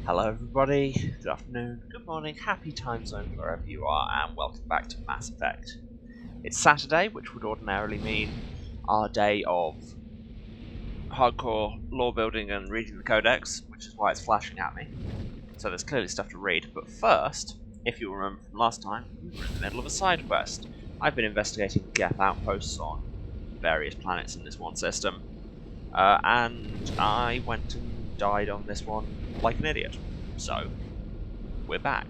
Hello everybody, good afternoon, good morning, happy time zone wherever you are, and welcome back to Mass Effect. It's Saturday, which would ordinarily mean our day of hardcore lore building and reading the codex, which is why it's flashing at me. So there's clearly stuff to read, but first, if you remember from last time, we were in the middle of a side quest. I've been investigating Geth outposts on various planets in this one system, and I went and died on this one like an idiot. So, we're back.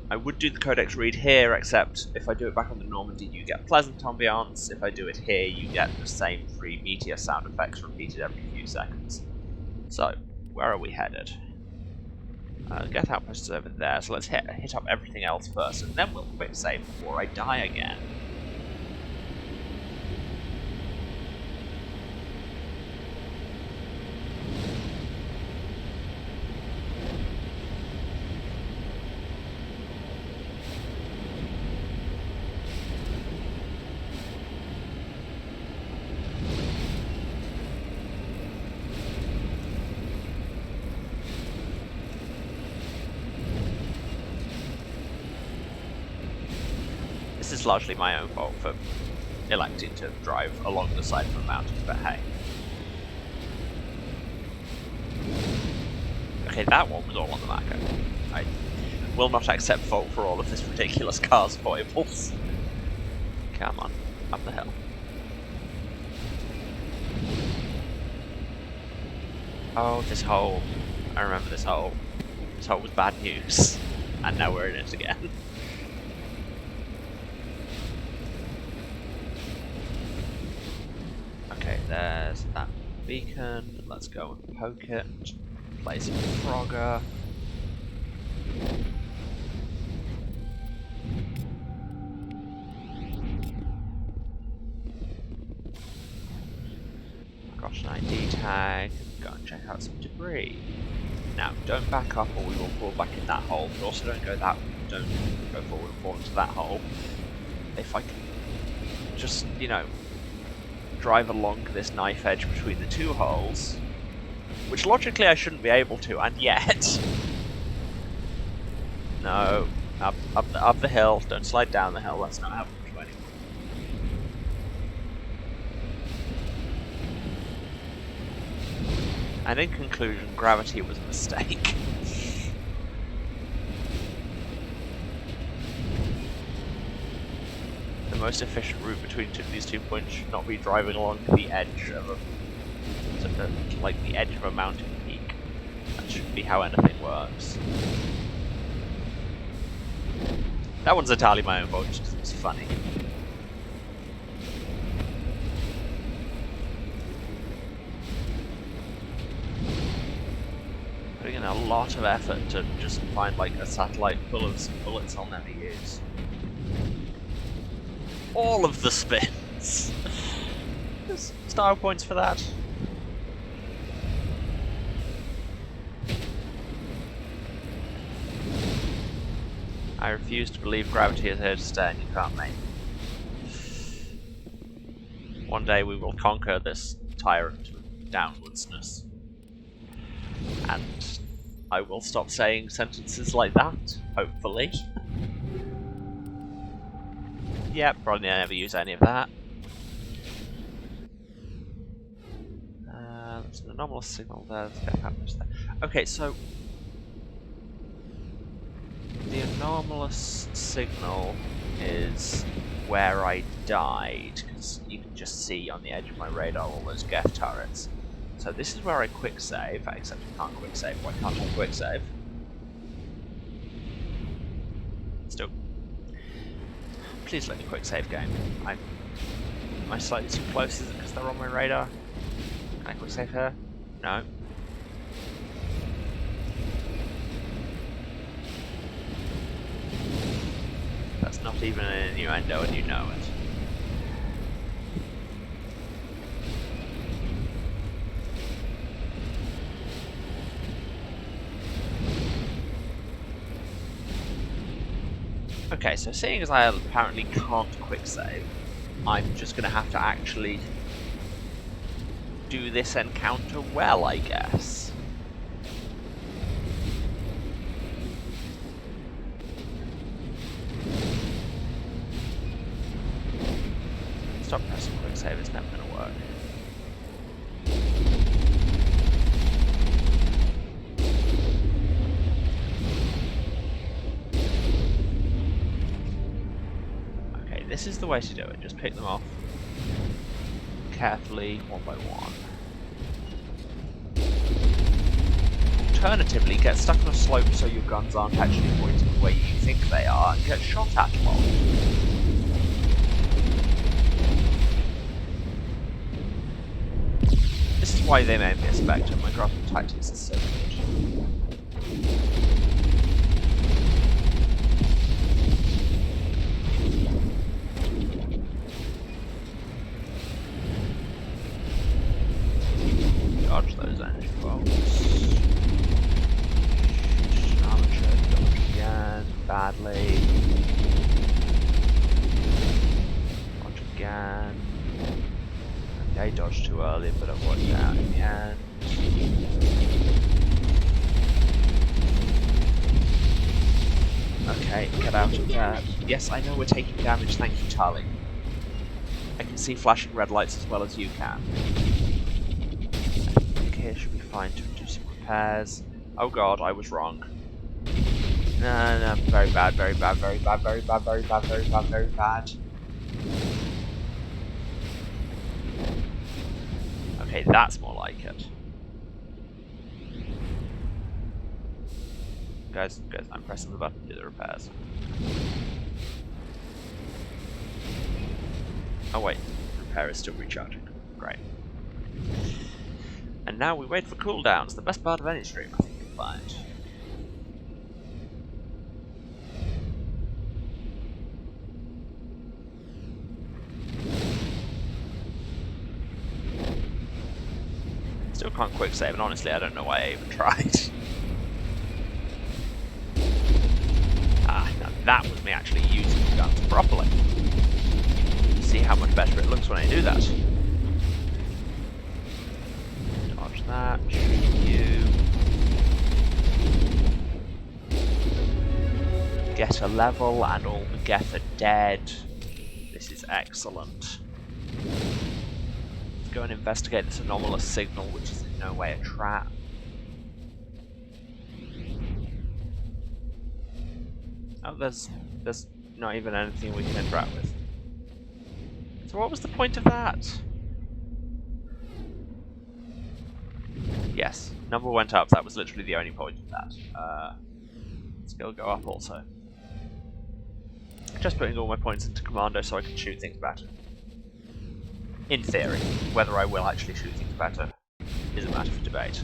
I would do the codex read here, except if I do it back on the Normandy, you get pleasant ambiance. If I do it here, you get the same 3 meteor sound effects repeated every few seconds. So, where are we headed? Geth outpost is over there, so let's hit up everything else first, and then we'll quick save before I die again. This is largely my own fault for electing to drive along the side of a mountain, but hey. Okay, that one was all on the marker. I will not accept fault for all of this ridiculous car's foibles. Come on, up the hill. Oh, this hole. I remember this hole. This hole was bad news. And now we're in it again. Okay, there's that beacon. Let's go and poke it. Play some Frogger. Got an ID tag. Go and check out some debris. Now, don't back up or we will fall back in that hole, but also don't go forward and fall into that hole. If I can just, you know, drive along this knife edge between the two holes, which logically I shouldn't be able to, and yet. No, up the hill. Don't slide down the hill. That's not how we do anymore. And in conclusion, gravity was a mistake. The most efficient route between these 2 points should not be driving along the edge of like the edge of a mountain peak. That shouldn't be how anything works. That one's entirely my own fault, just because it was funny. Putting in a lot of effort to just find like a satellite full of some bullets I'll never use. All of the spins! There's style points for that. I refuse to believe gravity is here to stay and you can't make it. One day we will conquer this tyrant with downwardsness. And I will stop saying sentences like that, hopefully. Yeah, probably never use any of that. There's an anomalous signal there. Okay, so the anomalous signal is where I died, because you can just see on the edge of my radar all those Geth turrets. So this is where I quick save, except I can't quick save. Why can't I quick save? Still. Please let me quick save game. Am I slightly too close? Is it because they're on my radar? Can I quick save her? No. That's not even an innuendo and you know it. Okay, so seeing as I apparently can't quick save, I'm just going to have to actually do this encounter well, I guess. stop pressing quick save, it's never going to work. Okay, this is the way to do it. Just pick them off carefully, one by one. Alternatively, get stuck on a slope so your guns aren't actually pointing the way you think they are and get shot at while. This is why they made me a Spectre. My grappling tactics is so good. Dodge those energy bolts. Armature, dodge again, badly. Dodge again. Okay, dodged too early, but it worked out in the end. Okay, get out of there. Yes, I know we're taking damage, thank you, Charlie. I can see flashing red lights as well as you can. I think here should be fine to do some repairs. Oh god, I was wrong. No, very bad, very bad, very bad, very bad, very bad, very bad, very bad. Okay, that's more like it. Guys, I'm pressing the button to do the repairs. Oh wait, repair is still recharging. Great. And now we wait for cooldowns, the best part of any stream, I think you'll find. Still can't quick save, and honestly I don't know why I even tried. Now that was me actually using the guns properly. See how much better it looks when I do that. Dodge that, shoot you. Get a level and all the Geth are dead. This is excellent. Go and investigate this anomalous signal, which is in no way a trap. Oh, there's not even anything we can interact with. So what was the point of that? Yes, number went up. That was literally the only point of that. Skill go up also. Just putting all my points into commando so I can shoot things better. In theory, whether I will actually shoot things better is a matter for debate.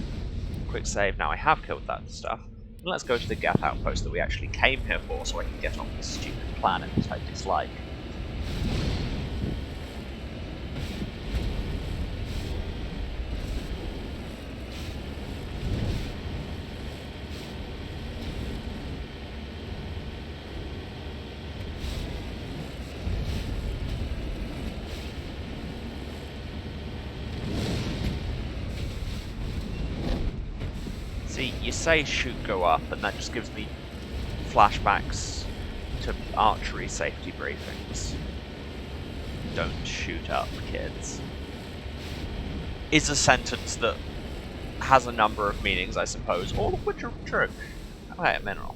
Quick save, now I have killed that stuff. And let's go to the Geth outpost that we actually came here for so I can get off this stupid planet that I dislike. See, you say shoot go up, and that just gives me flashbacks to archery safety briefings. Don't shoot up, kids. Is a sentence that has a number of meanings, I suppose, all of which are true. Okay, a mineral.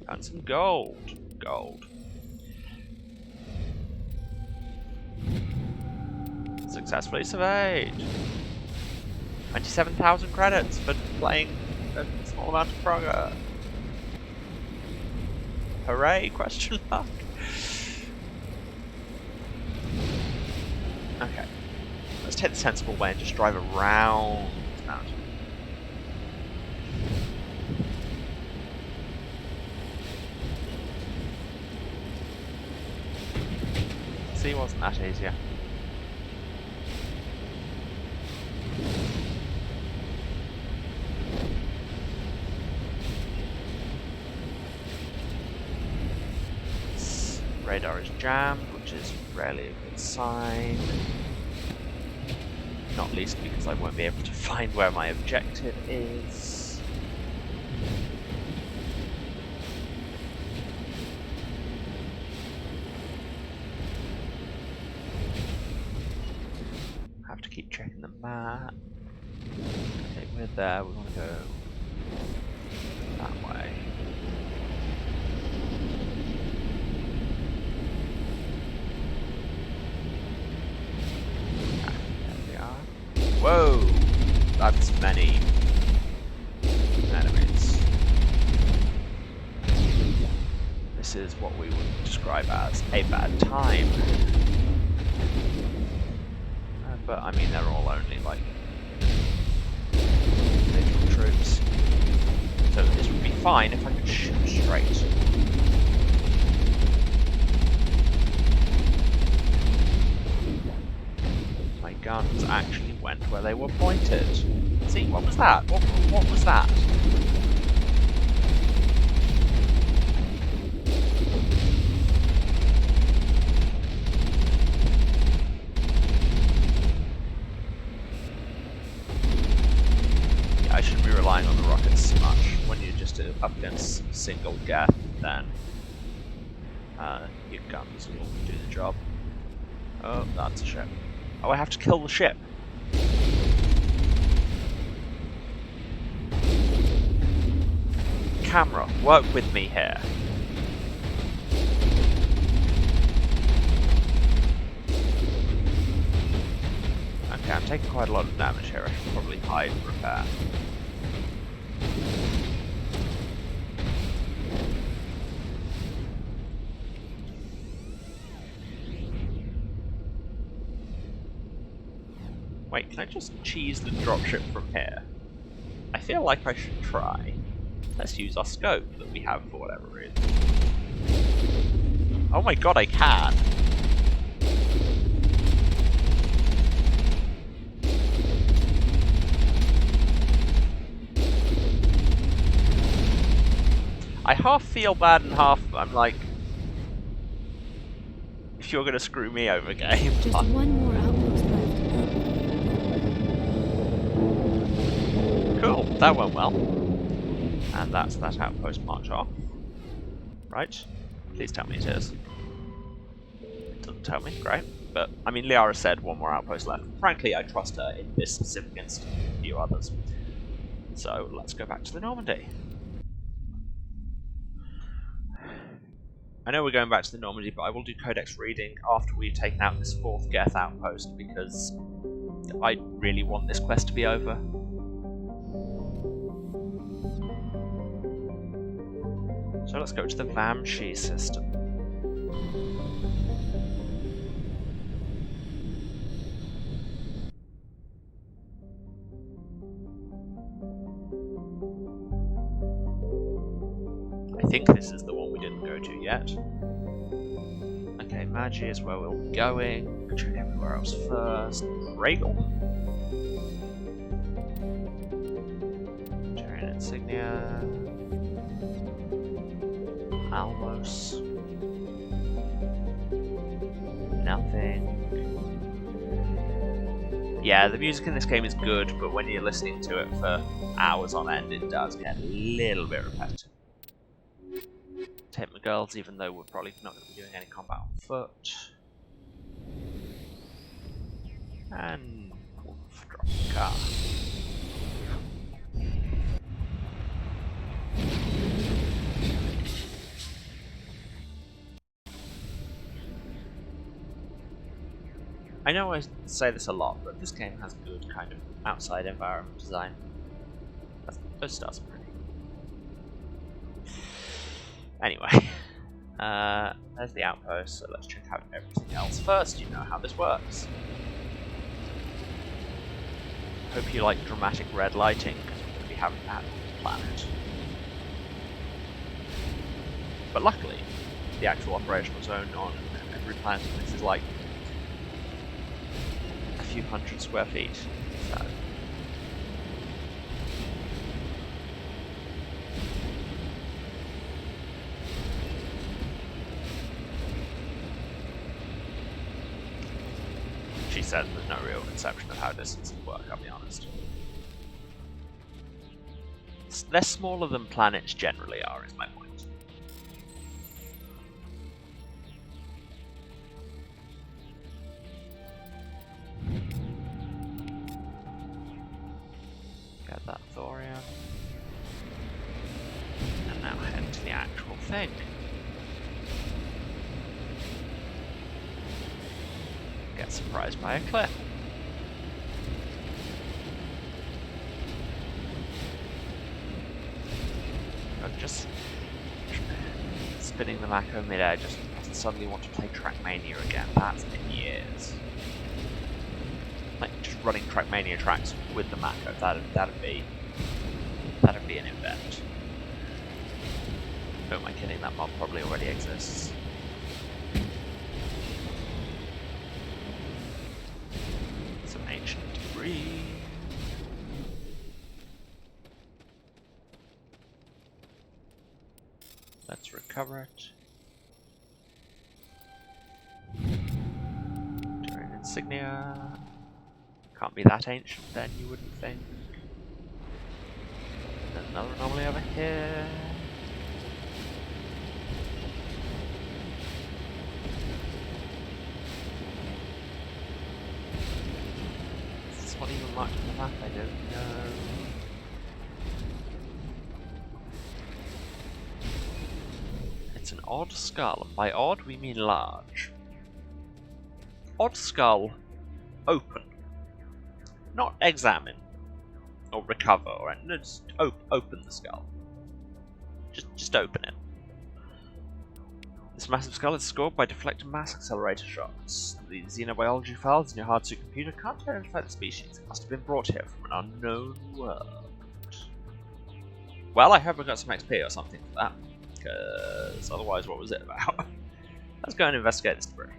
And some gold. Gold. Successfully surveyed. 27,000 credits for playing a small amount of Frogger. Hooray, question mark. Okay. Let's take the sensible way and just drive around this mountain. See, wasn't that easier? Radar is jammed, which is rarely a good sign. Not least because I won't be able to find where my objective is. have to keep checking the map. Okay, we're there. We want to go that way. There we are. Whoa! That's many enemies. This is what we would describe as a bad time. But I mean, they're all only like little troops. So this would be fine if I could shoot straight. My guns actually went where they were pointed. See, what was that? What was that? I shouldn't be relying on the rockets so much. When you're just up against single death, then your guns will do the job. Oh, that's a ship. Oh, I have to kill the ship. Camera, work with me here. Okay, I'm taking quite a lot of damage here. I should probably hide and repair. Wait, can I just cheese the dropship from here? I feel like I should try. Let's use our scope that we have for whatever reason. Oh my god, I can! I half feel bad and half I'm like, if you're gonna screw me over, game. Just one more outpost left. Cool, that went well. And that's that outpost marked off. Right? Please tell me it is. It doesn't tell me, great. But, I mean, Liara said one more outpost left. Frankly, I trust her in this specific instance and a few others. So, let's go back to the Normandy. I know we're going back to the Normandy, but I will do codex reading after we've taken out this 4th Geth outpost, because I really want this quest to be over. So let's go to the Vamshi system. I think this is the one we didn't go to yet. Okay, Magi is where we'll be going. Check everywhere else first. Regal. Terran insignia. Almos. Nothing. Yeah, the music in this game is good, but when you're listening to it for hours on end, it does get a little bit repetitive. Take my girls, even though we're probably not going to be doing any combat on foot. And Wolf drop the car. I know I say this a lot, but this game has good kind of outside environment design. Those stars are pretty. Anyway, there's the outpost, so let's check out everything else first. You know how this works. Hope you like dramatic red lighting, because we're going to be having that on the planet. But luckily, the actual operational zone on every planet in this is like a few hundred square feet. So. She said there's no real conception of how distances work, I'll be honest. They're smaller than planets generally are, is my point. actual thing. Get surprised by a cliff. I'm just spinning the Mako mid-air, just suddenly want to play Trackmania again. That's been years. Like just running Trackmania tracks with the Mako. That'd be an event. Who am I kidding? That mod probably already exists. Some ancient debris. Let's recover it. Terrain insignia. Can't be that ancient then, you wouldn't think. There's another anomaly over here. Is this one even marked on the map? I don't know. It's an odd skull, and by odd we mean large. Odd skull, open. Not examine, or recover, or no, just open the skull. Just open it. This massive skull is scored by deflected mass accelerator shots. The xenobiology files in your hardsuit computer can't identify the species. It must have been brought here from an unknown world. Well, I hope I got some XP or something for that, because otherwise what was it about? Let's go and investigate this debris.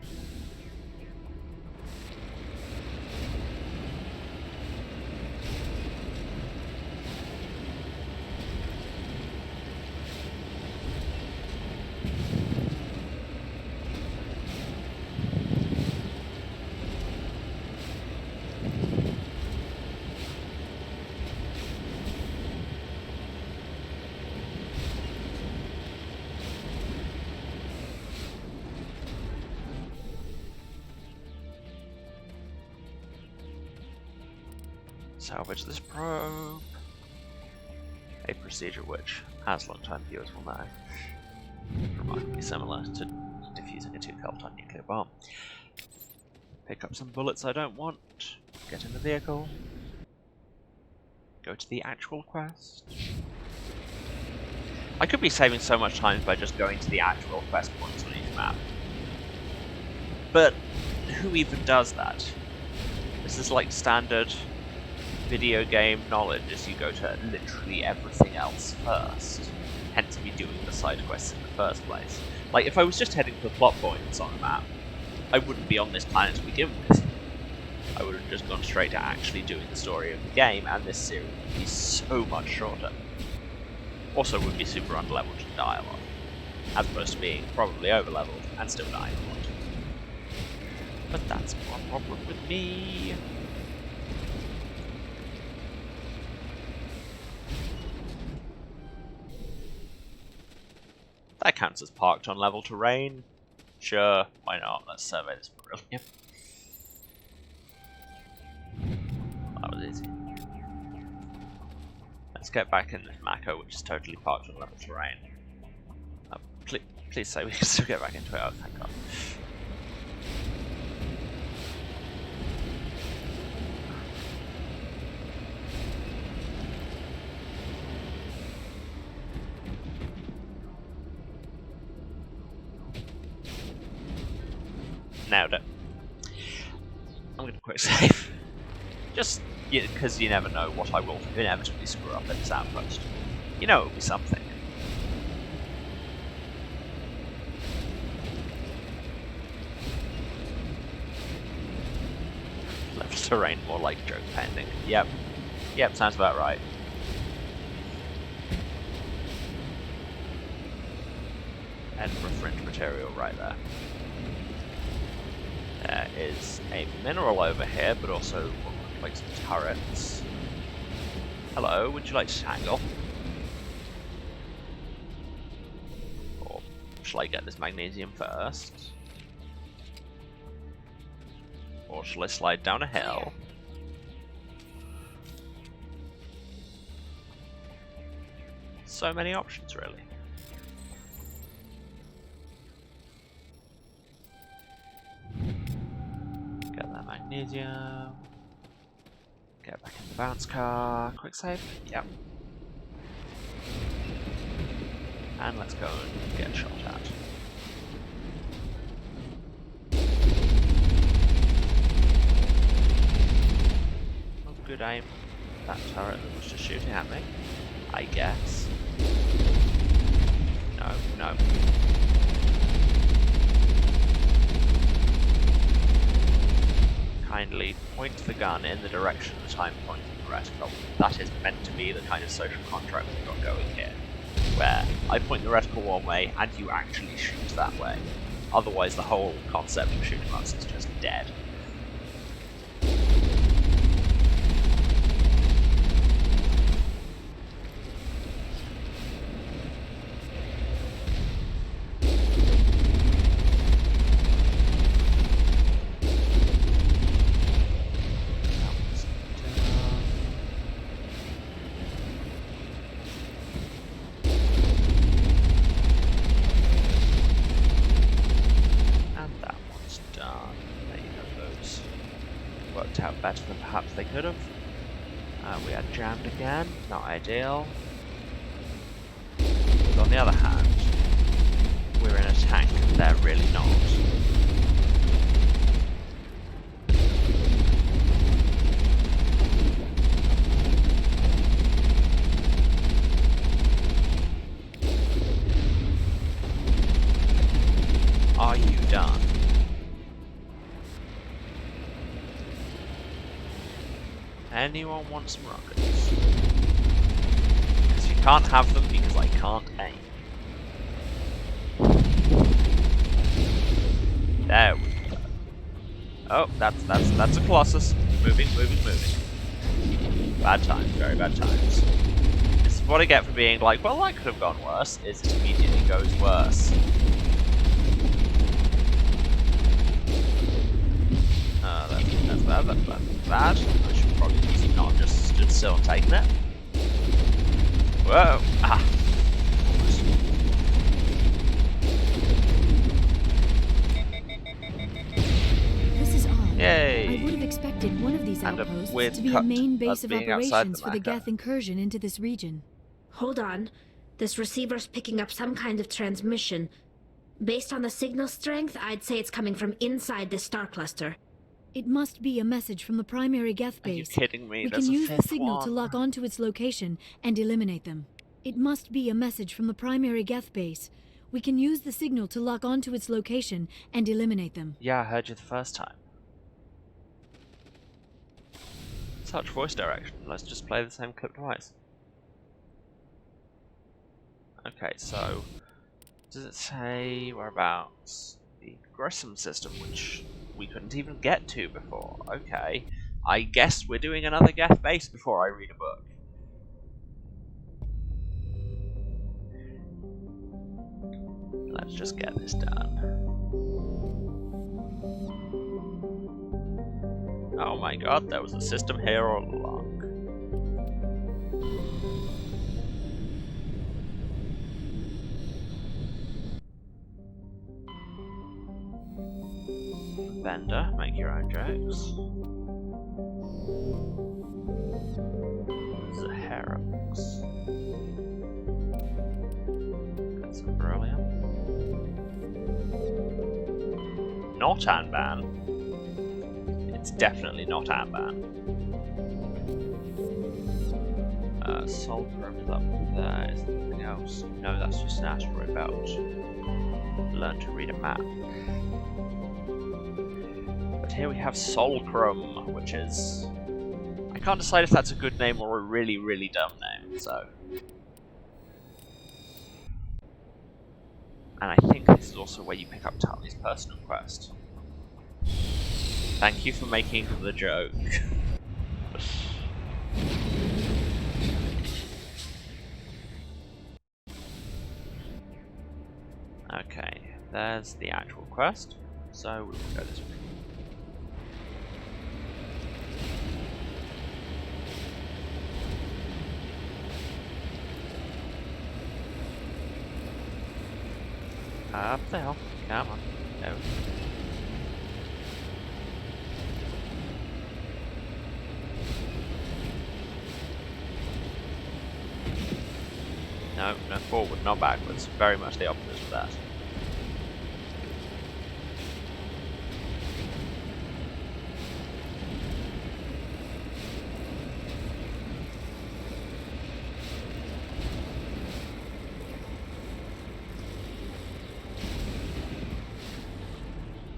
Salvage this probe. A procedure which, as long-time viewers will know, is remarkably similar to defusing a 2-kiloton nuclear bomb. Pick up some bullets I don't want, get in the vehicle, go to the actual quest. I could be saving so much time by just going to the actual quest points on each map. But who even does that? This is like standard video game knowledge, as you go to literally everything else first, hence me doing the side quests in the first place. Like, if I was just heading for plot points on a map, I wouldn't be on this planet to begin with. I would have just gone straight to actually doing the story of the game, and this series would be so much shorter. Also would be super underleveled to die a lot, as opposed to being probably overleveled and still dying a lot. But that's not a problem with me. That counts as parked on level terrain. Sure, why not? Let's survey this brilliant. That was easy. Let's get back in this Mako, which is totally parked on level terrain. Please say we can still get back into it. Oh, thank God. Nailed it. I'm going to quick save. Just because you never know what I will inevitably screw up in this outpost. You know it'll be something. Level terrain, more like joke pending. Yep, sounds about right. And for fringe material right there. There is a mineral over here, but also what looks like some turrets. Hello, would you like to tangle? Or shall I get this magnesium first? Or shall I slide down a hill? So many options, really. that magnesium. Get back in the bounce car. Quick save? Yep. And let's go and get shot at. That was good aim. That turret that was just shooting at me. I guess. No, no. Kindly point the gun in the direction that I'm pointing the reticle. That is meant to be the kind of social contract we've got going here, where I point the reticle one way and you actually shoot that way. Otherwise the whole concept of shooting us is just dead. Out better than perhaps they could have. We are jammed again, not ideal. But on the other hand, we're in a tank and they're really not. Are you done? Anyone want some rockets? Because you can't have them because I can't aim. There we go. Oh, that's a Colossus. Moving. Bad times, very bad times. This is what I get for being like, well, that could have gone worse. Is it immediately goes worse. That's bad. I should probably easily not just stood still and taken it. Whoa! Ah! This is odd. Yay! I would have expected one of these outposts to be a main base of operations for the Geth incursion into this region. Hold on. This receiver's picking up some kind of transmission. Based on the signal strength, I'd say it's coming from inside this star cluster. It must be a message from the primary Geth base. Are you kidding me? We There's can a use the fifth signal one. to lock onto its location and eliminate them. It must be a message from the primary Geth base. We can use the signal to lock onto its location and eliminate them. Yeah, I heard you the first time. Such voice direction. Let's just play the same clip twice. Okay, so does it say whereabouts? The Grissom system, which we couldn't even get to before. Okay, I guess we're doing another Geth base before I read a book. Let's just get this done. Oh my god, there was a system here all along. Vendor, make your own jokes. This is a Herux. Got some beryllium. Not Anban. It's definitely not Anban. Sulfur is up there. Is there anything else? No, that's just an asteroid belt. Learn to read a map. But here we have Solcrum, which is... I can't decide if that's a good name or a really, really dumb name, so... And I think this is also where you pick up Tully's personal quest. Thank you for making the joke. Okay, there's the actual quest, so we will go this way. Up the hill, come on, no. No, no, forward, not backwards. Very much the opposite of that.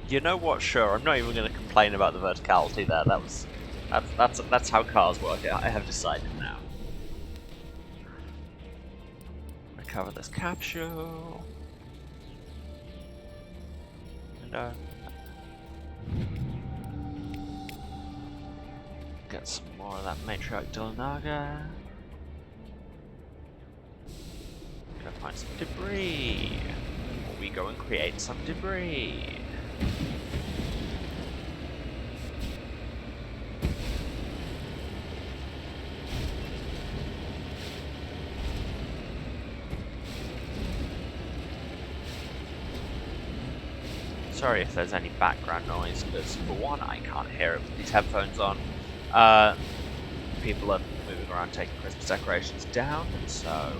You know what? Sure, I'm not even going to complain about the verticality there. That's how cars work. I have decided now. Recover this capsule. Window. Get some more of that matriarch Dilanaga. Go find some debris. Or we go and create some debris. Sorry if there's any background noise, because for one, I can't hear it with these headphones on. People are moving around taking Christmas decorations down, so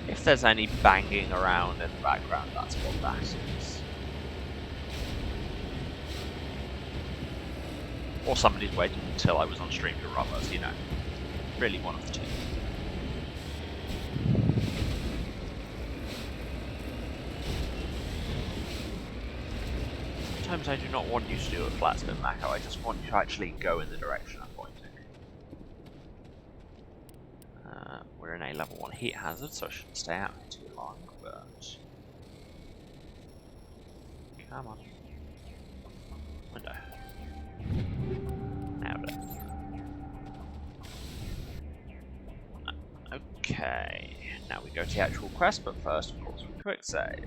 if there's any banging around in the background, that's what that is. Or somebody's waiting until I was on stream to rob us, you know. Really one of the two. Sometimes I do not want you to do a flat spin Mako, I just want you to actually go in the direction I'm pointing. We're in a level 1 heat hazard, so I shouldn't stay out here too long, but... Come on. Window. Nailed it. Okay, now we go to the actual quest, but first, of course, we quick save.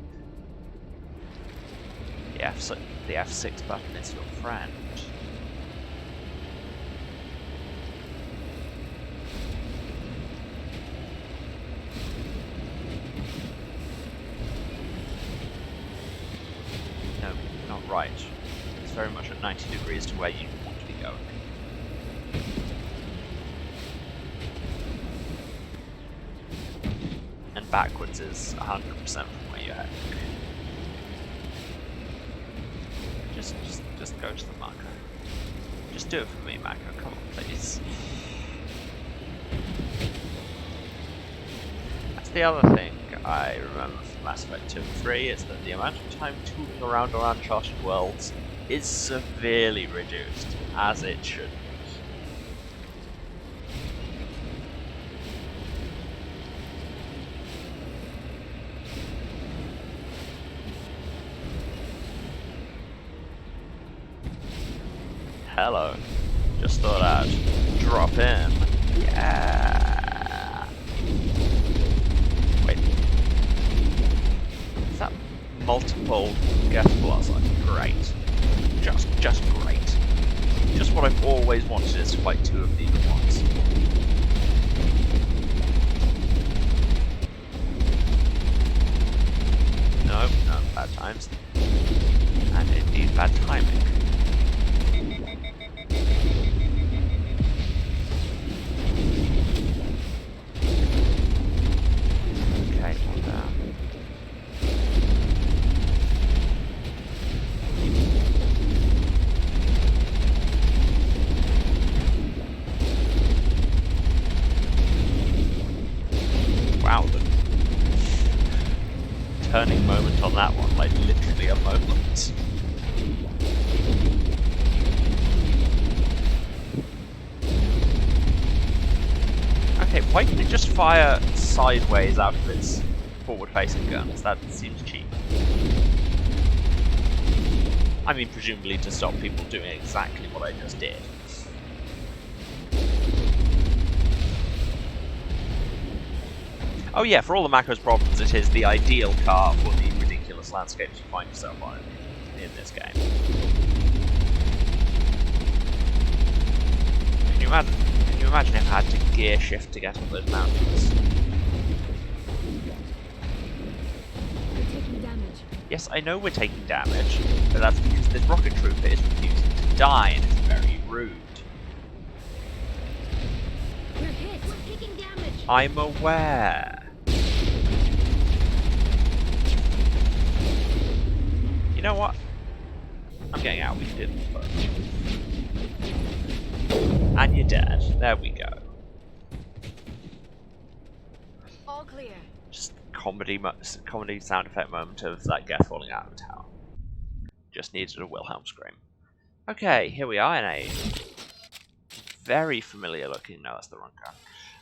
The F6 button is your friend. No, not right. It's very much at 90 degrees to where you want to be going. And backwards is 100% from where you're heading. Just go to the Mako. Just do it for me, Mako. Come on, please. That's the other thing I remember from Mass Effect 2 and 3 is that the amount of time tooling around uncharted worlds is severely reduced, as it should be. Hello. Just thought I'd drop in. Yeah. Wait. Is that multiple guest blossom? Great. Just great. Just what I've always wanted is to fight two of these at once. No, bad times. And indeed bad timing. Turning moment on that one, like literally a moment. Okay, why didn't it just fire sideways out of its forward-facing guns? That seems cheap. I mean, presumably to stop people doing exactly what I just did. Oh yeah, for all the Mako's problems, it is the ideal car for the ridiculous landscapes you find yourself on in this game. Can you imagine if I had to gear shift to get up those mountains? We're taking damage. Yes, I know we're taking damage, but that's because this rocket trooper is refusing to die and it's very rude. We're hit. We're taking damage. I'm aware. know what? I'm getting out. We can do this first. And you're dead. There we go. All clear. Just comedy sound effect moment of that Geth falling out of the tower. Just needed a Wilhelm scream. Okay, here we are in a very familiar looking, no, that's the wrong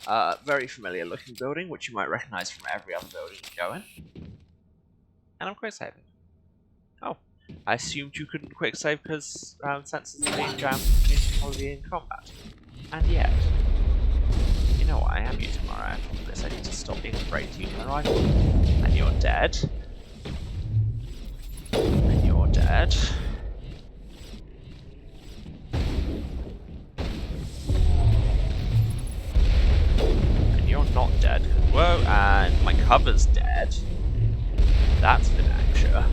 gun. Very familiar looking building, which you might recognize from every other building you go in. And I'm quick saving. Oh, I assumed you couldn't quick save because sensors are being jammed into probably in combat. And yet, you know what, I am using my rifle for this. I need to stop being afraid to use my rifle. And you're dead. And you're dead. And you're not dead. Whoa, and my cover's dead. That's Vinaccia.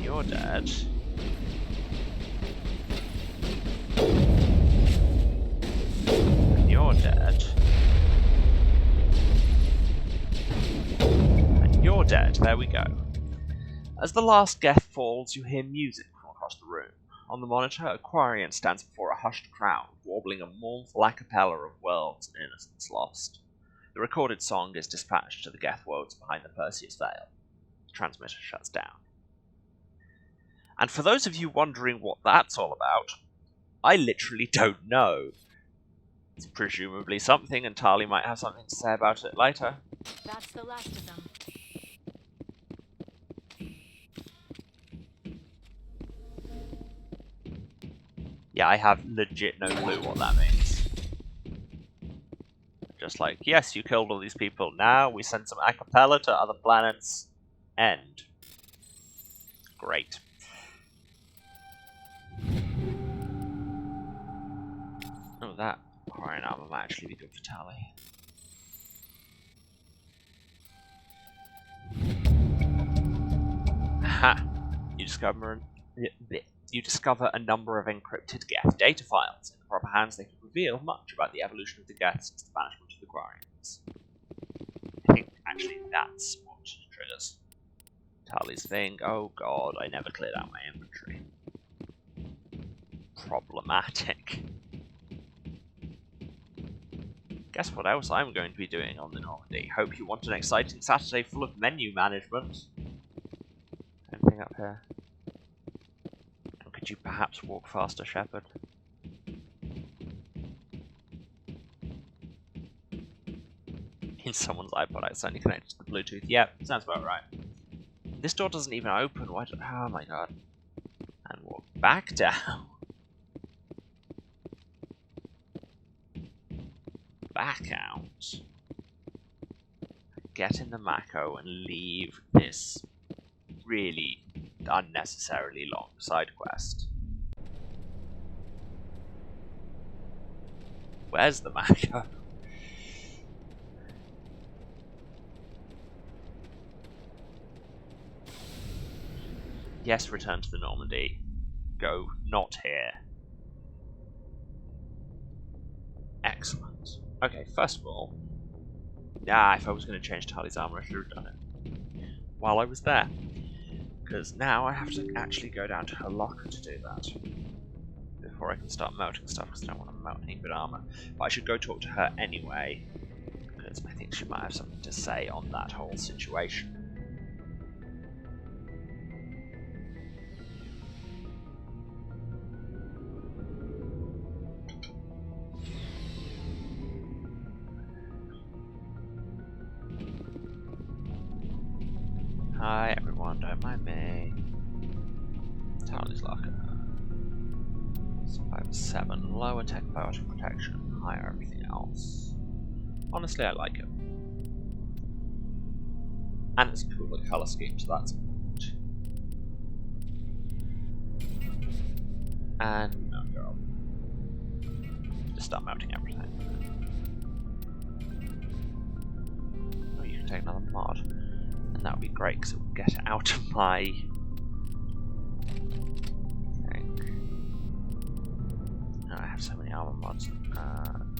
You're dead. And you're dead. And you're dead. There we go. As the last Geth falls, you hear music from across the room. On the monitor, Aquarian stands before a hushed crowd, warbling a mournful a cappella of worlds and innocence lost. The recorded song is dispatched to the Geth worlds behind the Perseus Veil. The transmitter shuts down. And for those of you wondering what that's all about, I literally don't know. It's presumably something, and Tali might have something to say about it later. That's the last of them. Yeah, I have legit no clue what that means. Just like, yes, you killed all these people, now we send some a cappella to other planets. End. Great. Oh, that Aquarian armor might actually be good for Tali. Ha! You discover a number of encrypted Geth data files. In the proper hands, they could reveal much about the evolution of the Geth since the banishment of the Aquarians. I think actually that's what triggers Tali's thing. Oh god, I never cleared out my inventory. Problematic. Guess what else I'm going to be doing on the Normandy? Hope you want an exciting Saturday full of menu management. Anything up here? Or could you perhaps walk faster, Shepard? In someone's iPod, it's only connected to the Bluetooth. Yep, sounds about right. This door doesn't even open. Why? Oh my god. And walk back down. Back out. Get in the Mako and leave this really unnecessarily long side quest. Where's the Mako? Yes, return to the Normandy. Go not here. Excellent. Okay, first of all, if I was going to change Tali's armor, I should have done it while I was there. Because now I have to actually go down to her locker to do that. Before I can start melting stuff, because I don't want to melt any good armor. But I should go talk to her anyway, because I think she might have something to say on that whole situation. Hi everyone, don't mind me. Tali's locker. Survivor 7, lower tech biotic protection, higher everything else. Honestly, I like it. And it's a cooler colour scheme, so that's important. And no girl. Just start melting everything. Oh, you can take another mod. And that would be great because it will get it out of my thing. No, I have so many armor mods.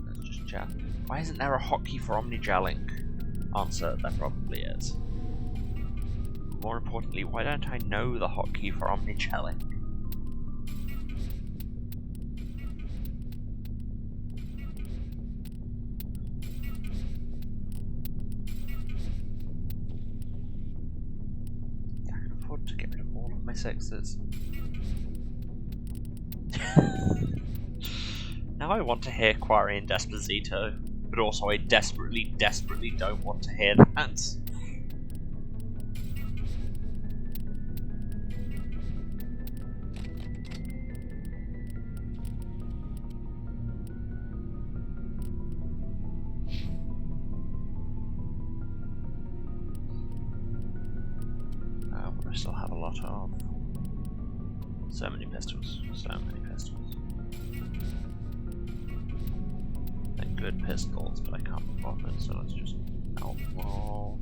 Let's just check. Why isn't there a hotkey for omnigelling? Answer, there probably is. More importantly, why don't I know the hotkey for omnichelling? I can afford to get rid of all of my sixes. Now I want to hear Quarry and Desposito, but also I desperately don't want to hear that. But I still have a lot of... So many pistols, so many pistols. They're good pistols, but I can't be bothered, so let's just roll.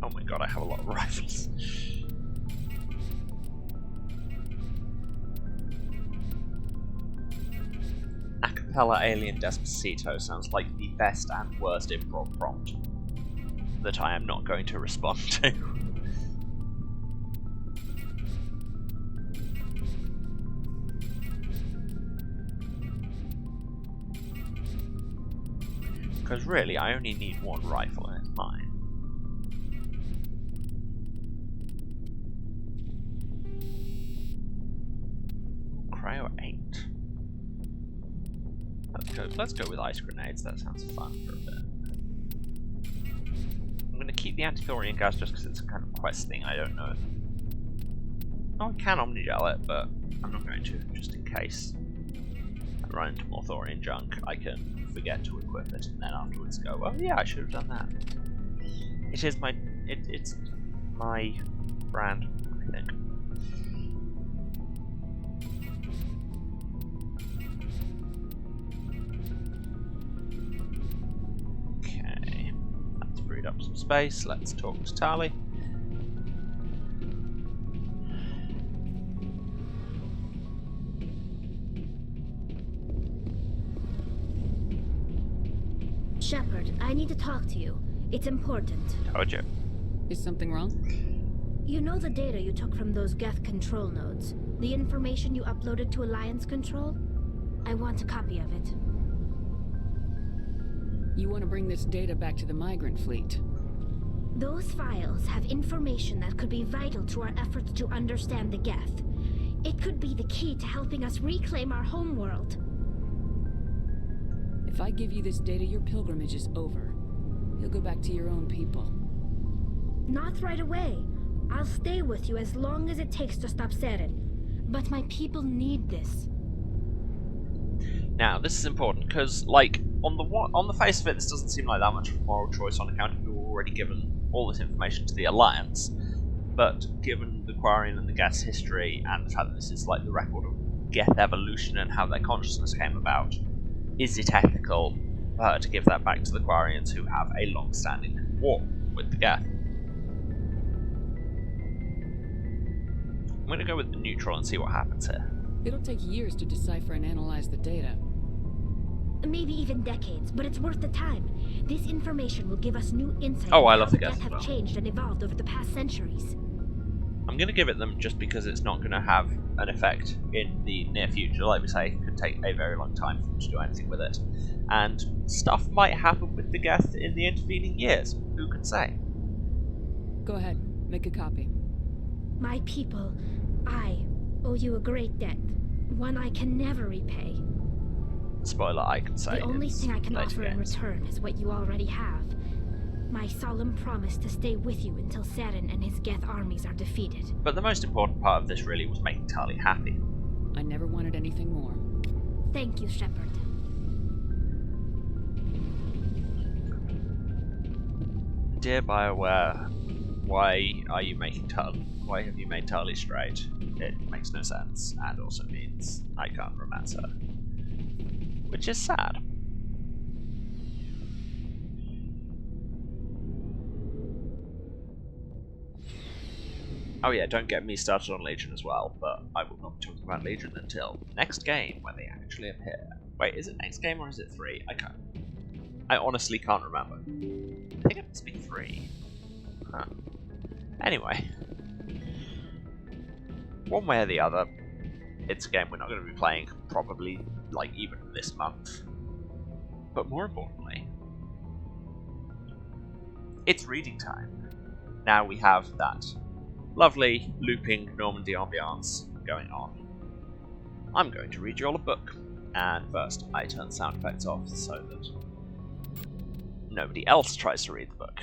Oh my god, I have a lot of rifles. Acapella Alien Despacito sounds like the best and worst improv prompt that I am not going to respond to. Because really, I only need one rifle and it's mine. Cryo 8. Let's go with ice grenades, that sounds fun for a bit. I'm going to keep the anti-thorium gas just because it's a kind of quest thing, I don't know. Oh, I can omnigel it, but I'm not going to, just in case I run into more thorium junk. I can forget to equip it and then afterwards go, oh yeah, I should have done that. It is my... it's my brand, I think. Up some space, let's talk to Tali. Shepard, I need to talk to you. It's important. Told you. Is something wrong? You know the data you took from those Geth control nodes? The information you uploaded to Alliance Control? I want a copy of it. You want to bring this data back to the migrant fleet? Those files have information that could be vital to our efforts to understand the Geth. It could be the key to helping us reclaim our homeworld. If I give you this data, your pilgrimage is over. You'll go back to your own people. Not right away. I'll stay with you as long as it takes to stop Seren. But my people need this. Now, this is important because, like, on the face of it, this doesn't seem like that much of a moral choice on account of you've already given all this information to the Alliance. But given the Quarian and the Geth's history, and the fact that this is like the record of Geth evolution and how their consciousness came about, is it ethical for her to give that back to the Quarians who have a long-standing war with the Geth? I'm going to go with the neutral and see what happens here. It'll take years to decipher and analyze the data. Maybe even decades, but it's worth the time. This information will give us new insight Oh, I into love how the the Geth Geth as have well. changed and evolved over the past centuries. I'm going to give it them just because it's not going to have an effect in the near future. Like we say, it could take a very long time for them to do anything with it. And stuff might happen with the Geth in the intervening years. Who can say? Go ahead, make a copy. My people, I owe you a great debt. One I can never repay. Spoiler, I can say The only it's thing I can later offer in games. return is what you already have. My solemn promise to stay with you until Seren and his Geth armies are defeated. But the most important part of this really was making Tali happy. I never wanted anything more. Thank you, Shepard. Dear BioWare, why are you making Tali? Why have you made Tali straight? It makes no sense, and also means I can't romance her. Which is sad. Oh yeah, don't get me started on Legion as well, but I will not be talking about Legion until next game, where they actually appear. Wait, is it next game or is it 3? I honestly can't remember. I think it must be 3. Huh. Anyway. One way or the other, it's a game we're not going to be playing probably, like, even this month. But more importantly, it's reading time. Now we have that lovely, looping Normandy ambiance going on. I'm going to read you all a book, and first I turn sound effects off so that nobody else tries to read the book.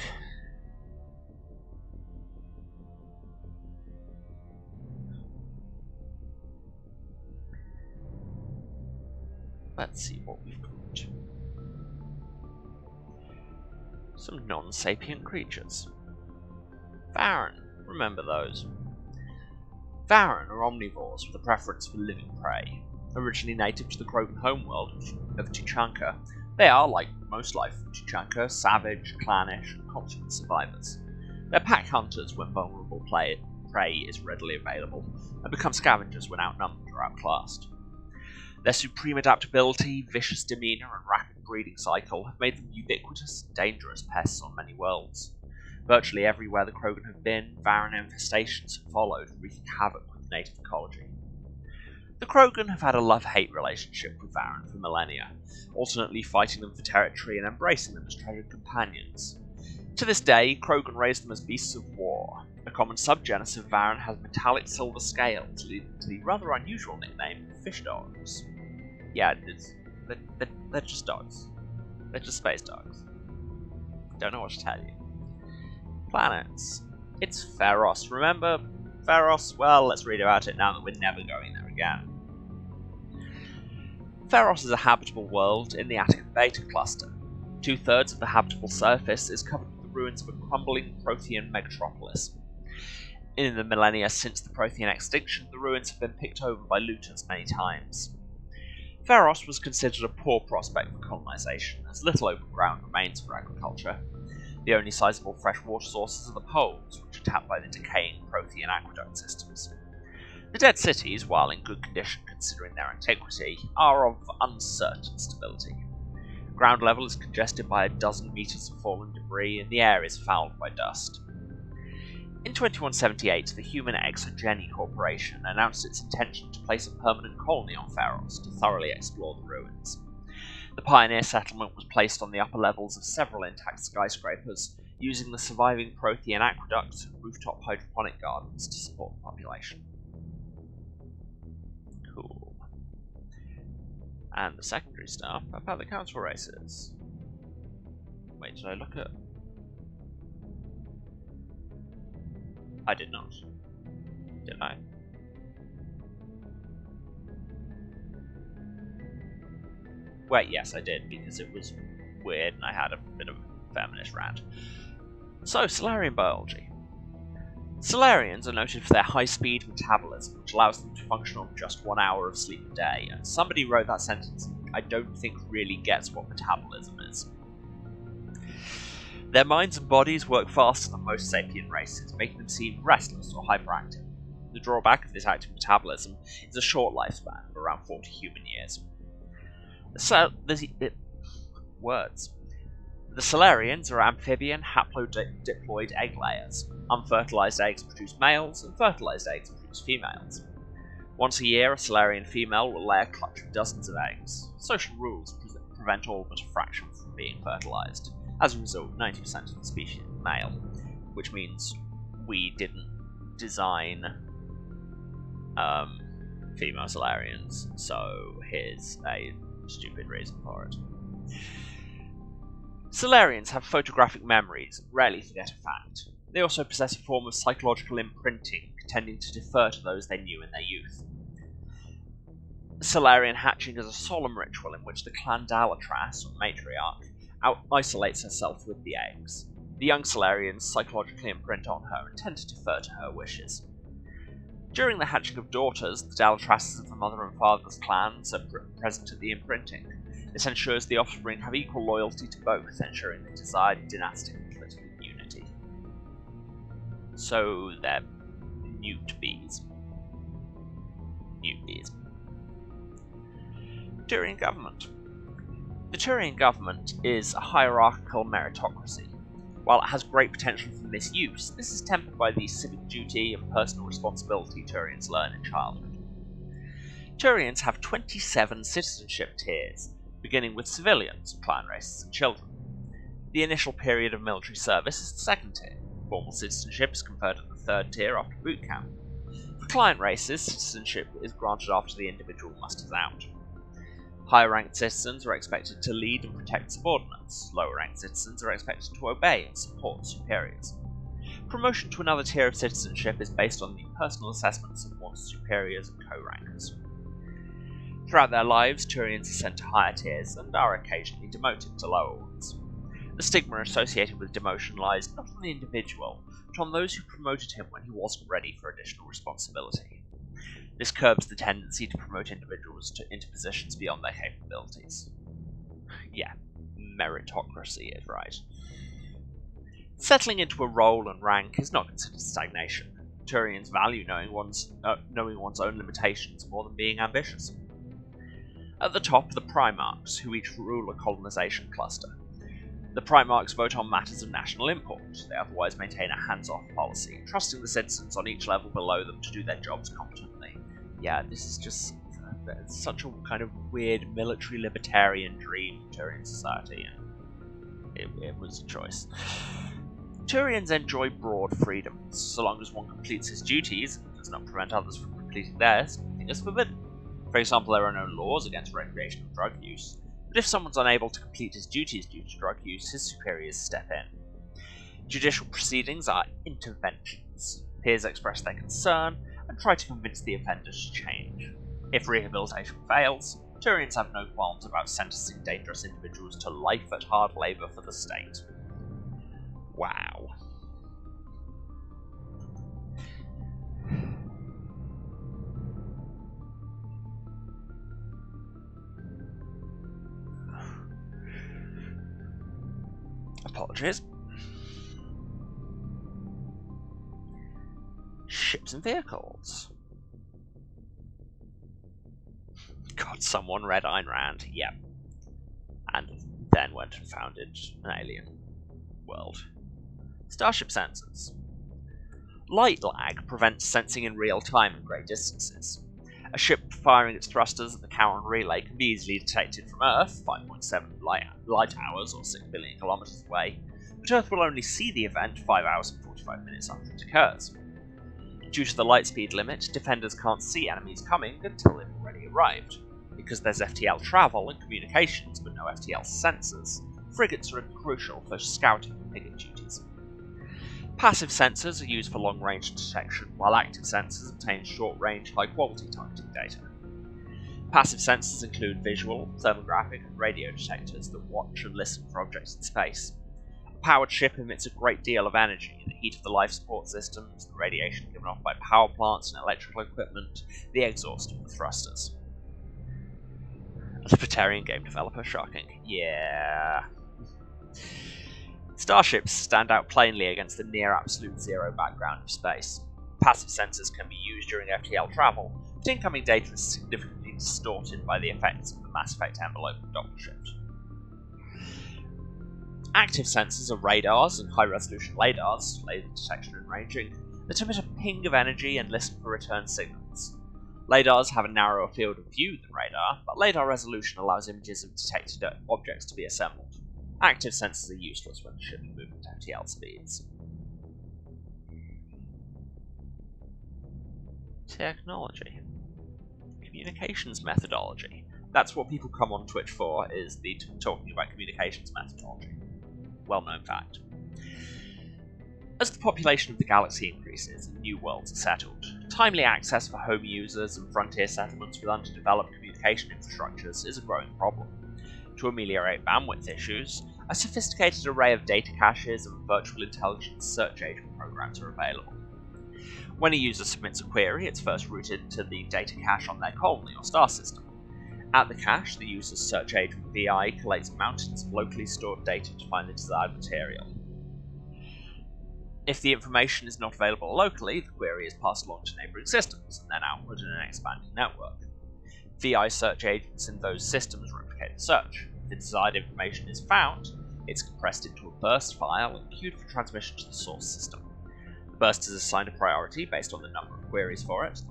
Let's see what we've got. Some non-sapient creatures. Varen, remember those. Varen are omnivores with a preference for living prey. Originally native to the Krogan homeworld of Tuchanka, they are, like most life from Tuchanka, savage, clannish, and consummate survivors. They're pack hunters when vulnerable prey is readily available, and become scavengers when outnumbered or outclassed. Their supreme adaptability, vicious demeanour, and rapid breeding cycle have made them ubiquitous and dangerous pests on many worlds. Virtually everywhere the Krogan have been, Varen infestations have followed, wreaking havoc with the native ecology. The Krogan have had a love-hate relationship with Varen for millennia, alternately fighting them for territory and embracing them as treasured companions. To this day, Krogan raise them as beasts of war. A common subgenus of Varen has metallic silver scales, leading to the rather unusual nickname fish dogs. Yeah, they're just dogs. They're just space dogs. Don't know what to tell you. Planets. It's Pharos. Remember Pharos? Well, let's read about it now that we're never going there again. Pharos is a habitable world in the Attica Beta cluster. 2/3 of the habitable surface is covered with the ruins of a crumbling Prothean megatropolis. In the millennia since the Prothean extinction, the ruins have been picked over by looters many times. Pharos was considered a poor prospect for colonization, as little open ground remains for agriculture. The only sizable freshwater sources are the poles, which are tapped by the decaying Prothean aqueduct systems. The dead cities, while in good condition considering their antiquity, are of uncertain stability. Ground level is congested by a dozen meters of fallen debris, and the air is fouled by dust. In 2178, the human Exogeny Corporation announced its intention to place a permanent colony on Pharos to thoroughly explore the ruins. The pioneer settlement was placed on the upper levels of several intact skyscrapers, using the surviving Prothean aqueducts and rooftop hydroponic gardens to support the population. Cool. And the secondary stuff about the council races. Wait, did I look at... I did not. Did I? Wait, yes I did, because it was weird and I had a bit of a feminist rant. So, Solarian biology. Solarians are noted for their high-speed metabolism, which allows them to function on just 1 hour of sleep a day, and somebody wrote that sentence I don't think really gets what metabolism is. Their minds and bodies work faster than most sapient races, making them seem restless or hyperactive. The drawback of this active metabolism is a short lifespan of around 40 human years. The Solarians are amphibian, haplodiploid egg layers. Unfertilized eggs produce males, and fertilized eggs produce females. Once a year, a Solarian female will lay a clutch of dozens of eggs. Social rules prevent all but a fraction from being fertilized. As a result, 90% of the species are male, which means we didn't design female Solarians, so here's a stupid reason for it. Solarians have photographic memories and rarely forget a fact. They also possess a form of psychological imprinting, tending to defer to those they knew in their youth. Solarian hatching is a solemn ritual in which the clan Dalatras, or matriarch, isolates herself with the eggs. The young Solarians psychologically imprint on her and tend to defer to her wishes. During the hatching of daughters, the Dalatrases of the mother and father's clans are present at the imprinting. This ensures the offspring have equal loyalty to both, ensuring the desired dynastic and political unity. So they're Mute bees. Mute bees. Turian government. The Turian government is a hierarchical meritocracy. While it has great potential for misuse, this is tempered by the civic duty and personal responsibility Turians learn in childhood. Turians have 27 citizenship tiers, beginning with civilians, clan races, and children. The initial period of military service is the second tier. Formal citizenship is conferred at the third tier after boot camp. For client races, citizenship is granted after the individual musters out. Higher-ranked citizens are expected to lead and protect subordinates. Lower-ranked citizens are expected to obey and support superiors. Promotion to another tier of citizenship is based on the personal assessments of one's superiors and co-rankers. Throughout their lives, Turians are sent to higher tiers and are occasionally demoted to lower ones. The stigma associated with demotion lies not on the individual, but on those who promoted him when he wasn't ready for additional responsibility. This curbs the tendency to promote individuals into positions beyond their capabilities. Yeah, meritocracy is right. Settling into a role and rank is not considered stagnation. Turians value knowing one's own limitations more than being ambitious. At the top are the Primarchs, who each rule a colonization cluster. The Primarchs vote on matters of national import. They otherwise maintain a hands-off policy, trusting the citizens on each level below them to do their jobs competently. Yeah, this is just such a kind of weird military libertarian dream of Turian society, and it was a choice. Turians enjoy broad freedoms. So long as one completes his duties and does not prevent others from completing theirs, nothing is forbidden. For example, there are no laws against recreational drug use, but if someone's unable to complete his duties due to drug use, his superiors step in. Judicial proceedings are interventions. Peers express their concern and try to convince the offender to change. If rehabilitation fails, Turians have no qualms about sentencing dangerous individuals to life at hard labour for the state. Wow. Apologies. Ships and vehicles. God, someone read Ayn Rand. Yep. And then went and founded an alien world. Starship sensors. Light lag prevents sensing in real time at great distances. A ship firing its thrusters at the Charon relay can be easily detected from Earth, 5.7 light hours or 6 billion kilometers away, but Earth will only see the event 5 hours and 45 minutes after it occurs. Due to the light speed limit, defenders can't see enemies coming until they've already arrived. Because there's FTL travel and communications but no FTL sensors, frigates are crucial for scouting and picket duties. Passive sensors are used for long-range detection, while active sensors obtain short-range, high-quality targeting data. Passive sensors include visual, thermographic, and radio detectors that watch and listen for objects in space. A powered ship emits a great deal of energy: the heat of the life support systems, the radiation given off by power plants and electrical equipment, the exhaust of the thrusters. A libertarian game developer, shocking. Yeah. Starships stand out plainly against the near-absolute zero background of space. Passive sensors can be used during FTL travel, but incoming data is significantly distorted by the effects of the Mass Effect envelope and double shift. Active sensors are radars and high-resolution ladars, laser detection and ranging, that emit a ping of energy and listen for return signals. Ladars have a narrower field of view than radar, but radar resolution allows images of detected objects to be assembled. Active sensors are useless when the ship is moving at FTL speeds. Technology. Communications methodology. That's what people come on Twitch for, is the talking about communications methodology. Well-known fact. As the population of the galaxy increases and new worlds are settled, timely access for home users and frontier settlements with underdeveloped communication infrastructures is a growing problem. To ameliorate bandwidth issues, a sophisticated array of data caches and virtual intelligence search agent programs are available. When a user submits a query, it's first routed to the data cache on their colony or star system. At the cache, the user's search agent VI collates mountains of locally stored data to find the desired material. If the information is not available locally, the query is passed along to neighbouring systems, and then output in an expanding network. VI search agents in those systems replicate the search. If the desired information is found, it's compressed into a burst file and queued for transmission to the source system. The burst is assigned a priority based on the number of queries for it.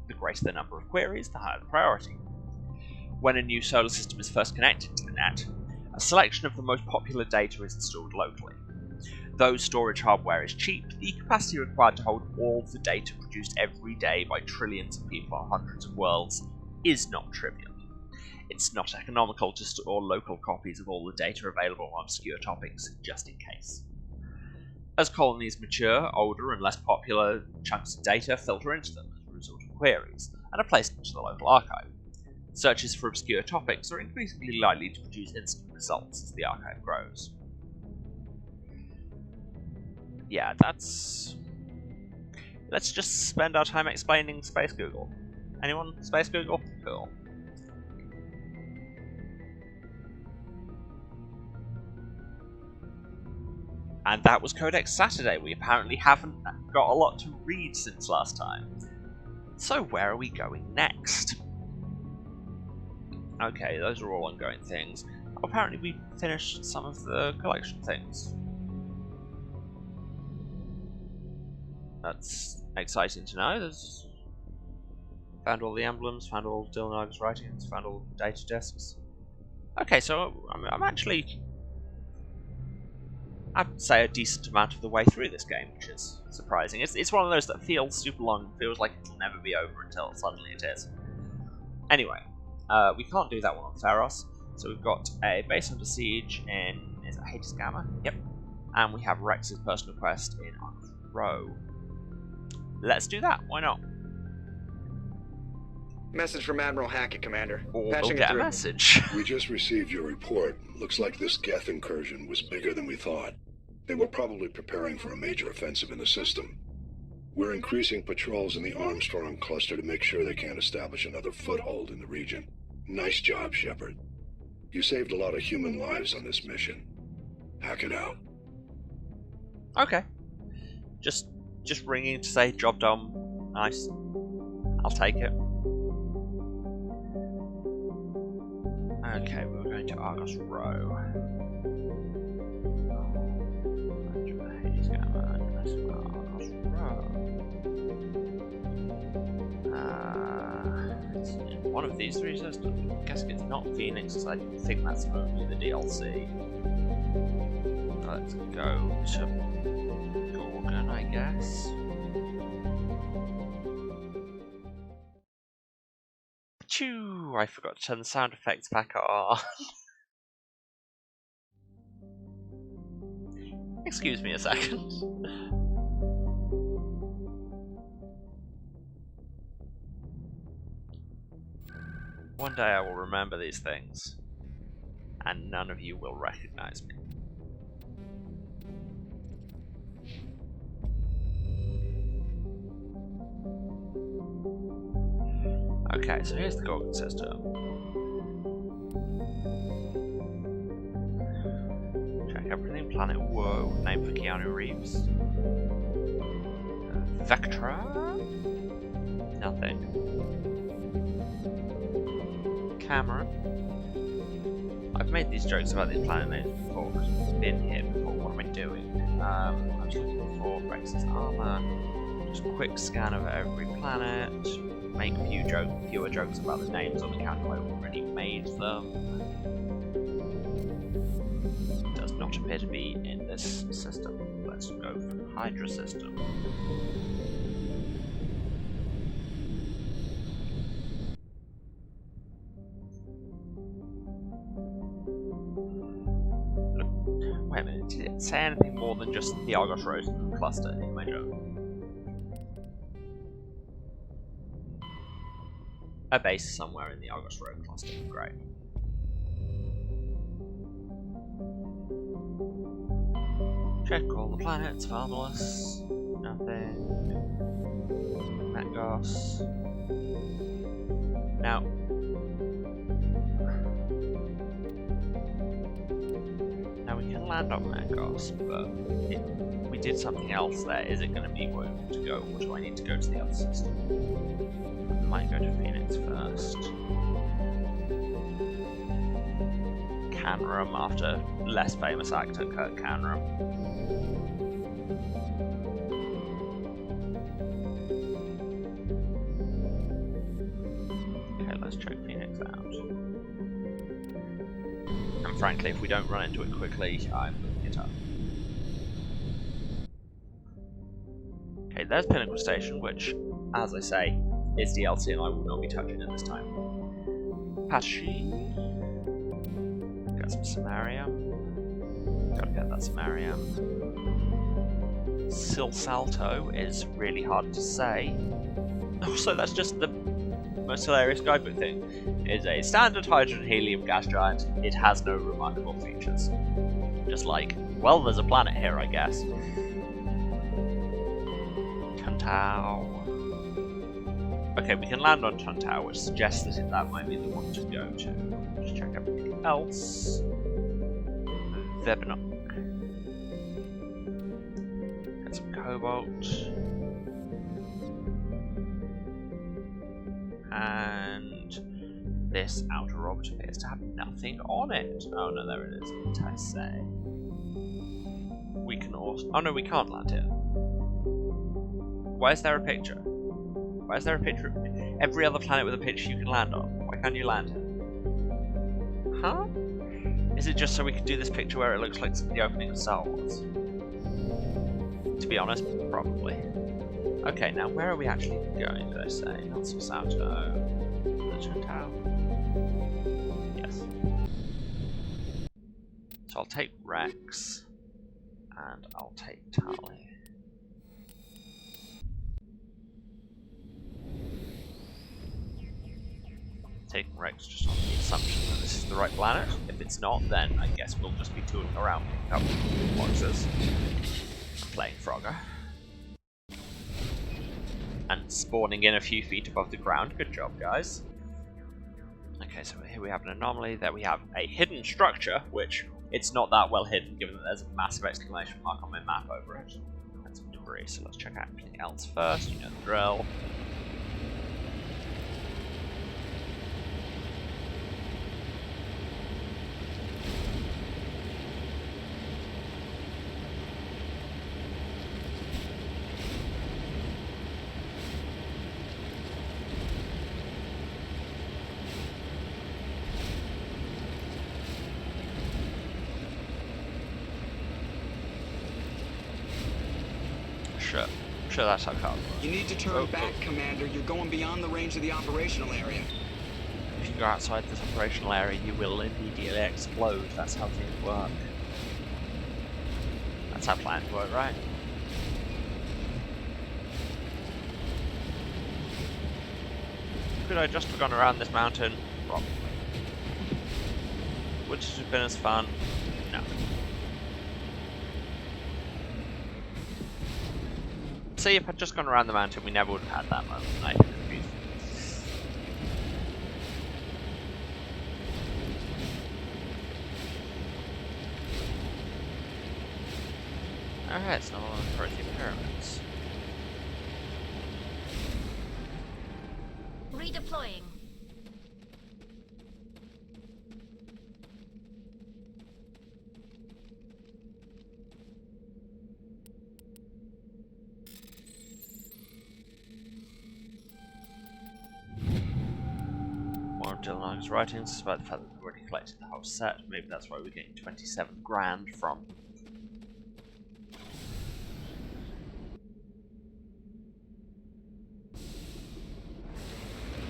The greater the number of queries, the higher the priority. When a new solar system is first connected to the net, a selection of the most popular data is installed locally. Though storage hardware is cheap, the capacity required to hold all the data produced every day by trillions of people on hundreds of worlds is not trivial. It's not economical to store local copies of all the data available on obscure topics, just in case. As colonies mature, older and less popular chunks of data filter into them as a result of queries, and are placed into the local archive. Searches for obscure topics are increasingly likely to produce instant results as the archive grows. Yeah, that's... Let's just spend our time explaining Space Google. Anyone? Space Google? Cool. And that was Codex Saturday. We apparently haven't got a lot to read since last time. So where are we going next? Okay, those are all ongoing things. Apparently we finished some of the collection things. That's exciting to know. There's... Found all the emblems, found all Dilnag's writings, found all the data disks. Okay, so I'm actually... I'd say a decent amount of the way through this game, which is surprising. It's one of those that feels super long, feels like it'll never be over until suddenly it is. Anyway, we can't do that one on Theros, so we've got a base under siege in... is it Hades Gamma? Yep. And we have Rex's personal quest in Argus Row. Let's do that, why not? Message from Admiral Hackett, Commander. Or Patching we'll it get a through. message. We just received your report. Looks like this Geth incursion was bigger than we thought. They were probably preparing for a major offensive in the system. We're increasing patrols in the Armstrong cluster to make sure they can't establish another foothold in the region. Nice job, Shepard. You saved a lot of human lives on this mission. Hack it out. Okay. Just ringing to say job done. Nice. I'll take it. Okay, we're going to Argus Row. Hades Gamma, Argus Row. It's in one of these three systems. I'm guessing it's not Phoenix, because I think that's only the DLC. Let's go to Gorgon, I guess. Achoo! I forgot to turn the sound effects back on. Excuse me a second. One day I will remember these things, and none of you will recognize me. Okay, so here's the Gorgon system. Check everything. Planet Whoa, name for Keanu Reeves. Vectra? Nothing. Cameron? I've made these jokes about these planet names before, because I've been here before. What am I doing? I was looking for Rex's armor. Just a quick scan of every planet. Make fewer jokes about the names on account of I already made them. Does not appear to be in this system. Let's go for the Hydra system. Look, wait a minute, did it say anything more than just the Argus Row cluster in my joke? A base somewhere in the Argus Row cluster. Great. Check all the planets. Marvelous. Nothing. Metgos. Now. Now we can land on Mangos, but we did something else there. Is it going to be where I want to go, or do I need to go to the other system? I might go to Phoenix first. Canram after less famous actor Kurt Canram. Okay, let's check Phoenix out. And frankly, if we don't run into it quickly, I'm looking it up. Okay, there's Pinnacle Station, which, as I say, is DLC and I will not be touching it this time. Pashi. Got some Samarium. Gotta get that Samarium. Sil Salto is really hard to say. Also, that's just the most hilarious guidebook thing. It is a standard hydrogen helium gas giant. It has no remarkable features. Just like, well, there's a planet here, I guess. Tuntao. Okay, we can land on Tuntao, which suggests that that might be the one to go to. Just check everything else. Vebnok. Get some cobalt. And this outer orbit appears to have nothing on it. Oh no, there it is. What did I say? We can also... Oh no, we can't land here. Why is there a picture? Why is there a picture of every other planet with a picture you can land on? Why can't you land here? Huh? Is it just so we can do this picture where it looks like the opening of Star Wars? To be honest, probably. Okay, now where are we actually going, did I say? Not Salto. Tuntao. Yes. So I'll take Rex. And I'll take Tally. Taking Rex just on the assumption that this is the right planet. If it's not, then I guess we'll just be tooling around picking up boxes and playing Frogger. And spawning in a few feet above the ground. Good job, guys. Okay, so here we have an anomaly. There we have a hidden structure, which it's not that well hidden given that there's a massive exclamation mark on my map over it. And some debris, so let's check out everything else first. You know the drill. Sure, that's how cars work. You need to turn back, Commander. You're going beyond the range of the operational area. If you go outside this operational area, you will immediately explode. That's how things work. That's how planets work, right? Could I just have gone around this mountain? Probably. Would it have been as fun? No. See, if I'd just gone around the mountain, we never would have had that moment. I think it's beautiful. Alright, it's not all the Prothean pyramids. Redeploying. Dylan's writings is about the fact that we've already collected the whole set. Maybe that's why we're getting 27 grand from.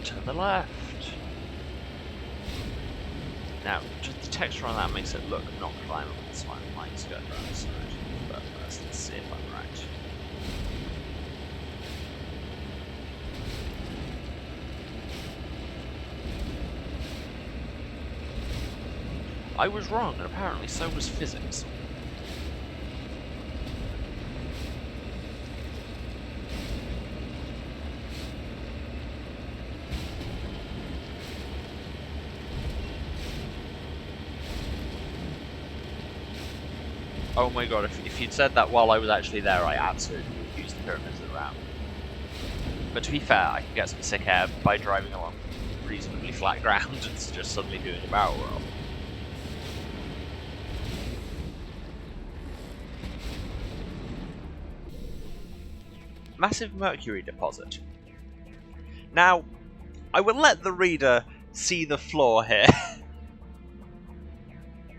To the left. Now, just the texture on that makes it look not climbable, so I might skirt around the side. But first, let's see if I'm right. I was wrong, and apparently so was physics. Oh my god, if you'd said that while I was actually there, I absolutely would use the pyramids as a ramp. But to be fair, I can get some sick air by driving along reasonably flat ground and just suddenly doing a barrel roll. Massive mercury deposit. Now, I will let the reader see the flaw here.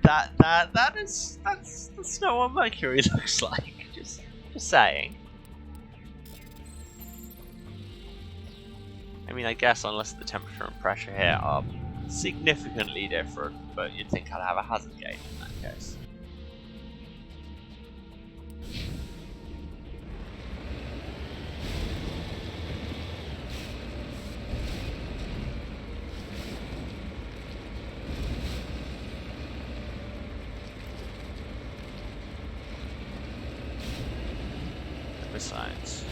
that's not what mercury looks like. Just saying. I mean, I guess unless the temperature and pressure here are significantly different, but you'd think I'd have a hazard gauge in that case. Besides,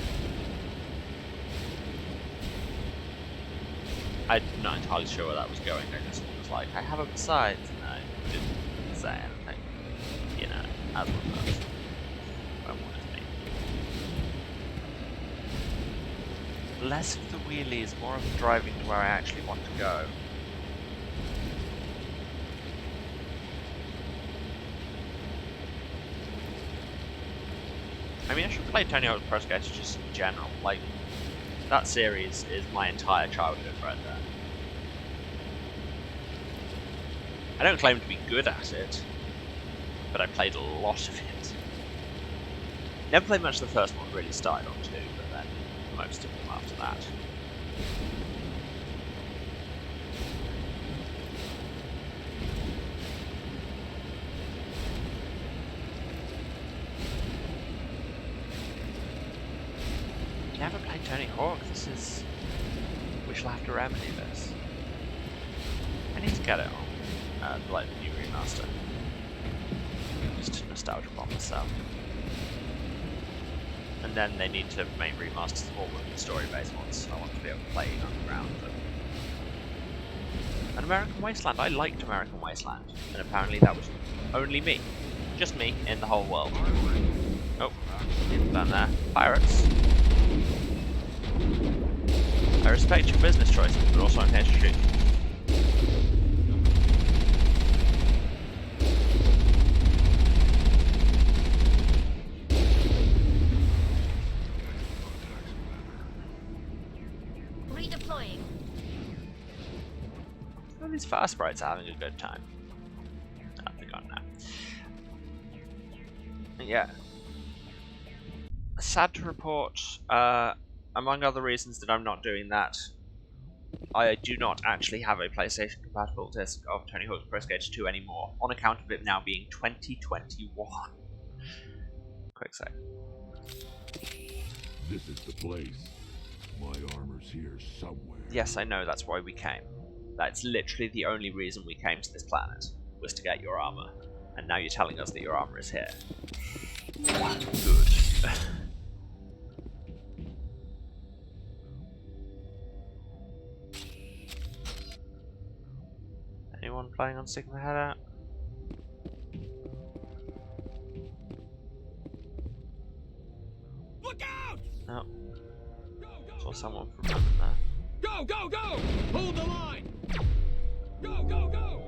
I'm not entirely sure where that was going. I just was like, I have a besides, and I didn't say anything. You know, as one does. I wanted to be. Less of the wheelies, more of the driving to where I actually want to go. I mean, I should play Tony Hawk's Pro Skater just in general. Like, that series is my entire childhood right there. I don't claim to be good at it, but I played a lot of it. Never played much of the first one, really started on 2, but then most of them after that. Never played Tony Hawk. This is. We shall have to remedy this. I need to get it on, like the new remaster. Just a nostalgia bomb myself. And then they need to make remasters of all of the story-based ones. I want to be able to play underground. And American Wasteland. I liked American Wasteland, and apparently that was only me, just me in the whole world. Oh, down there, pirates. I respect your business choices, but also I'm here to shoot. Redeploying. Well, these fire sprites are having a good time. Oh, they're gone now. Yeah. Sad to report, among other reasons that I'm not doing that, I do not actually have a PlayStation compatible disc of Tony Hawk's Pro Skater 2 anymore, on account of it now being 2021. Quick sec. This is the place. My armor's here somewhere. Yes, I know, that's why we came. That's literally the only reason we came to this planet, was to get your armor. And now you're telling us that your armor is here. Good. Anyone planning on sticking their head out? Look out! No. Go, Saw go, someone from over there. go, go, go! Hold the line! Go, go, go!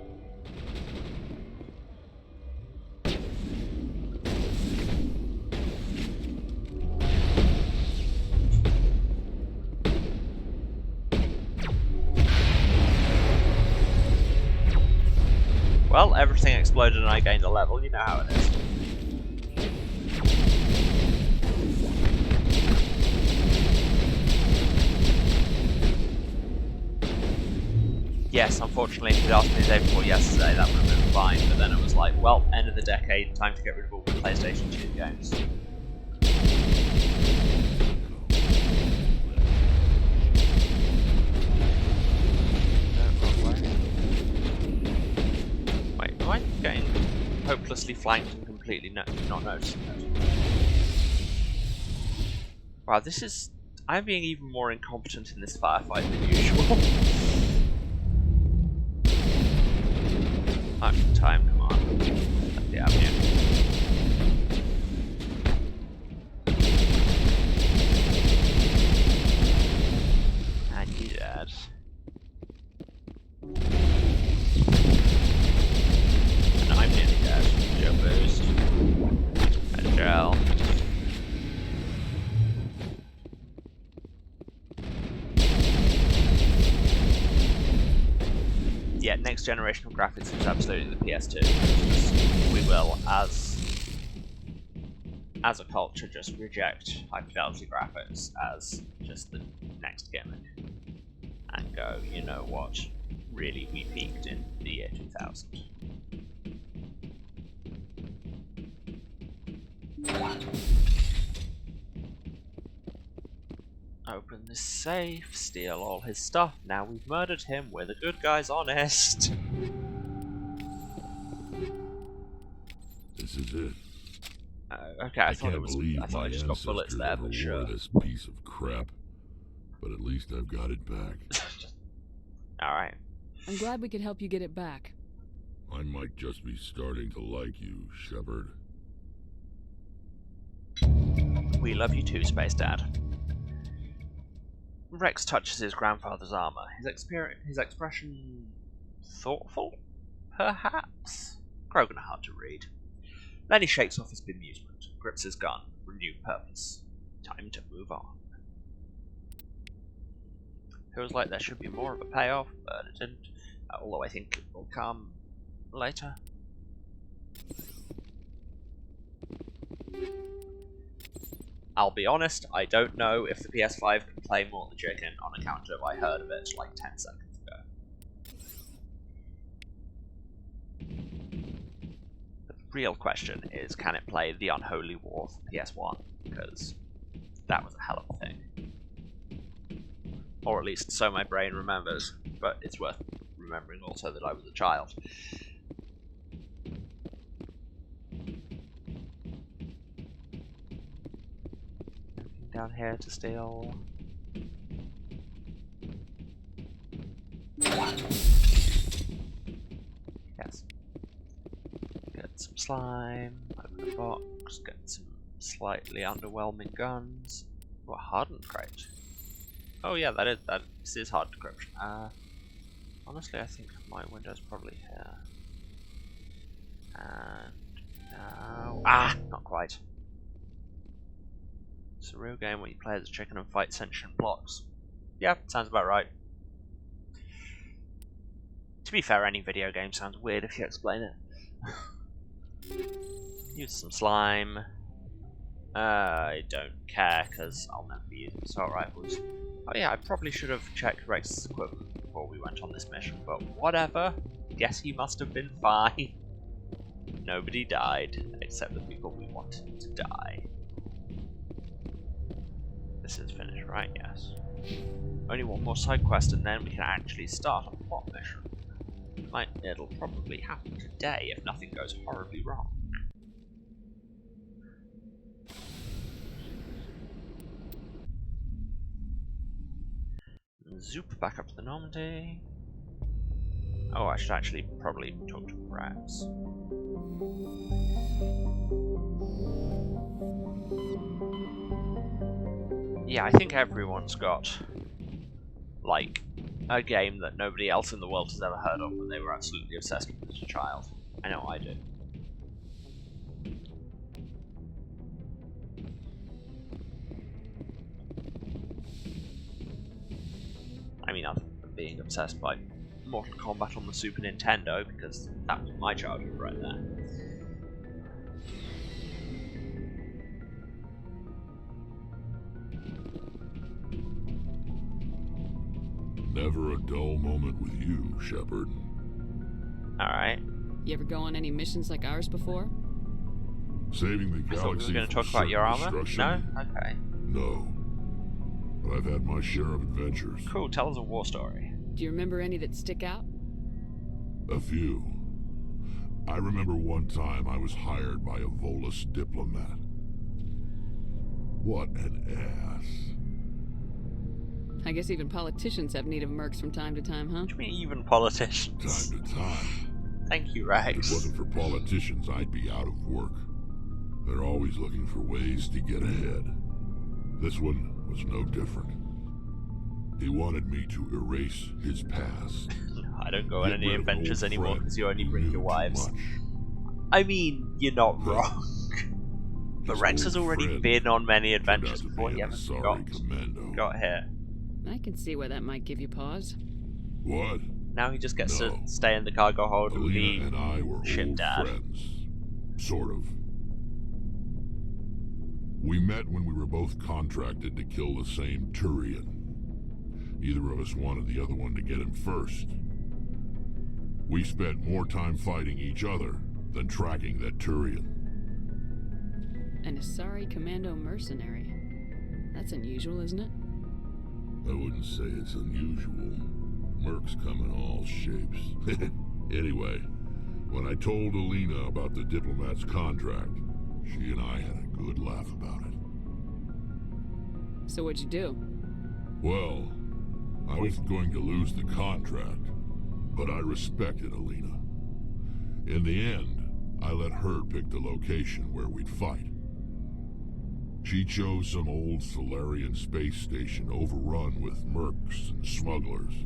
Well, everything exploded and I gained a level, you know how it is. Yes, unfortunately, if you'd asked me the day before yesterday, that would have been fine, but then it was like, well, end of the decade, time to get rid of all the PlayStation 2 games. Wait, am I getting hopelessly flanked and completely not noticing it? Wow, this is... I'm being even more incompetent in this firefight than usual. Action time, come on. Let the avenue. next generation of graphics is absolutely the PS2. We will, as a culture, just reject high fidelity graphics as just the next gimmick. And go, you know what, really we peaked in the year 2000. Open this safe, steal all his stuff. Now we've murdered him, we're the good guys, honest. This is it. Okay, I thought can't believe I my just got bullets there, ancestors but ever wore sure. this piece of crap. But at least I've got it back. Alright. I'm glad we could help you get it back. I might just be starting to like you, Shepard. We love you too, Space Dad. Rex touches his grandfather's armor. His expression... thoughtful? Perhaps? Krogan are hard to read. Then he shakes off his bemusement, grips his gun, renewed purpose. Time to move on. Feels like there should be more of a payoff, but it didn't. Although I think it will come later. I'll be honest, I don't know if the PS5 can play more the chicken on account of I heard of it like 10 seconds ago. The real question is, can it play The Unholy War for PS1? Because that was a hell of a thing. Or at least so my brain remembers, but it's worth remembering also that I was a child. Down here to steal. Yes. Get some slime, open a box, get some slightly underwhelming guns. What, hardened crate? Oh yeah, this is hard decryption. Honestly, I think my window's probably here. And now... not quite. It's a real game where you play as a chicken and fight sentient blocks. Yeah, sounds about right. To be fair, any video game sounds weird if you explain it. Use some slime. I don't care, because I'll never be using assault rifles. Oh yeah, I probably should have checked Rex's equipment before we went on this mission, but whatever. Guess he must have been fine. Nobody died, except the people we wanted to die. This is finished, right? Yes. Only one more side quest and then we can actually start a plot mission. It'll probably happen today if nothing goes horribly wrong. Zoop back up to the Normandy. Oh, I should actually probably talk to Rex. Yeah, I think everyone's got, like, a game that nobody else in the world has ever heard of, but they were absolutely obsessed with as a child. I know I do. I mean, other than being obsessed by Mortal Kombat on the Super Nintendo, because that was my childhood right there. Never a dull moment with you, Shepard. Alright. You ever go on any missions like ours before? Saving the I thought we galaxy were going to from talk about your certain armor? destruction? No? Okay. No. But I've had my share of adventures. Cool, tell us a war story. Do you remember any that stick out? A few. I remember one time I was hired by a Volus diplomat. What an ass. I guess even politicians have need of mercs from time to time, huh? What do you mean even politicians? Time to time. Thank you, If Rex. it wasn't for politicians, I'd be out of work. They're always looking for ways to get ahead. This one was no different. He wanted me to erase his past. I don't go on Get any rid of an adventures old anymore friend because you only who bring knew your too wives. much. I mean, you're not wrong. But His Rex has old already friend been on many turned out adventures to before be he an ever Asari got commando. here. I can see why that might give you pause. What? Now he just gets to No. stay in the cargo hold and be Alina and I were ship old dad. friends. Sort of. We met when we were both contracted to kill the same Turian. Neither of us wanted the other one to get him first. We spent more time fighting each other than tracking that Turian. An Asari commando mercenary. That's unusual, isn't it? I wouldn't say it's unusual. Mercs come in all shapes. Anyway, when I told Alina about the diplomat's contract, she and I had a good laugh about it. So what'd you do? Well, I was going to lose the contract, but I respected Alina. In the end, I let her pick the location where we'd fight. She chose some old Solarian space station overrun with mercs and smugglers.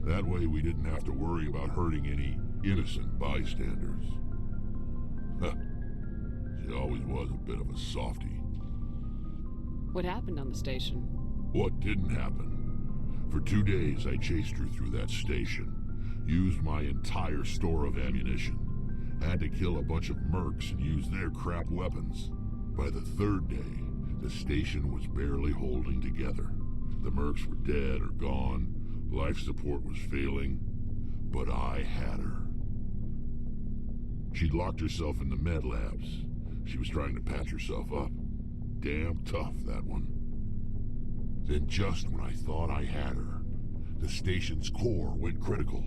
That way we didn't have to worry about hurting any innocent bystanders. She always was a bit of a softie. What happened on the station? What didn't happen? For 2 days I chased her through that station, used my entire store of ammunition, had to kill a bunch of mercs and use their crap weapons. By the 3rd day, the station was barely holding together. The mercs were dead or gone, life support was failing, but I had her. She'd locked herself in the med labs. She was trying to patch herself up. Damn tough, that one. Then just when I thought I had her, the station's core went critical.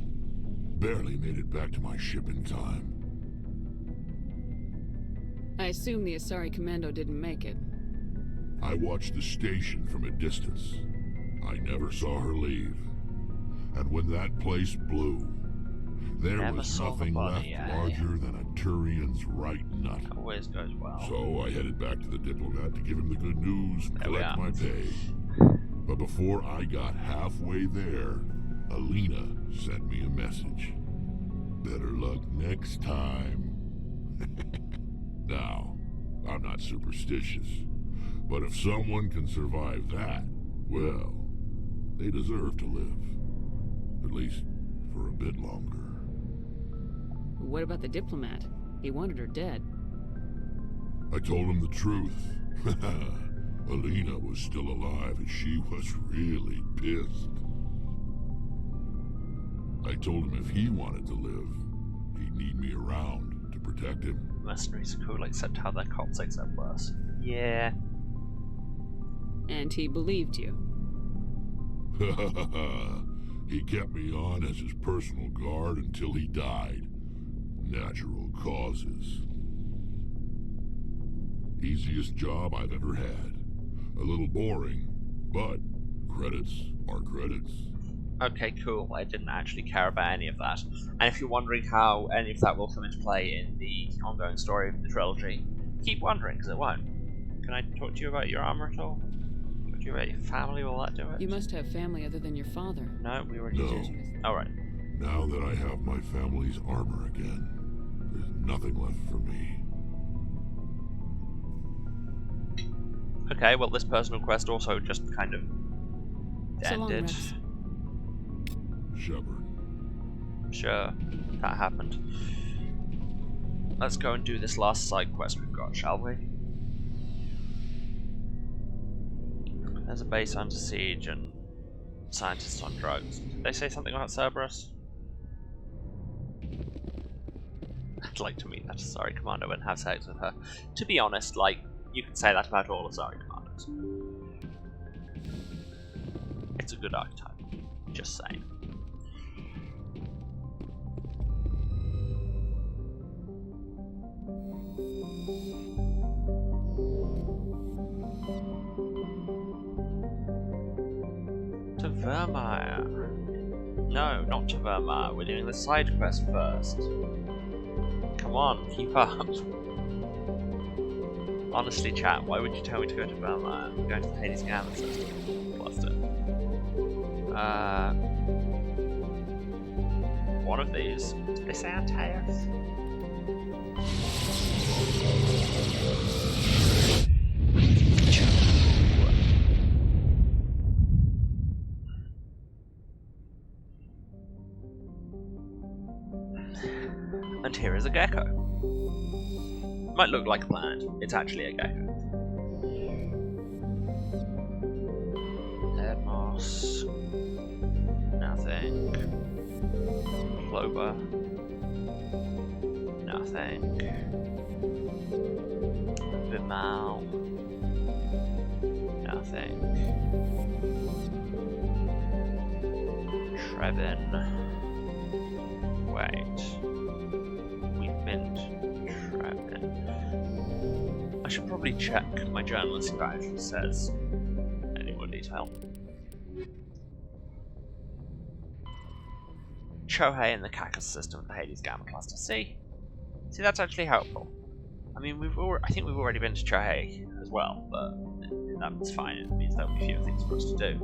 Barely made it back to my ship in time. I assume the Asari commando didn't make it. I watched the station from a distance. I never saw her leave. And when that place blew, there Never was saw the nothing body, left eh? larger than a Turian's right nut. Always goes well. So I headed back to the diplomat to give him the good news and There we collect are. my pay. But before I got halfway there, Alina sent me a message. Better luck next time. Now, I'm not superstitious, but if someone can survive that, well, they deserve to live. At least for a bit longer. What about the diplomat? He wanted her dead. I told him the truth. Alina was still alive and she was really pissed. I told him if he wanted to live, he'd need me around to protect him. Mercenaries are cool, except how their cops accept worse. Yeah. And he believed you. He kept me on as his personal guard until he died. Natural causes. Easiest job I've ever had. A little boring, but credits are credits. Okay, cool. I didn't actually care about any of that. And if you're wondering how any of that will come into play in the ongoing story of the trilogy, keep wondering, because it won't. Can I talk to you about your armor at all? Talk to you about your family? Will that do it? You must have family other than your father. No, we already No. did. Alright. Now that I have my family's armor again, there's nothing left for me. Okay, well, this personal quest also just kind of So long, ended. Rex. Shepard. Sure, that happened. Let's go and do this last side quest we've got, shall we? There's a base under siege and scientists on drugs. Did they say something about Cerberus? I'd like to meet that Asari commando and have sex with her. To be honest, like, you can say that about all Asari commandos. It's a good archetype. Just saying. To Vermeer. No, not to Vermeer. We're doing the side quest first. Come on, keep up. Honestly, chat, why would you tell me to go to Vermeer? I'm going to the Hades Gamma system. Blast it. One of these. Did they say Antaeus? Might look like a planet. It's actually a gecko. Dead moss. Nothing. Clover. Nothing. Vimal. Nothing. Trevin. Wait. Wheatmint. Trevin. I should probably check my journal and see if it actually says any more detail. Chohei in the Cacus system of the Hades Gamma Cluster. See, that's actually helpful. I mean, I think we've already been to Chohei as well, but that's fine. It means there'll be fewer things for us to do.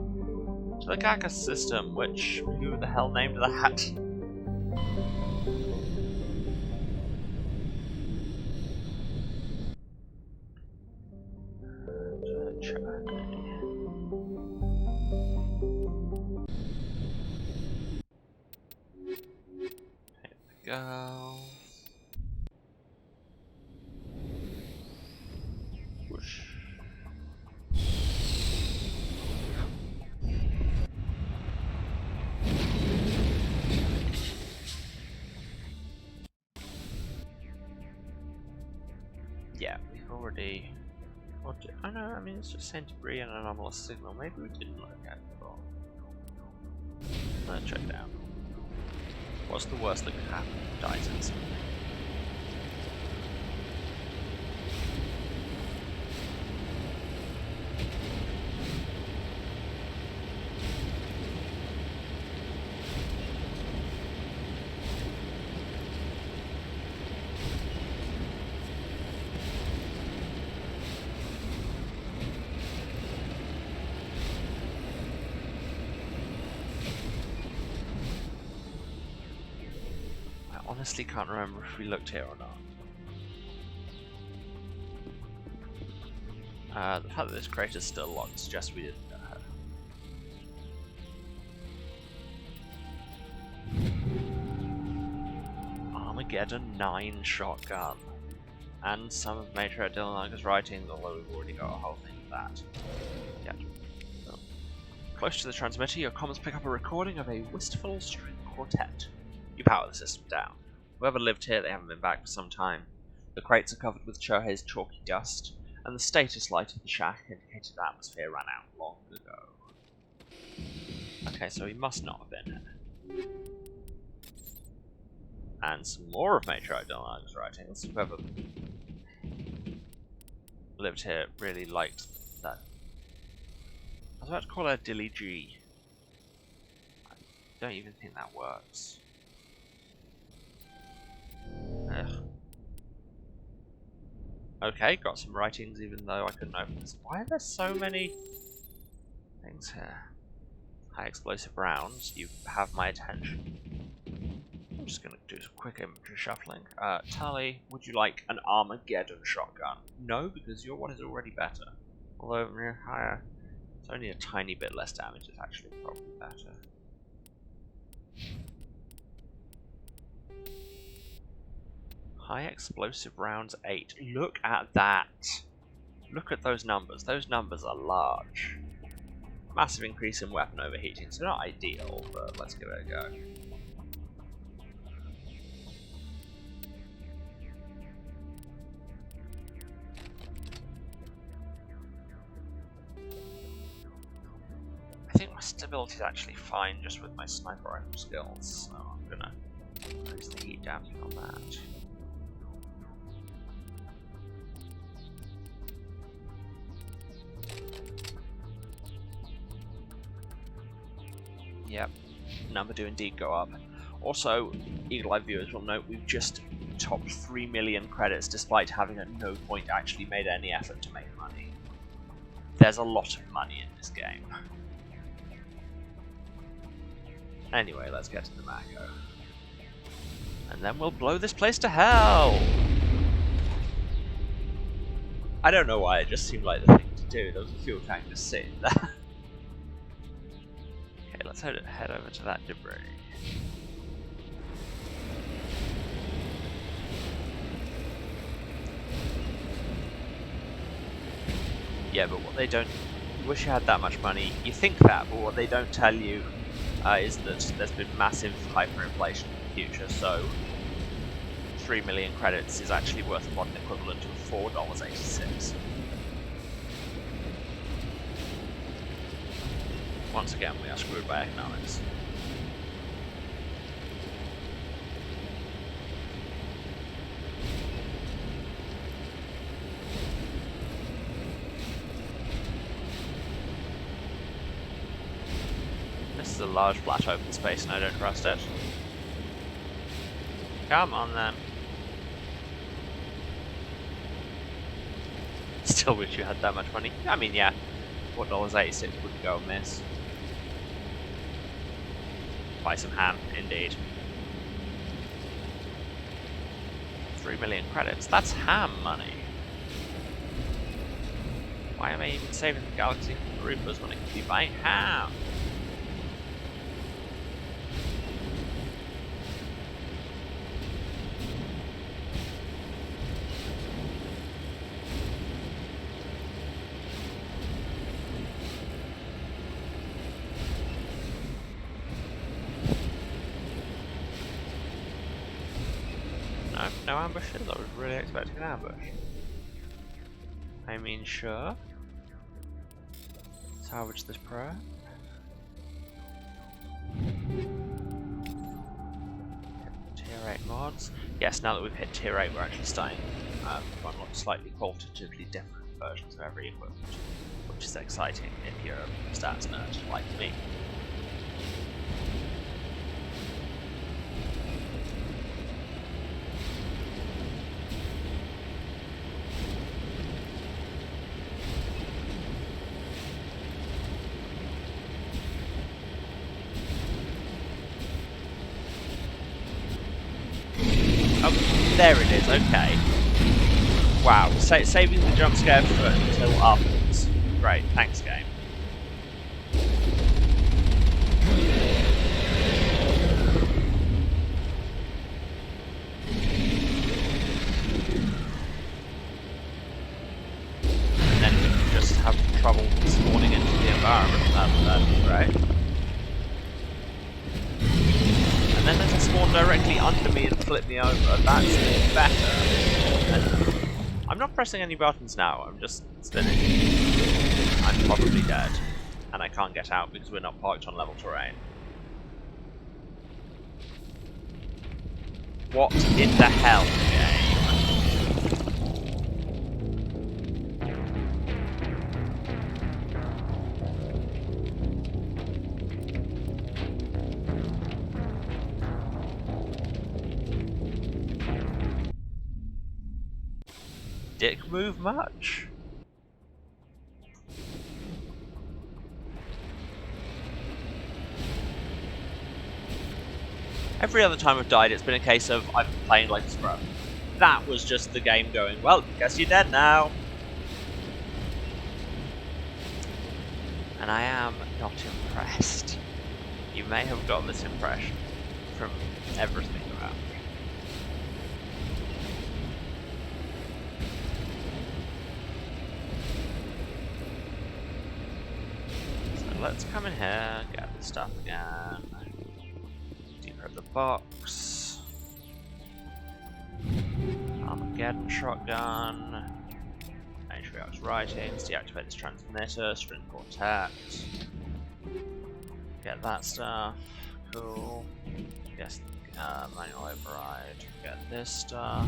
To the Cacus system, which who the hell named that? Go. Whoosh. Yeah, we've already. I know. I mean, it's just saying debris and anomalous signal. Maybe we didn't look at it before. Let's check it out. What's the worst that could happen? Dies instantly. Honestly can't remember if we looked here or not. The fact that this crater's still locked suggests we didn't go ahead. Armageddon 9 shotgun. And some of Major Dylanaga's writings, although we've already got a whole thing of that. Yeah. So, close to the transmitter, your comms pick up a recording of a wistful string quartet. You power the system down. Whoever lived here, they haven't been back for some time. The crates are covered with Chohei's chalky dust, and the status light of the shack indicated the atmosphere ran out long ago. Okay, so he must not have been here. And some more of Major Dylanaga's writings. Whoever lived here really liked that. I was about to call her Dilly G. I don't even think that works. Ugh. Okay, got some writings even though I couldn't open this. Why are there so many things here? High explosive rounds, you have my attention. I'm just gonna do some quick inventory shuffling. Tully, would you like an Armageddon shotgun? No, because your one is already better. Although near higher, it's only a tiny bit less damage, it's actually probably better. High explosive rounds 8. Look at that! Look at those numbers. Those numbers are large. Massive increase in weapon overheating. So not ideal, but let's give it a go. I think my stability is actually fine just with my sniper rifle skills, so I'm gonna increase the heat damping on that. Yep, number do indeed go up. Also, Eagle Eye viewers will note we've just topped 3 million credits despite having at no point actually made any effort to make money. There's a lot of money in this game. Anyway, let's get to the Mako. And then we'll blow this place to hell! I don't know why, it just seemed like the thing to do. There was a fuel tank just sitting there. Okay, let's head over to that debris. Yeah, but what they don't... You wish you had that much money. You think that, but what they don't tell you is that there's been massive hyperinflation in the future, so 3 million credits is actually worth a modern equivalent of $4.86. Once again, we are screwed by economics. This is a large flat open space and I don't trust it. Come on then. Still wish you had that much money. I mean, yeah, $4.86 wouldn't go amiss. Buy some ham, indeed. 3 million credits. That's ham money. Why am I even saving the Galaxy Reapers when I could be buying ham? No ambushes? I was really expecting an ambush. I mean, sure. Salvage this pro. Tier 8 mods. Yes, now that we've hit tier 8, we're actually starting to unlock slightly qualitatively different versions of every equipment, which is exciting if you're a stats nerd like me. There it is, okay. Wow, saving the jump scare for until afterwards. Great, thanks game. And then we can just have trouble spawning into the environment, that'd be great. And then it'll spawn directly under me and flip me over. That's better. And I'm not pressing any buttons now, I'm just spinning. I'm probably dead. And I can't get out because we're not parked on level terrain. What in the hell, game? Dick move much? Every other time I've died, it's been a case of I've been playing like a scrub. That was just the game going, well, guess you're dead now. And I am not impressed. You may have got this impression from everything around me. Let's come in here, get the stuff again, decrypt the box, Armageddon shotgun, matriarch's writings, deactivate this transmitter, string quartet, get that stuff, cool, yes, manual override, get this stuff,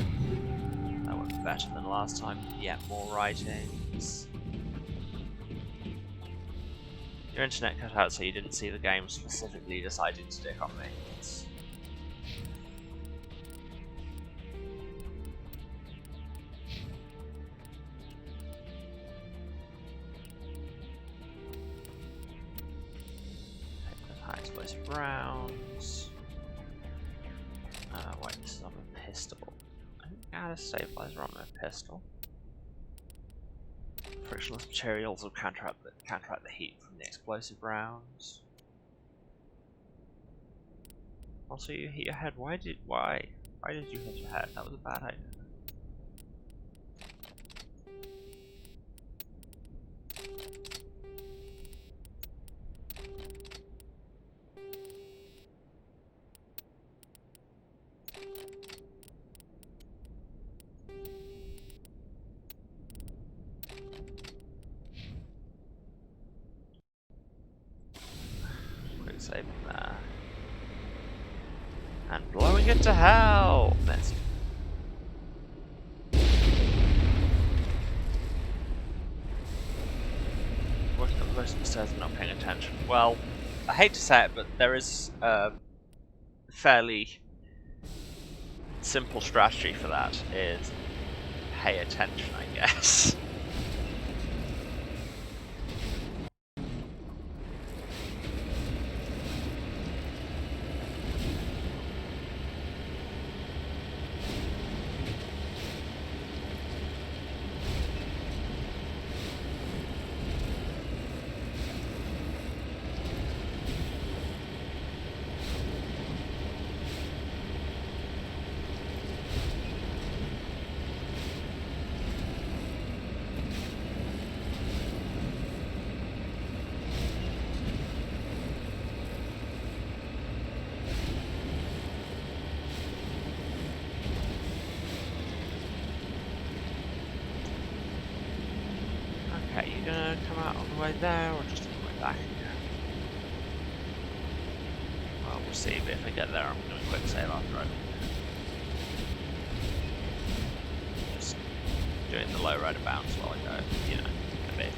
that went better than last time, yet more writings. Your internet cut out so you didn't see the game specifically decided to dick on me. Take those high explosive rounds. Wait, this is on a pistol. I think I had a stabilizer on my pistol. Frictionless materials will counteract the heat from the explosive rounds. Also, you hit your head. Why did you hit your head? That was a bad idea. Quick saving there. And blowing it to hell! Missed. Working up the most of the stairs and not paying attention. Well, I hate to say it, but there is a fairly simple strategy for that, is pay attention, I guess. Okay, you gonna come out on the way there, or just on the way back again? Well, we'll see, but if I get there, I'm gonna quick save after I just doing the low rate of bounce while I go, you know, a bit.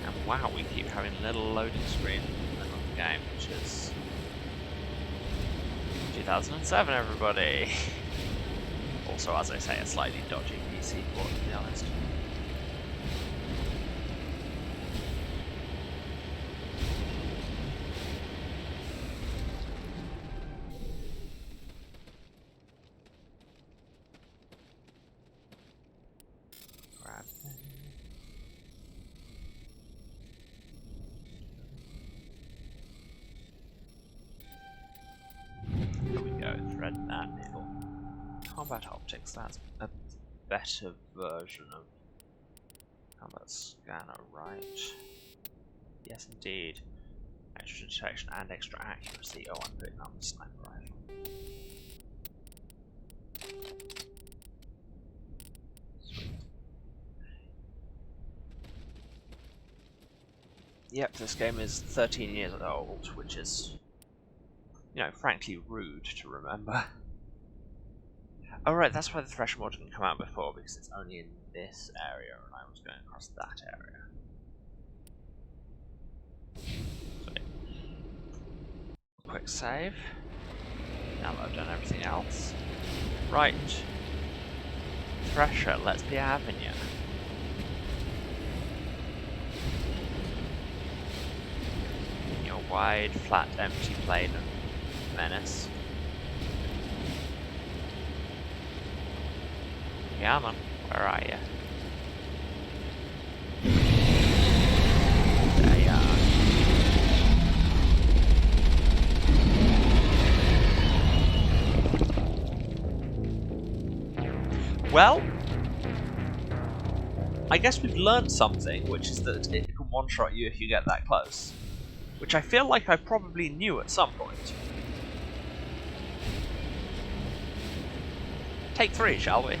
And wow, we keep having a little loading screen in the middle of the game, which is 2007, everybody. Also, as I say, a slightly dodgy PC port, to be honest. Grab them. There we go, thread that needle. Combat optics, that's a better version of combat scanner, right? Yes, indeed. Extra detection and extra accuracy. Oh, I'm putting on the sniper rifle. Sweet. Yep, this game is 13 years old, which is, you know, frankly rude to remember. Oh right, that's why the thresher mod didn't come out before, because it's only in this area and I was going across that area. Sweet. Quick save. Now that I've done everything else. Right. Thresher, let's be having ya. In your wide, flat, empty plane of menace. Yeah, man. Where are you? There you are. Well, I guess we've learned something, which is that it can one-shot you if you get that close. Which I feel like I probably knew at some point. Take 3, shall we?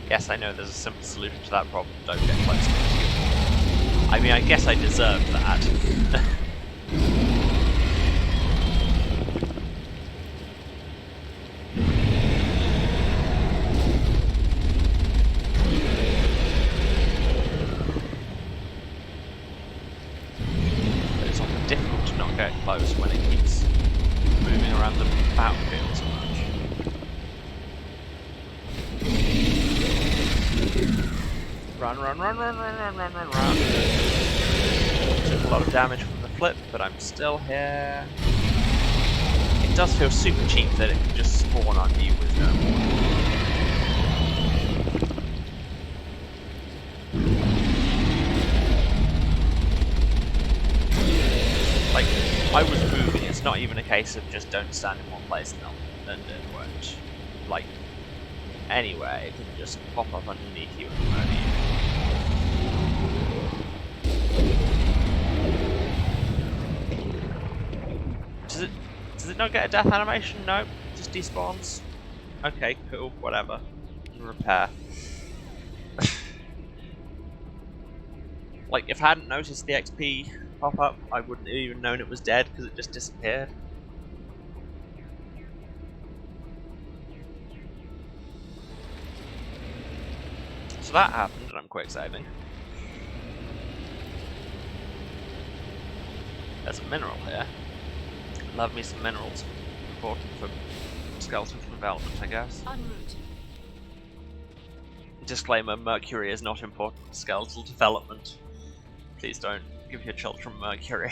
Yes, I know there's a simple solution to that problem. Don't get close to it. I mean, I guess I deserved that. But it's often difficult to not get close when it keeps moving around the battlefield so much. Run, run, run, run, run, run, run, run, run. Took a lot of damage from the flip, but I'm still here. It does feel super cheap that it can just spawn on you with no warning. I was moving. It's not even a case of just don't stand in one place and it won't. Like, anyway, it can just pop up underneath you and murder you. Does it not get a death animation? Nope. Just despawns. Okay, cool, whatever. Repair. Like, if I hadn't noticed the XP pop up, I wouldn't have even known it was dead because it just disappeared. So that happened, and I'm quick saving. There's a mineral here. Love me some minerals. Important for skeleton development, I guess. En route. Disclaimer, mercury is not important for skeletal development. Please don't give your children mercury.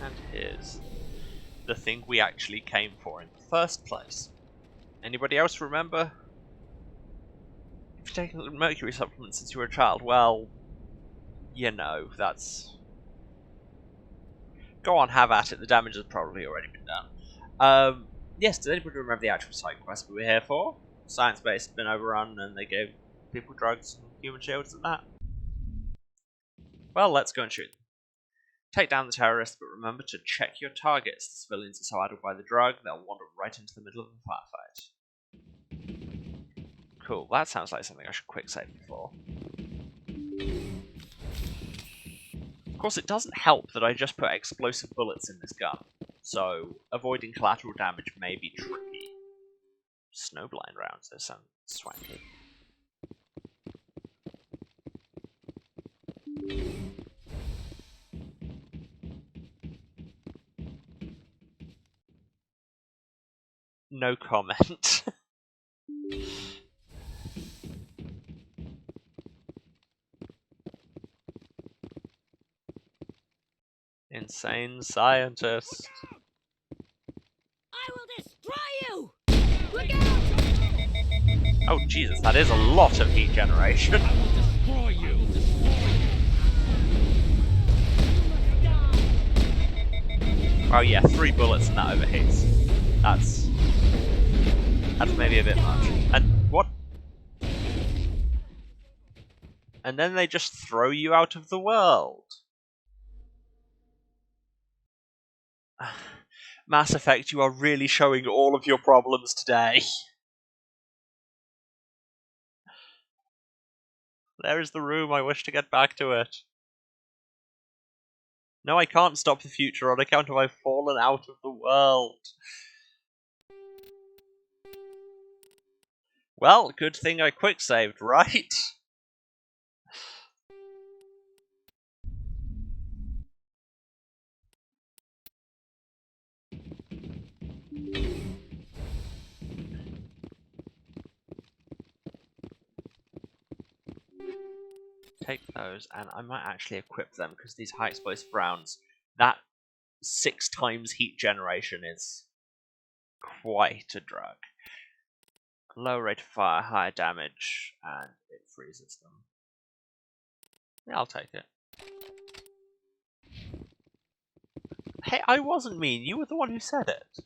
And here's the thing we actually came for in the first place. Anybody else remember? If you've taken mercury supplements since you were a child, well, you know, that's... Go on, have at it, the damage has probably already been done. Yes, does anybody remember the actual side quest we were here for? Science base had been overrun and they gave people drugs and human shields and that. Well, let's go and shoot them. Take down the terrorists, but remember to check your targets. The civilians are so addled by the drug, they'll wander right into the middle of a firefight. Cool, that sounds like something I should quick save before. Of course, it doesn't help that I just put explosive bullets in this gun, so avoiding collateral damage may be tricky. Snowblind rounds, those sound swanky. No comment. Insane scientist. I will destroy you! Look out! Oh Jesus, that is a lot of heat generation. I will destroy you. Oh yeah, 3 bullets and that overheats. That's maybe a bit much. And what? And then they just throw you out of the world. Mass Effect, you are really showing all of your problems today. There is the room, I wish to get back to it. No, I can't stop the future on account of I've fallen out of the world. Well, good thing I quick saved, right? Take those, and I might actually equip them, because these high explosive rounds, that 6 times heat generation is quite a drug. Lower rate of fire, higher damage, and it freezes them. Yeah, I'll take it. Hey, I wasn't mean, you were the one who said it.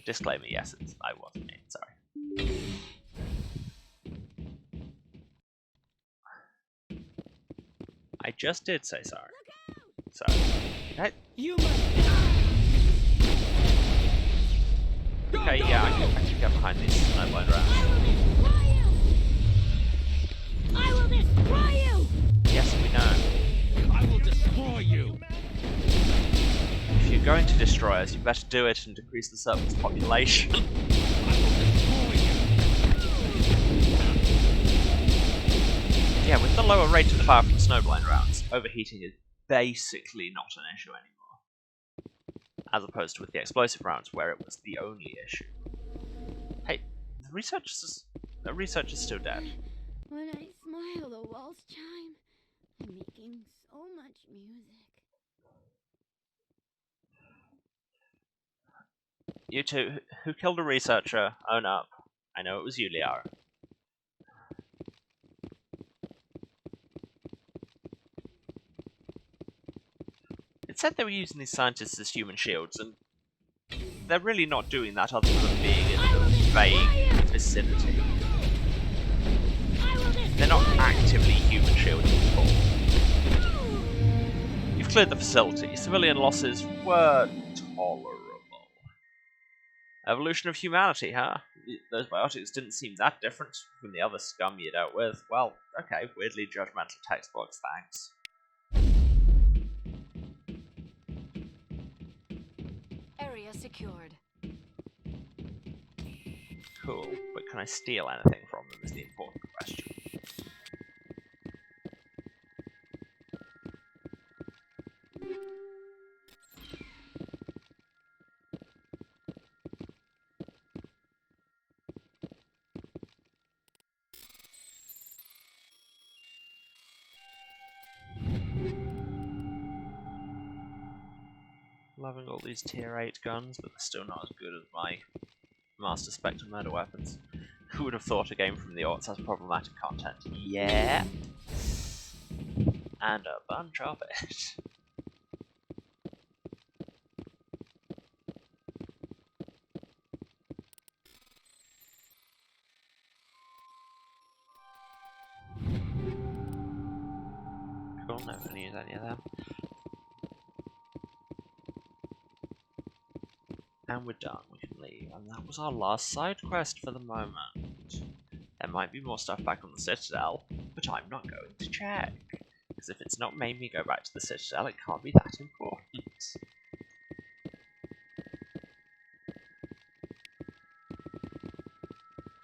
Disclaimer, yes, I wasn't mean, sorry. I just did say sorry. Sorry. Hey. You must die. Okay, yeah, I can get behind these snowblind rounds. I will destroy you! Yes, we know. I will destroy you. If you're going to destroy us, you better do it and decrease the surface population. I will destroy you. Yeah, with the lower rate of fire from snowblind rounds, overheating is basically not an issue anymore, as opposed to with the explosive rounds where it was the only issue. Hey, the research is still dead. When I smile, the walls chime. I'm making so much music. You two, who killed a researcher? Own up. I know it was you, Liara. It said they were using these scientists as human shields, and they're really not doing that other than being in a vague vicinity. They're not actively human shielding people. You've cleared the facility. Civilian losses were tolerable. Evolution of humanity, huh? Those biotics didn't seem that different from the other scum you dealt with. Well, okay, weirdly judgmental textbooks, thanks. Area secured. Cool, but can I steal anything from them is the important question. Loving all these tier 8 guns, but they're still not as good as my Master Spectre murder weapons. Who would have thought a game from the aughts has problematic content? Yeah! And a bunch of it. Cool, never gonna use any of them. And we're done, we can leave. And that was our last side quest for the moment. There might be more stuff back on the Citadel, but I'm not going to check. Because if it's not made me go back to the Citadel, it can't be that important.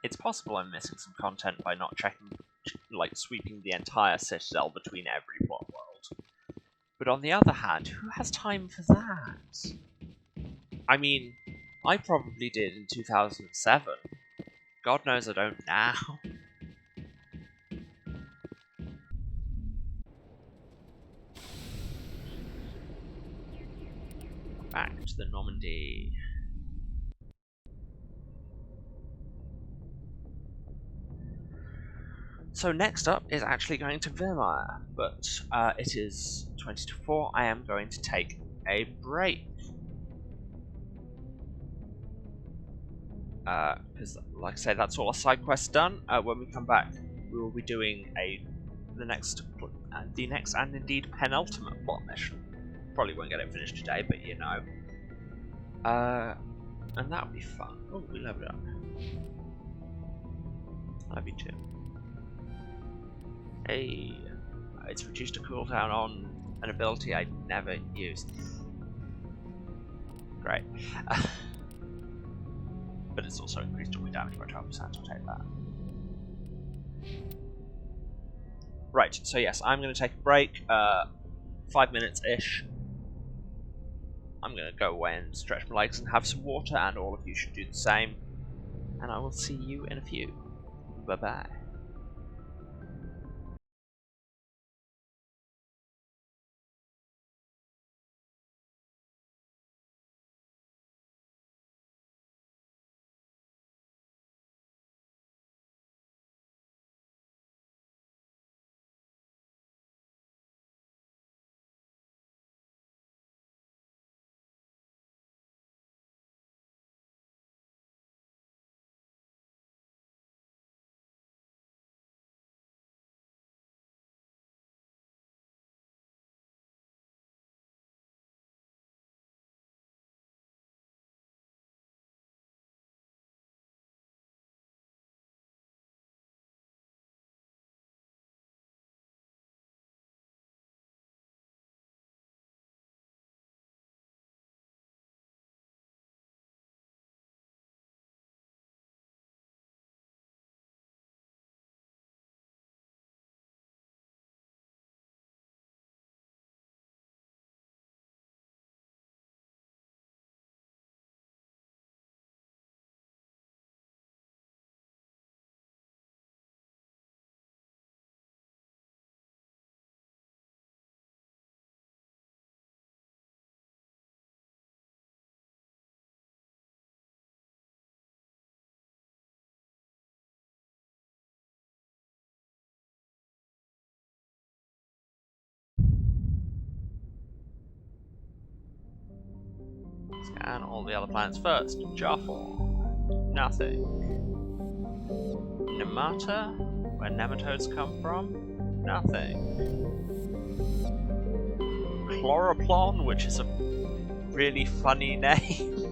It's possible I'm missing some content by not checking, like sweeping the entire Citadel between every plot world. But on the other hand, who has time for that? I mean, I probably did in 2007. God knows I don't now. Back to the Normandy. So next up is actually going to Vermeer, but it is 20 to 4. I am going to take a break. Because, like I say, that's all our side quests done. When we come back, we will be doing the next and indeed penultimate plot mission. Probably won't get it finished today, but you know. And that'll be fun. Oh, we leveled up. Love you too. Hey, it's reduced a cooldown on an ability I never used. Great. But it's also increased all my damage by 12%, I'll take that. Right, so yes, I'm going to take a break, 5 minutes-ish. I'm going to go away and stretch my legs and have some water, and all of you should do the same. And I will see you in a few. Bye-bye. Scan all the other planets first. Jaffa. Nothing. Nemata, where nematodes come from. Nothing. Chloroplon, which is a really funny name.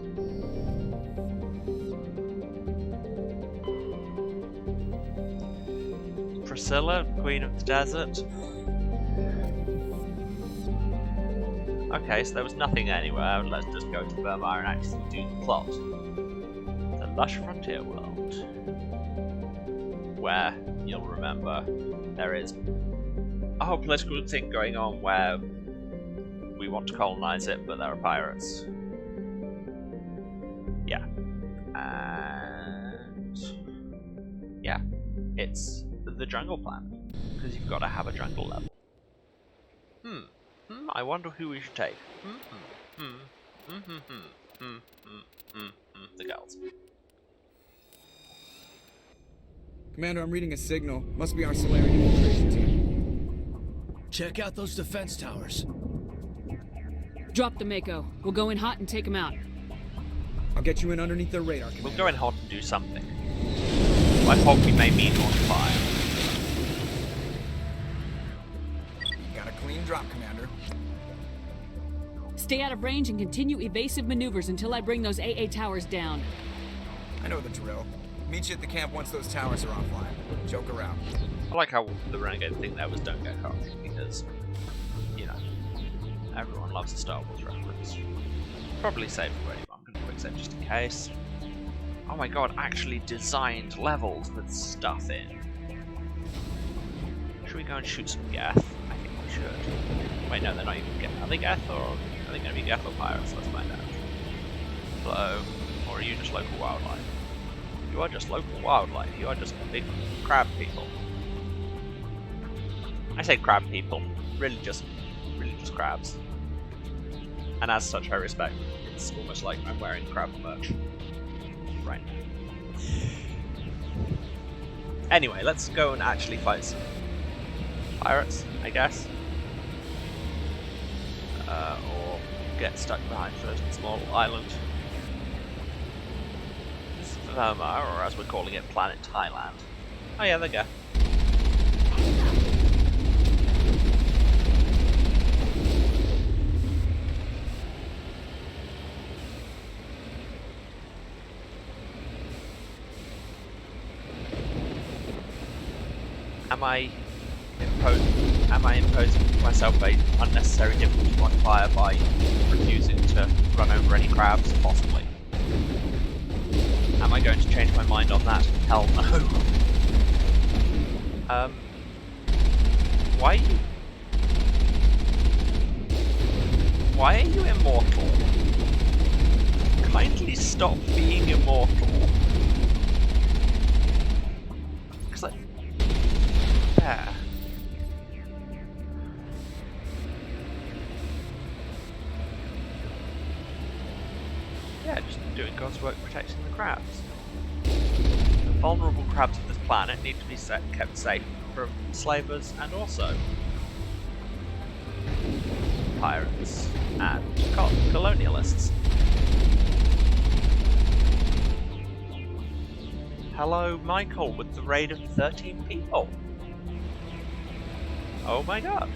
Priscilla, Queen of the Desert. Okay, so there was nothing anywhere. Let's just go to Vermeer and actually do the plot. The lush frontier world. Where, you'll remember, there is a whole political thing going on where we want to colonize it, but there are pirates. Yeah. And... yeah. It's the jungle planet. Because you've got to have a jungle level. I wonder who we should take. The girls. Commander, I'm reading a signal. Must be our Solarian infiltration team. Check out those defense towers. Drop the Mako. We'll go in hot and take them out. I'll get you in underneath their radar, Commander. We'll go in hot and do something. By hot we may mean on fire. Got a clean drop, Commander. Stay out of range and continue evasive maneuvers until I bring those AA towers down. I know the drill. Meet you at the camp once those towers are offline. Joke around. I like how the renegade thing there was don't get caught, because, you know, everyone loves a Star Wars reference. Probably safe already, but I'm going to quick save just in case. Oh my god, actually designed levels with stuff in. Should we go and shoot some Geth? I think we should. Wait, no, they're not even Geth. Are they Geth, or are they going to be Geth or pirates? Let's find out. Hello? Or are you just local wildlife? You are just local wildlife. You are just big crab people. I say crab people. Really just crabs. And as such, I respect. It's almost like I'm wearing crab merch right now. Anyway, let's go and actually fight some pirates, I guess. Or get stuck behind a small island. Vermeer, or as we're calling it, Planet Thailand. Oh yeah, there you go. Am I imposing myself a unnecessary difficulty modifier by refusing to run over any crabs? Possibly. Am I going to change my mind on that? Hell no. Why are you immortal? Kindly stop being immortal. Because there. Yeah, just doing God's work protecting the crabs. The vulnerable crabs of this planet need to be kept safe from slavers and also pirates and colonialists. Hello, Michael, with the raid of 13 people. Oh my god.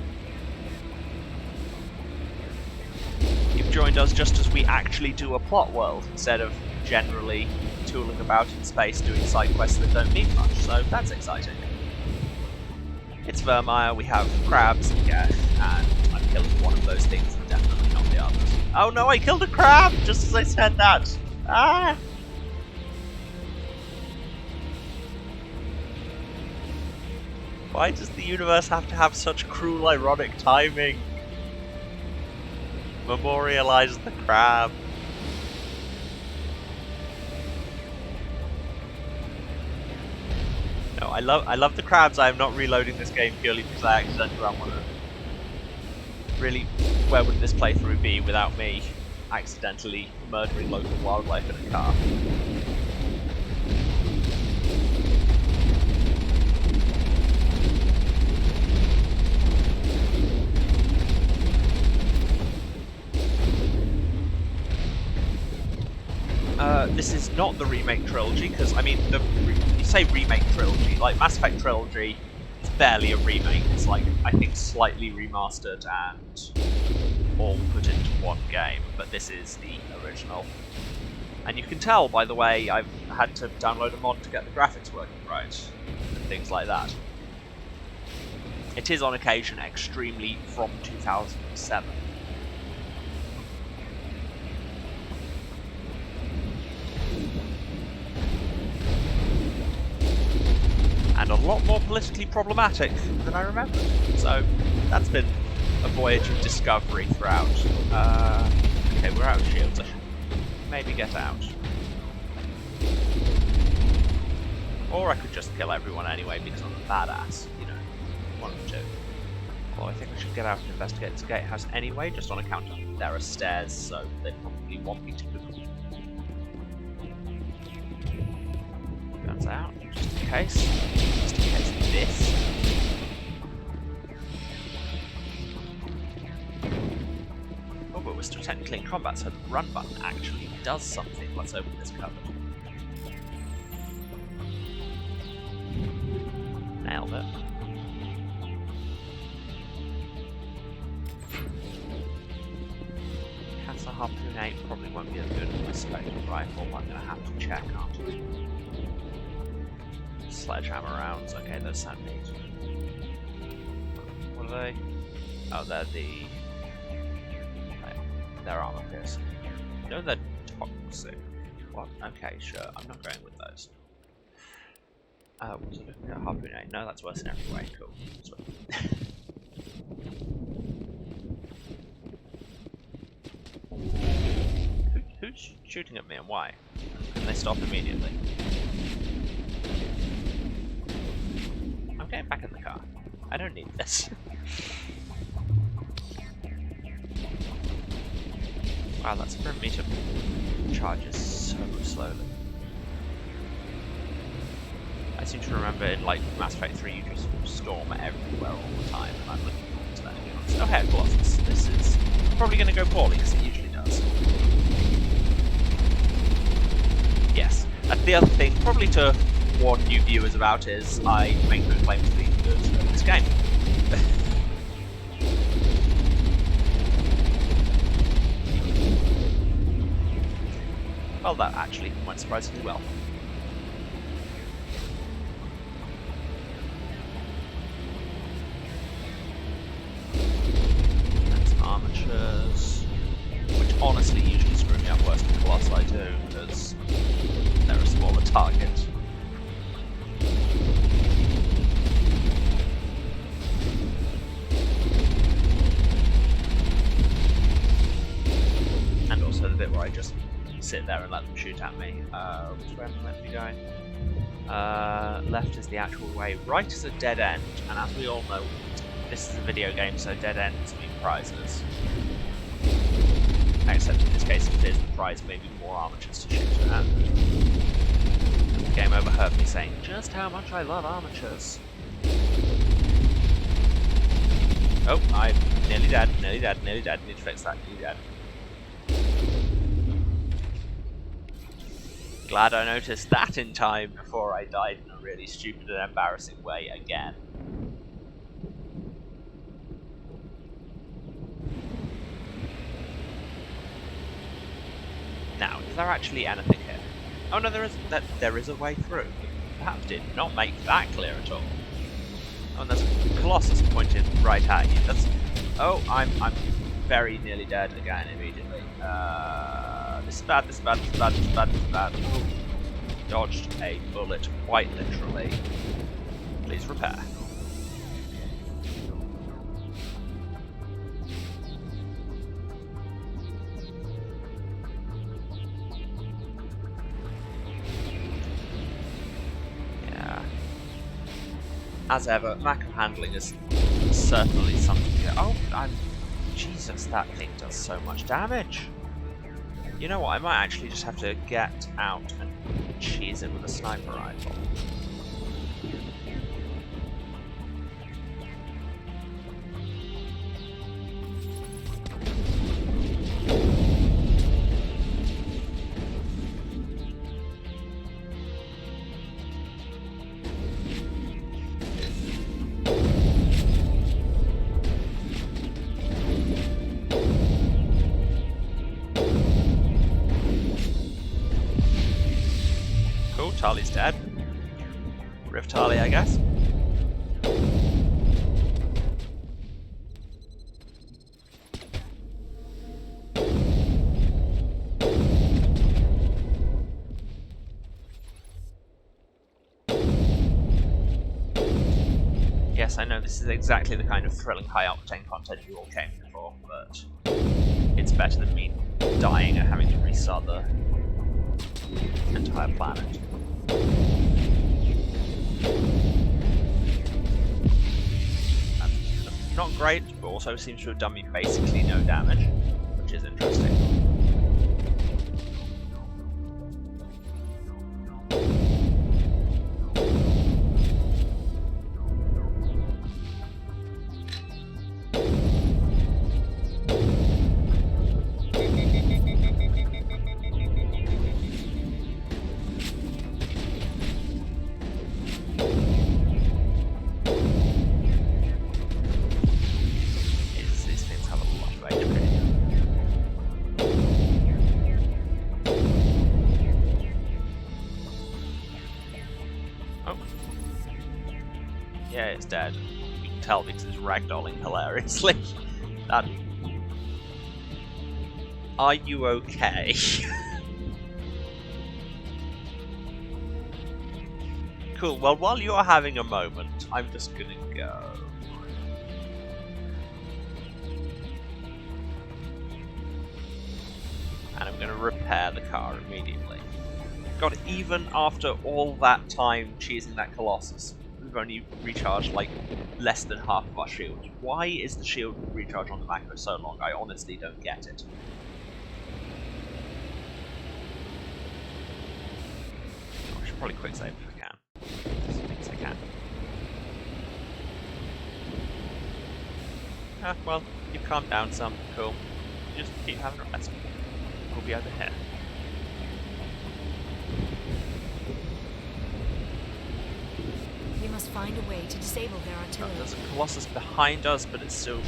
You've joined us just as we actually do a plot world, instead of generally tooling about in space doing side quests that don't mean much, so that's exciting. It's Vermeer, we have crabs and Geth, and I'm killing one of those things and definitely not the others. Oh no, I killed a crab just as I said that! Ah! Why does the universe have to have such cruel, ironic timing? Memorialize the crab. No, I love the crabs. I am not reloading this game purely because I accidentally ran one of them. Really, where would this playthrough be without me accidentally murdering local wildlife in a car? this is not the remake trilogy, because, I mean, you say remake trilogy, like, Mass Effect trilogy is barely a remake. It's, like, I think slightly remastered and all put into one game, but this is the original. And you can tell, by the way, I've had to download a mod to get the graphics working right, and things like that. It is, on occasion, extremely from 2007. And a lot more politically problematic than I remembered. So, that's been a voyage of discovery throughout. Okay, we're out of shields. I should maybe get out. Or I could just kill everyone anyway because I'm a badass, you know, one of the two. Well, I think I should get out and investigate this gatehouse anyway, just on account of there are stairs, so they probably want me to. Guns out, just in case. Just in case of this. Oh, but we're still technically in combat, so the run button actually does something. Let's open this cupboard. Nailed it. Cast a harpoon 8 probably won't be as good as my selected rifle. I'm gonna have to check, aren't I? Sledgehammer rounds. Okay, those sound neat. What are they? Oh, they're the. They're armor piercing. No, they're toxic. What? Okay, sure. I'm not going with those. Was it looking at harpoon 8? No, that's worse in every way. Cool. Who's shooting at me and why? Can they stop immediately? I'm getting back in the car. I don't need this. Wow, that sprint meter charges so slowly. I seem to remember in like Mass Effect 3 you just storm everywhere all the time, and I'm looking forward to that, to be honest. Oh hey, Colossus. This is probably going to go poorly, because it usually does. Yes. And the other thing, probably to warn new viewers about, is I make no claim to being good at this game. Well, that actually went surprisingly well. And some armatures, which honestly usually screw me up worse than Colossi do, because they're a smaller target. And also the bit where I just sit there and let them shoot at me. Which way am I meant to be going? Left is the actual way. Right is a dead end, and as we all know, this is a video game, so dead ends mean prizes. Except in this case, it is the prize, maybe more armatures to shoot at. The game overheard me saying just how much I love armatures. Oh, I'm nearly dead, nearly dead, nearly dead. Need to fix that, nearly dead. Glad I noticed that in time before I died in a really stupid and embarrassing way again. Now, is there actually anything here? Oh no, there isn't. There is a way through. That did not make that clear at all. Oh, and there's a Colossus pointed right at you. That's. Oh, I'm very nearly dead again immediately. This is bad, this is bad, this is bad, this is bad, this is bad. Ooh. Dodged a bullet, quite literally. Please repair. Yeah. As ever, lack of handling is certainly something. Oh, Jesus, that thing does so much damage. You know what, I might actually just have to get out and cheese it with a sniper rifle. Charlie's dead. Riv Charlie, I guess. Yes, I know this is exactly the kind of thrilling high-octane content you all came here for, but it's better than me dying and having to restart the entire planet. Not great, but also seems to have done me basically no damage, which is interesting. Yeah, it's dead. You can tell because it's ragdolling hilariously. Are you okay? Cool, well while you're having a moment, I'm just gonna go. And I'm gonna repair the car immediately. God, even after all that time cheesing that Colossus, we've only recharged like less than half of our shield. Why is the shield recharge on the macro so long? I honestly don't get it. I should probably quick save if I can. Yes, I can. Ah, well, you've calmed down some. Cool. Just keep having a rest. We'll be over here. We must find a way to disable their artillery. There's a Colossus behind us, but it's still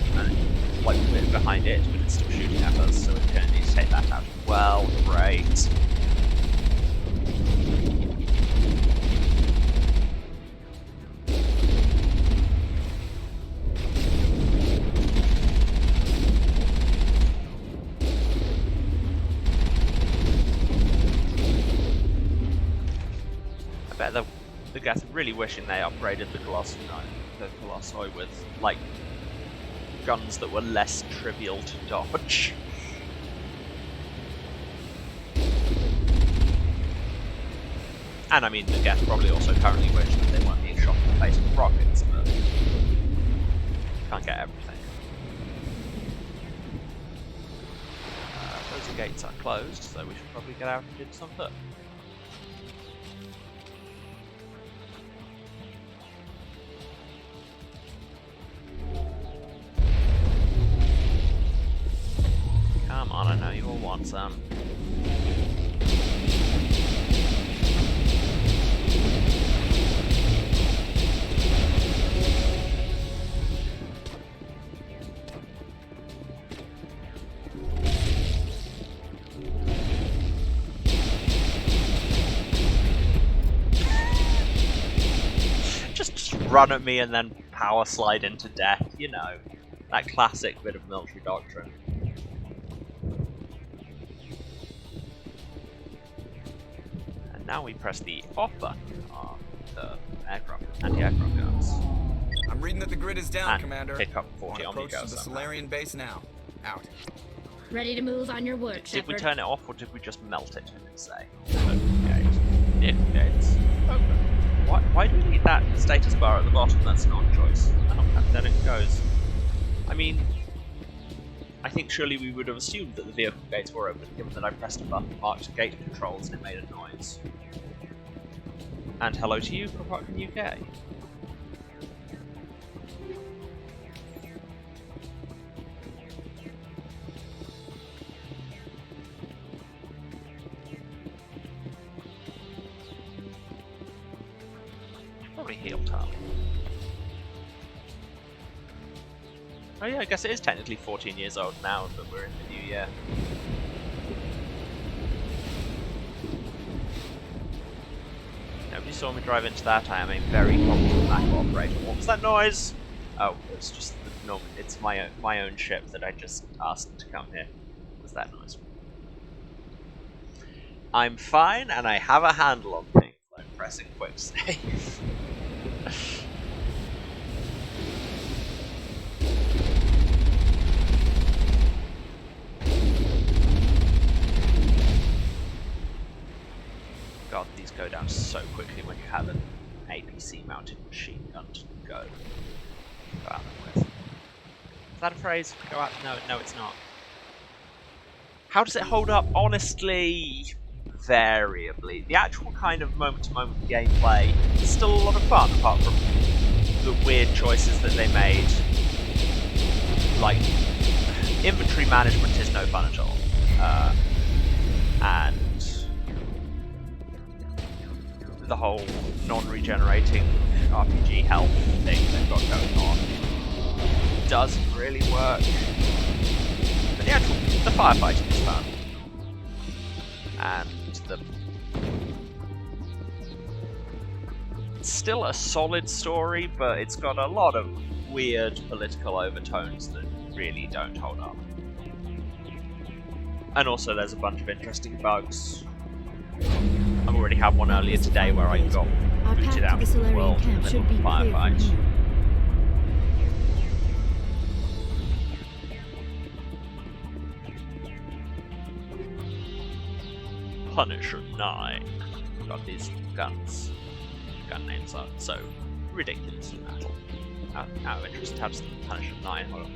like a bit behind it, but it's still shooting at us, so we're going to need to take that out. Well, great. I bet the guys are really wishing they upgraded the Colossi with like guns that were less trivial to dodge. And I mean, the Geth probably also currently wish that they weren't being shot in the face with rockets, but can't get everything. Those gates are closed, so we should probably get out and do something. Come on, I know you all want some. Just run at me and then power slide into death, you know. That classic bit of military doctrine. Now we press the off button on the anti-aircraft guns. I'm reading that the grid is down, and Commander. Pick up 40 On approach to the Omnigos. Solarian base now. Out. Ready to move on your work, Did we Shepard. turn it off or did we just melt it? Did it say? Okay. It's okay. Why do we need that status bar at the bottom? That's not a choice. Oh, and then it goes. I mean, I think surely we would have assumed that the vehicle gates were open, given that I pressed a button marked gate controls and it made a noise. And hello to you, Kropotkin UK. Probably heal Charlie. Oh yeah, I guess it is technically 14 years old now that we're in the new year. saw me drive into that, I am a very competent Mac operator. What was that noise? Oh, it's just it's my own ship that I just asked to come here. What was that noise? I'm fine, and I have a handle on things. I'm pressing quick save. God, these go down so quickly when you have an APC-mounted machine gun to go at them with. Is that a phrase? Go out? No, it's not. How does it hold up? Honestly, variably. The actual kind of moment-to-moment gameplay is still a lot of fun, apart from the weird choices that they made. Like, inventory management is no fun at all. And the whole non-regenerating RPG health thing they've got going on doesn't really work. But the firefighting is fun. And it's still a solid story, but it's got a lot of weird political overtones that really don't hold up. And also there's a bunch of interesting bugs. I've already had one earlier today where I got booted out of the world in the middle of a firefight. Punisher 9. God, these gun names are so ridiculous in Metal. Out of interest, how does the Punisher 9 hold up?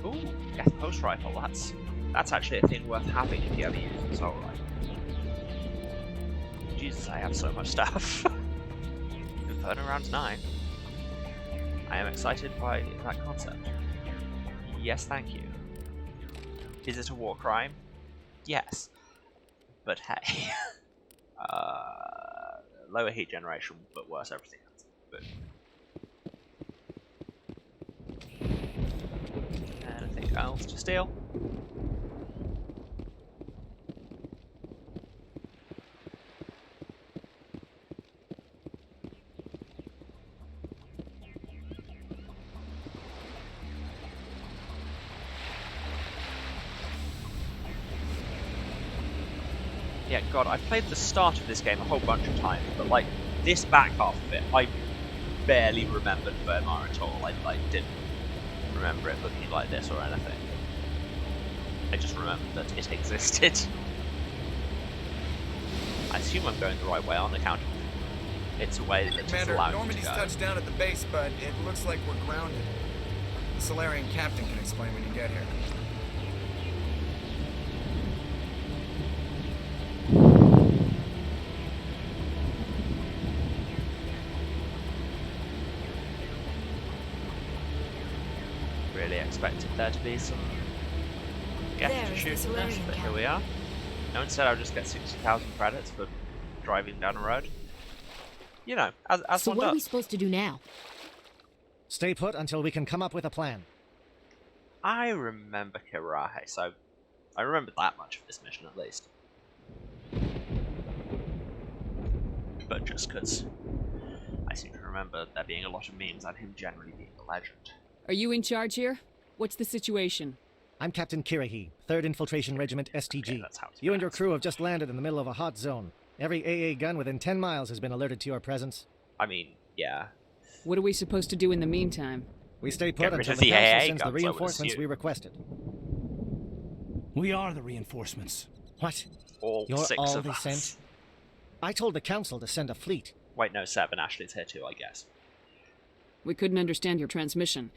Ooh, Death Post Rifle, that's actually a thing worth having if you ever use this whole rifle. Jesus, I have so much stuff. Inferno round 9. I am excited by that concept. Yes, thank you. Is it a war crime? Yes. But hey. Lower heat generation, but worse everything else. But anything else to steal? Yeah, God, I've played the start of this game a whole bunch of times, but like this back half of it, I barely remembered Vermar at all. I didn't remember it looking like this or anything. I just remembered that it existed. I assume I'm going the right way on account of it's a way that it's allowed me to Normandy's go. touched down at the base, but it looks like we're grounded. The Solarian captain can explain when you get here. Really expected there to be some gas to shoot in this, but here we are. No one said I'll just get 60,000 credits for driving down a road. You know, as So one what does. are we supposed to do now? Stay put until we can come up with a plan. I remember Kirahe, so I remember that much of this mission at least. But just because I seem to remember there being a lot of memes and him generally being a legend. Are you in charge here? What's the situation? I'm Captain Kirahi, 3rd Infiltration Regiment STG. Okay, that's how it's You and your pronounced. crew have just landed in the middle of a hot zone. Every AA gun within 10 miles has been alerted to your presence. I mean, yeah. What are we supposed to do in the meantime? We stay Get put rid until of the the Council AA sends the guns, I would reinforcements assume. we requested. We are the reinforcements. What? All You're 6 all of they us. sent? I told the Council to send a fleet. Wait, no, 7. Ashley's here too, I guess. We couldn't understand your transmission.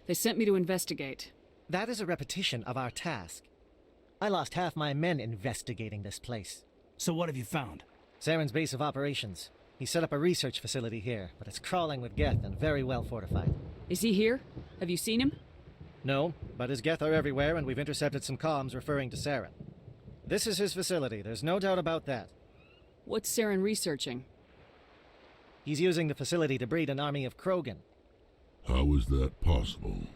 They sent me to investigate. That is a repetition of our task. I lost half my men investigating this place. So what have you found? Saren's base of operations. He set up a research facility here, but it's crawling with Geth and very well fortified. Is he here? Have you seen him? No, but his Geth are everywhere, and we've intercepted some comms referring to Saren. This is his facility, there's no doubt about that. What's Saren researching? He's using the facility to breed an army of Krogan. How is that possible?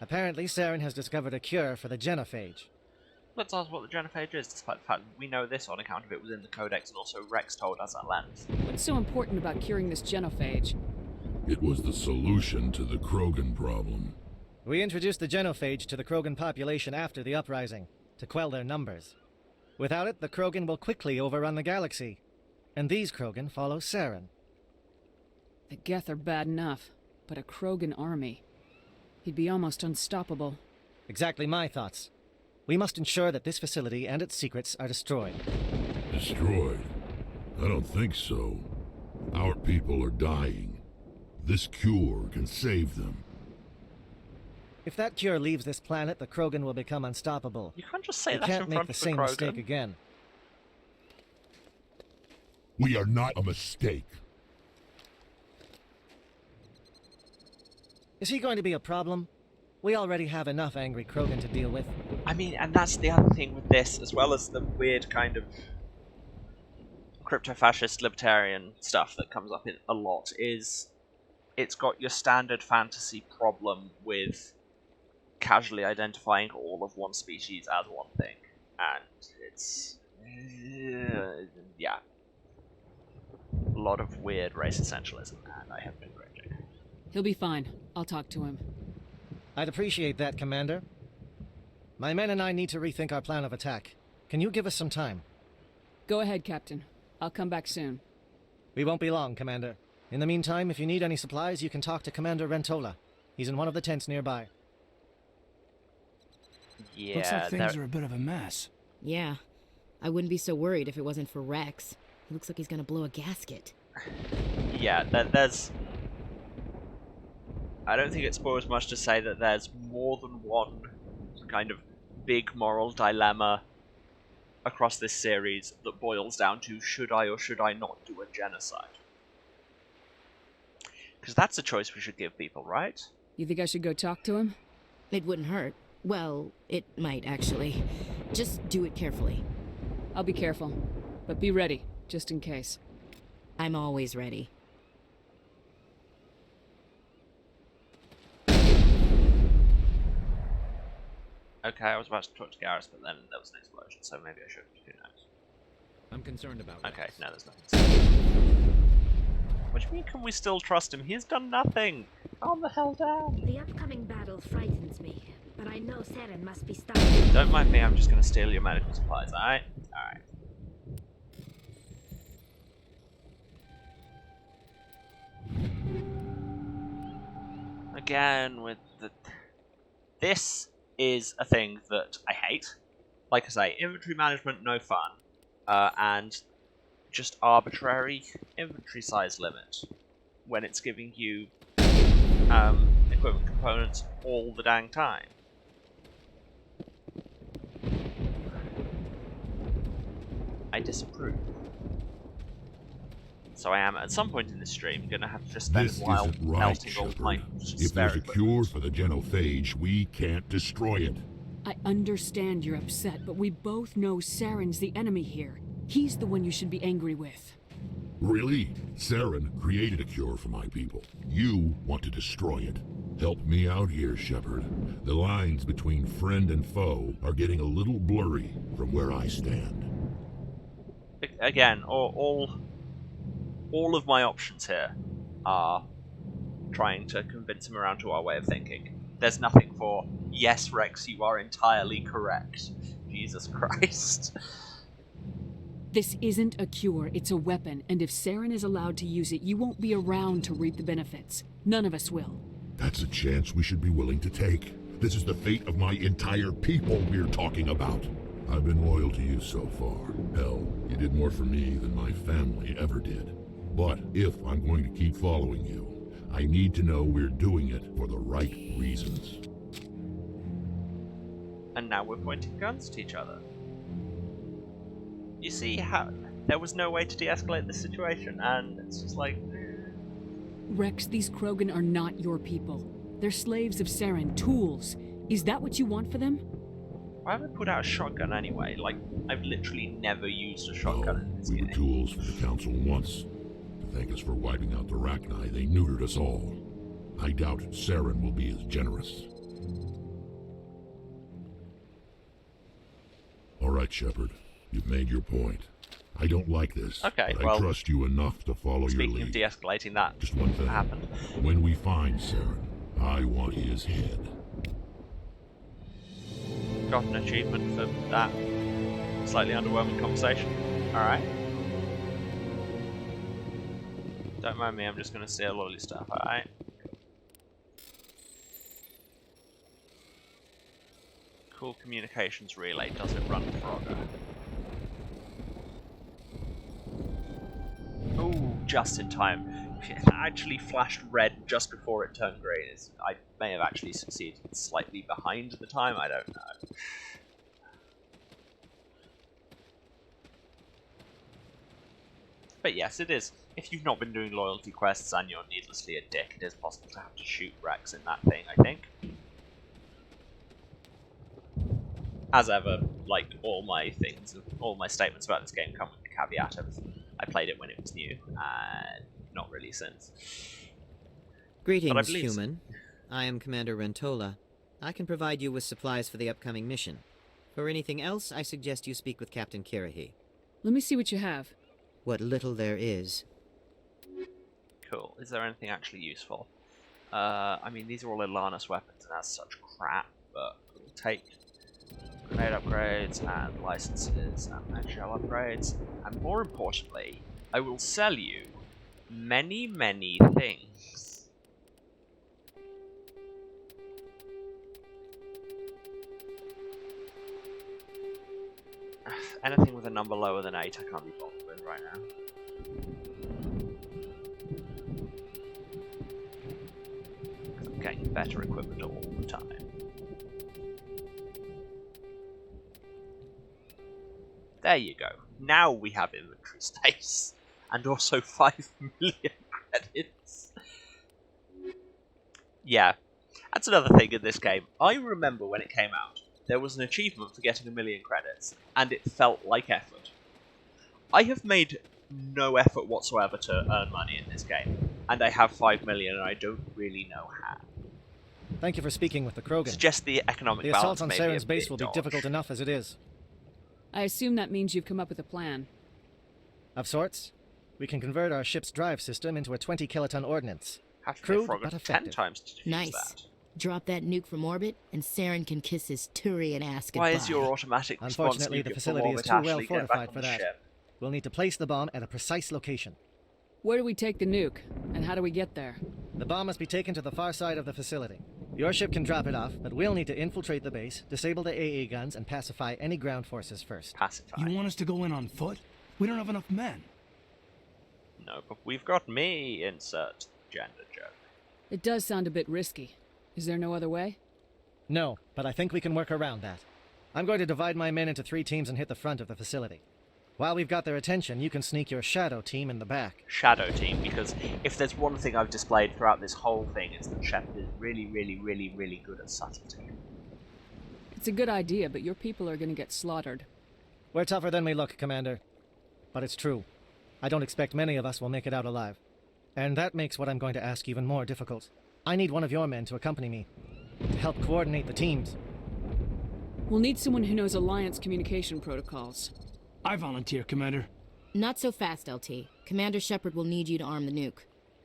Apparently, Saren has discovered a cure for the genophage. Let's ask what the genophage is, despite the fact that we know this on account of it was in the Codex, and also Rex told us at length. What's so important about curing this genophage? It was the solution to the Krogan problem. We introduced the genophage to the Krogan population after the uprising, to quell their numbers. Without it, the Krogan will quickly overrun the galaxy. And these Krogan follow Saren. The Geth are bad enough, but a Krogan army. He'd be almost unstoppable. Exactly my thoughts. We must ensure that this facility and its secrets are destroyed. Destroyed? I don't think so. Our people are dying. This cure can save them. If that cure leaves this planet, the Krogan will become unstoppable. You can't just say we that can't in make front the of same the Krogan. mistake again. We are not a mistake. Is he going to be a problem? We already have enough angry Krogan to deal with. I mean, and that's the other thing with this, as well as the weird kind of crypto-fascist libertarian stuff that comes up in a lot, is it's got your standard fantasy problem with casually identifying all of one species as one thing. And it's... yeah. A lot of weird race essentialism, and I have been raging. He'll be fine. I'll talk to him. I'd appreciate that, Commander. My men and I need to rethink our plan of attack. Can you give us some time? Go ahead, Captain. I'll come back soon. We won't be long, Commander. In the meantime, if you need any supplies, you can talk to Commander Rentola. He's in one of the tents nearby. Yeah, Looks like things are a bit of a mess. Yeah. I wouldn't be so worried if it wasn't for Rex. He looks like he's gonna blow a gasket. Yeah, there's... I don't think it spoils much to say that there's more than one kind of big moral dilemma across this series that boils down to should I or should I not do a genocide? Because that's a choice we should give people, right? You think I should go talk to him? It wouldn't hurt. Well, it might actually. Just do it carefully. I'll be careful, but be ready, just in case. I'm always ready. Okay, I was about to talk to Garrus, but then there was an explosion, so maybe I shouldn't. Who knows? I'm concerned about Okay, Rex. no, there's nothing. What do you mean, can we still trust him? He's done nothing! Calm the hell down! The upcoming battle frightens me, but I know Saren must be stopped. Don't mind me, I'm just gonna steal your medical supplies, alright? Alright. Again, with the... This is a thing that I hate. Like I say, inventory management, no fun. And just arbitrary inventory size limit when it's giving you equipment components all the dang time. I disapprove. So I am, at some point in this stream, going to have to just spend This a while isn't right, melting all Shepard. my If spare there's a cure for the genophage, we can't destroy it. I understand you're upset, but we both know Saren's the enemy here. He's the one you should be angry with. Really? Saren created a cure for my people. You want to destroy it. Help me out here, Shepard. The lines between friend and foe are getting a little blurry from where I stand. Again, all of my options here are trying to convince him around to our way of thinking. There's nothing for, yes, Rex, you are entirely correct. Jesus Christ. This isn't a cure, it's a weapon, and if Saren is allowed to use it, you won't be around to reap the benefits. None of us will. That's a chance we should be willing to take. This is the fate of my entire people we're talking about. I've been loyal to you so far. Hell, you did more for me than my family ever did. But if I'm going to keep following you, I need to know we're doing it for the right reasons. And now we're pointing guns at each other. You see how there was no way to de-escalate this situation, and it's just like... Rex, these Krogan are not your people. They're slaves of Saren, tools. Is that what you want for them? Why have I put out a shotgun anyway? Like, I've literally never used a shotgun in this We game. were tools for the Council once. To thank us for wiping out the Rachni, they neutered us all. I doubt Saren will be as generous. right, Shepard. You've made your point. I don't like this, Okay, but well, I trust you enough to follow your speaking of lead. de-escalating, that Just one thing. happened. When we find Saren, I want his head. Got an achievement for that slightly underwhelming conversation. Alright. Don't mind me, I'm just gonna steal all your stuff, alright? Cool communications relay, does it run Frogger? Oh, just in time. It actually flashed red just before it turned green. I may have actually succeeded slightly behind the time, I don't know. But yes, it is. If you've not been doing loyalty quests and you're needlessly a dick, it is possible to have to shoot Rex in that thing, I think. As ever, like, all my things, all my statements about this game come with the caveat of I played it when it was new, and not really since. Greetings, human. I am Commander Rentola. I can provide you with supplies for the upcoming mission. For anything else, I suggest you speak with Captain Kirahi. Let me see what you have. What little there is. Cool. Is there anything actually useful? I mean, these are all Ilanus weapons, and that's such crap, but we'll take grenade upgrades and licenses and med shell upgrades, and more importantly, I will sell you many, many things. Anything with a number lower than 8 I can't be bothered with right now. I'm getting better equipment all the time. There you go. Now we have inventory space. And also 5 million credits. Yeah. That's another thing in this game. I remember when it came out, there was an achievement for getting 1 million credits, and it felt like effort. I have made no effort whatsoever to earn money in this game, and I have 5 million and I don't really know how. Thank you for speaking with the Krogan. Suggest the economic the balance assault on may be a Saren's base bit will be dodgy. difficult enough as it is. I assume that means you've come up with a plan. Of sorts. We can convert our ship's drive system into a 20 kiloton ordnance. Have to Crude, Frogger but 10 effective. times to defuse Nice. that. Drop that nuke from orbit, and Saren can kiss his Turian ass goodbye. Why is your automatic response Unfortunately, the nuke from facility is orbit, too well Ashley? Get back fortified on for the that. ship. We'll need to place the bomb at a precise location. Where do we take the nuke? And how do we get there? The bomb must be taken to the far side of the facility. Your ship can drop it off, but we'll need to infiltrate the base, disable the AA guns, and pacify any ground forces first. Pacify. You want us to go in on foot? We don't have enough men. No, but we've got me, insert gender joke. It does sound a bit risky. Is there no other way? No, but I think we can work around that. I'm going to divide my men into 3 teams and hit the front of the facility. While we've got their attention, you can sneak your shadow team in the back. Shadow team, because if there's one thing I've displayed throughout this whole thing, it's that Shepard is really, really, really, really good at subtlety. It's a good idea, but your people are going to get slaughtered. We're tougher than we look, Commander. But it's true. I don't expect many of us will make it out alive. And that makes what I'm going to ask even more difficult. I need one of your men to accompany me, to help coordinate the teams. We'll need someone who knows Alliance communication protocols. I volunteer, Commander. Not so fast, LT. Commander Shepard will need you to arm the nuke.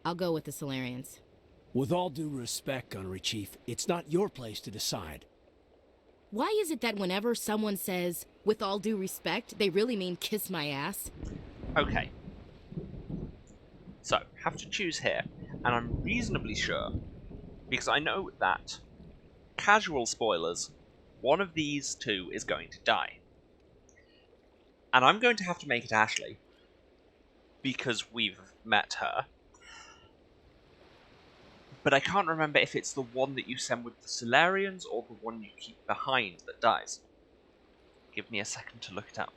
I'll go with the Solarians. With all due respect, Gunnery Chief, it's not your place to decide. Why is it that whenever someone says, with all due respect, they really mean kiss my ass? Okay. So, have to choose here, and I'm reasonably sure, because I know that, casual spoilers, one of these two is going to die. And I'm going to have to make it Ashley, because we've met her. But I can't remember if it's the one that you send with the Solarians, or the one you keep behind that dies. Give me a second to look it up.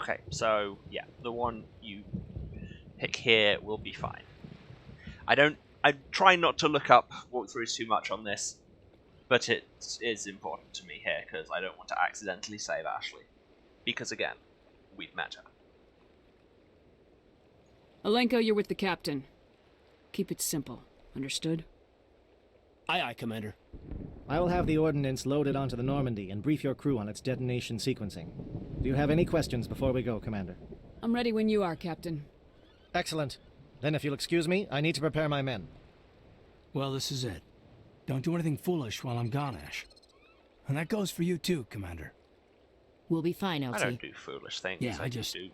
Okay, so yeah, the one you pick here will be fine. I try not to look up walkthroughs too much on this, but it is important to me here because I don't want to accidentally save Ashley. Because again, we've met her. Alenko, you're with the captain. Keep it simple. Understood? Aye, aye, Commander. I will have the ordnance loaded onto the Normandy and brief your crew on its detonation sequencing. Do you have any questions before we go, Commander? I'm ready when you are, Captain. Excellent. Then if you'll excuse me, I need to prepare my men. Well, this is it. Don't do anything foolish while I'm gone, Ash. And that goes for you too, Commander. We'll be fine, LT. I don't do foolish things. Yeah, I just do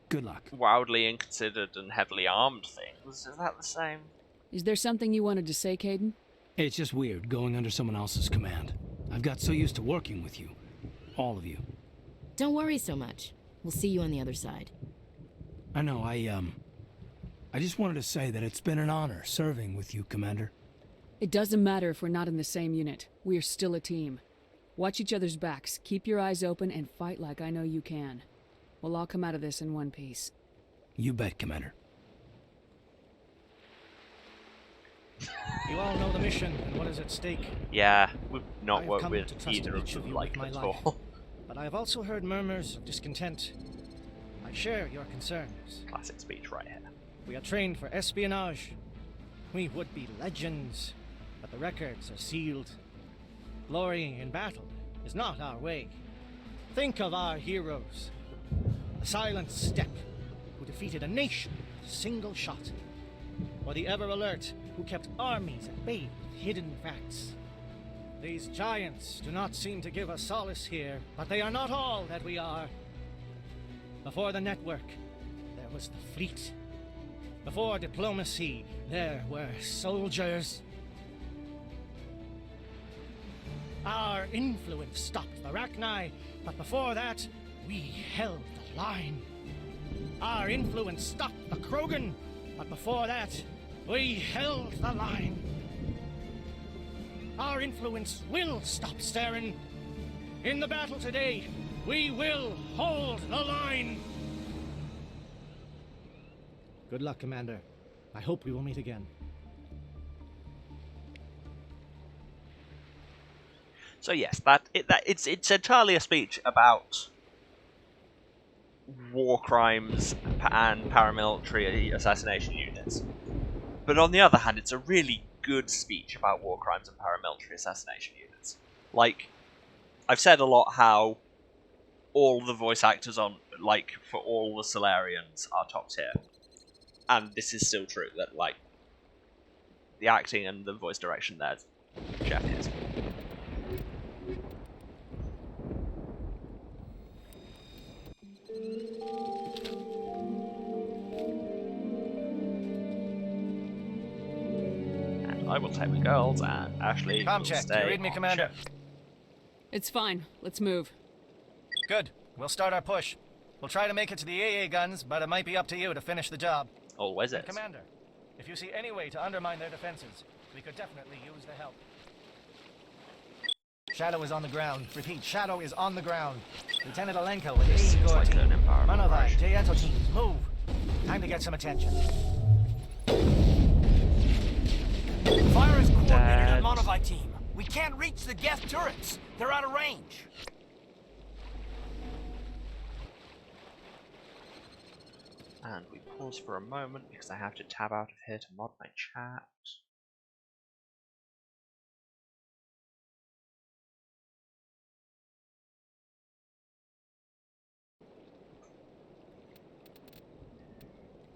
good luck. Wildly inconsidered and heavily armed things. Is that the same? Is there something you wanted to say, Caden? It's just weird going under someone else's command. I've got so used to working with you. All of you. Don't worry so much. We'll see you on the other side. I know, I just wanted to say that it's been an honor serving with you, Commander. It doesn't matter if we're not in the same unit. We're still a team. Watch each other's backs, keep your eyes open, and fight like I know you can. We'll all come out of this in one piece. You bet, Commander. You all know the mission and what is at stake. Yeah, we've not I've worked come with to trust either of each of them you like with my before. life. But I have also heard murmurs of discontent. I share your concerns. Classic speech right here. We are trained for espionage. We would be legends, but the records are sealed. Glorying in battle is not our way. Think of our heroes. The silent step, who defeated a nation with a single shot. Or the ever-alert, who kept armies at bay with hidden facts. These giants do not seem to give us solace here, but they are not all that we are. Before the network, there was the fleet. Before diplomacy, there were soldiers. Our influence stopped the Rachni, but before that, we held the line. Our influence stopped the Krogan, but before that, we held the line. Our influence will stop Saren. In the battle today, we will hold the line. Good luck, Commander. I hope we will meet again. So yes, it's entirely a speech about war crimes and paramilitary assassination units. But on the other hand, it's a really good speech about war crimes and paramilitary assassination units. Like, I've said a lot how all the voice actors on, like, for all the Solarians are top tier. And this is still true, that, like, the acting and the voice direction there's chef kiss. I will take the girls, and Ashley will check. stay Do you read me, on Commander? shift. It's fine. Let's move. Good. We'll start our push. We'll try to make it to the AA guns, but it might be up to you to finish the job. Always is. Commander, if you see any way to undermine their defenses, we could definitely use the help. Shadow is on the ground. Repeat, Shadow is on the ground. Lieutenant Alenko with This the seems like an empowerment Monologue, operation. J-Eto teams, move. Time to get some attention. Fire is coordinated Dad. on Monovite team. We can't reach the Geth turrets. They're out of range. And we pause for a moment because I have to tab out of here to mod my chat.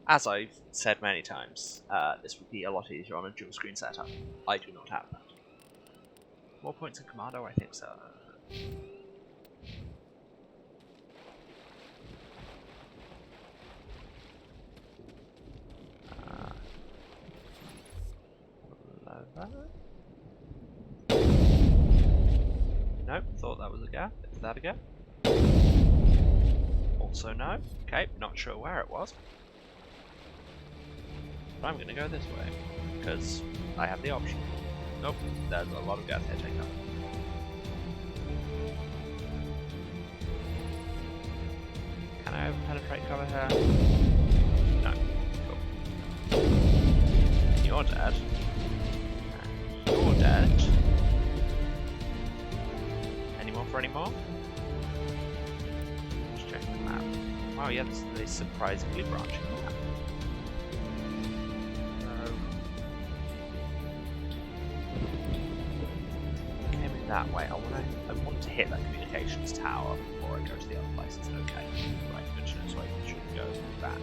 As I've said many times, this would be a lot easier on a dual screen setup. I do not have that. More points in Commando? I think so. Nope, thought that was a gap. Is that a gap? Also no. Okay, not sure where it was. But I'm gonna go this way, because I have the option. Nope, there's a lot of gas here taken up. Can I penetrate cover here? No. Cool. You're dead. And you're dead. Any more for any more? Just check the map. Oh yeah, this is a surprisingly branching map. Came in that way. I want to hit that communications tower before I go to the other places. Okay. Right, good to know. So I should go back.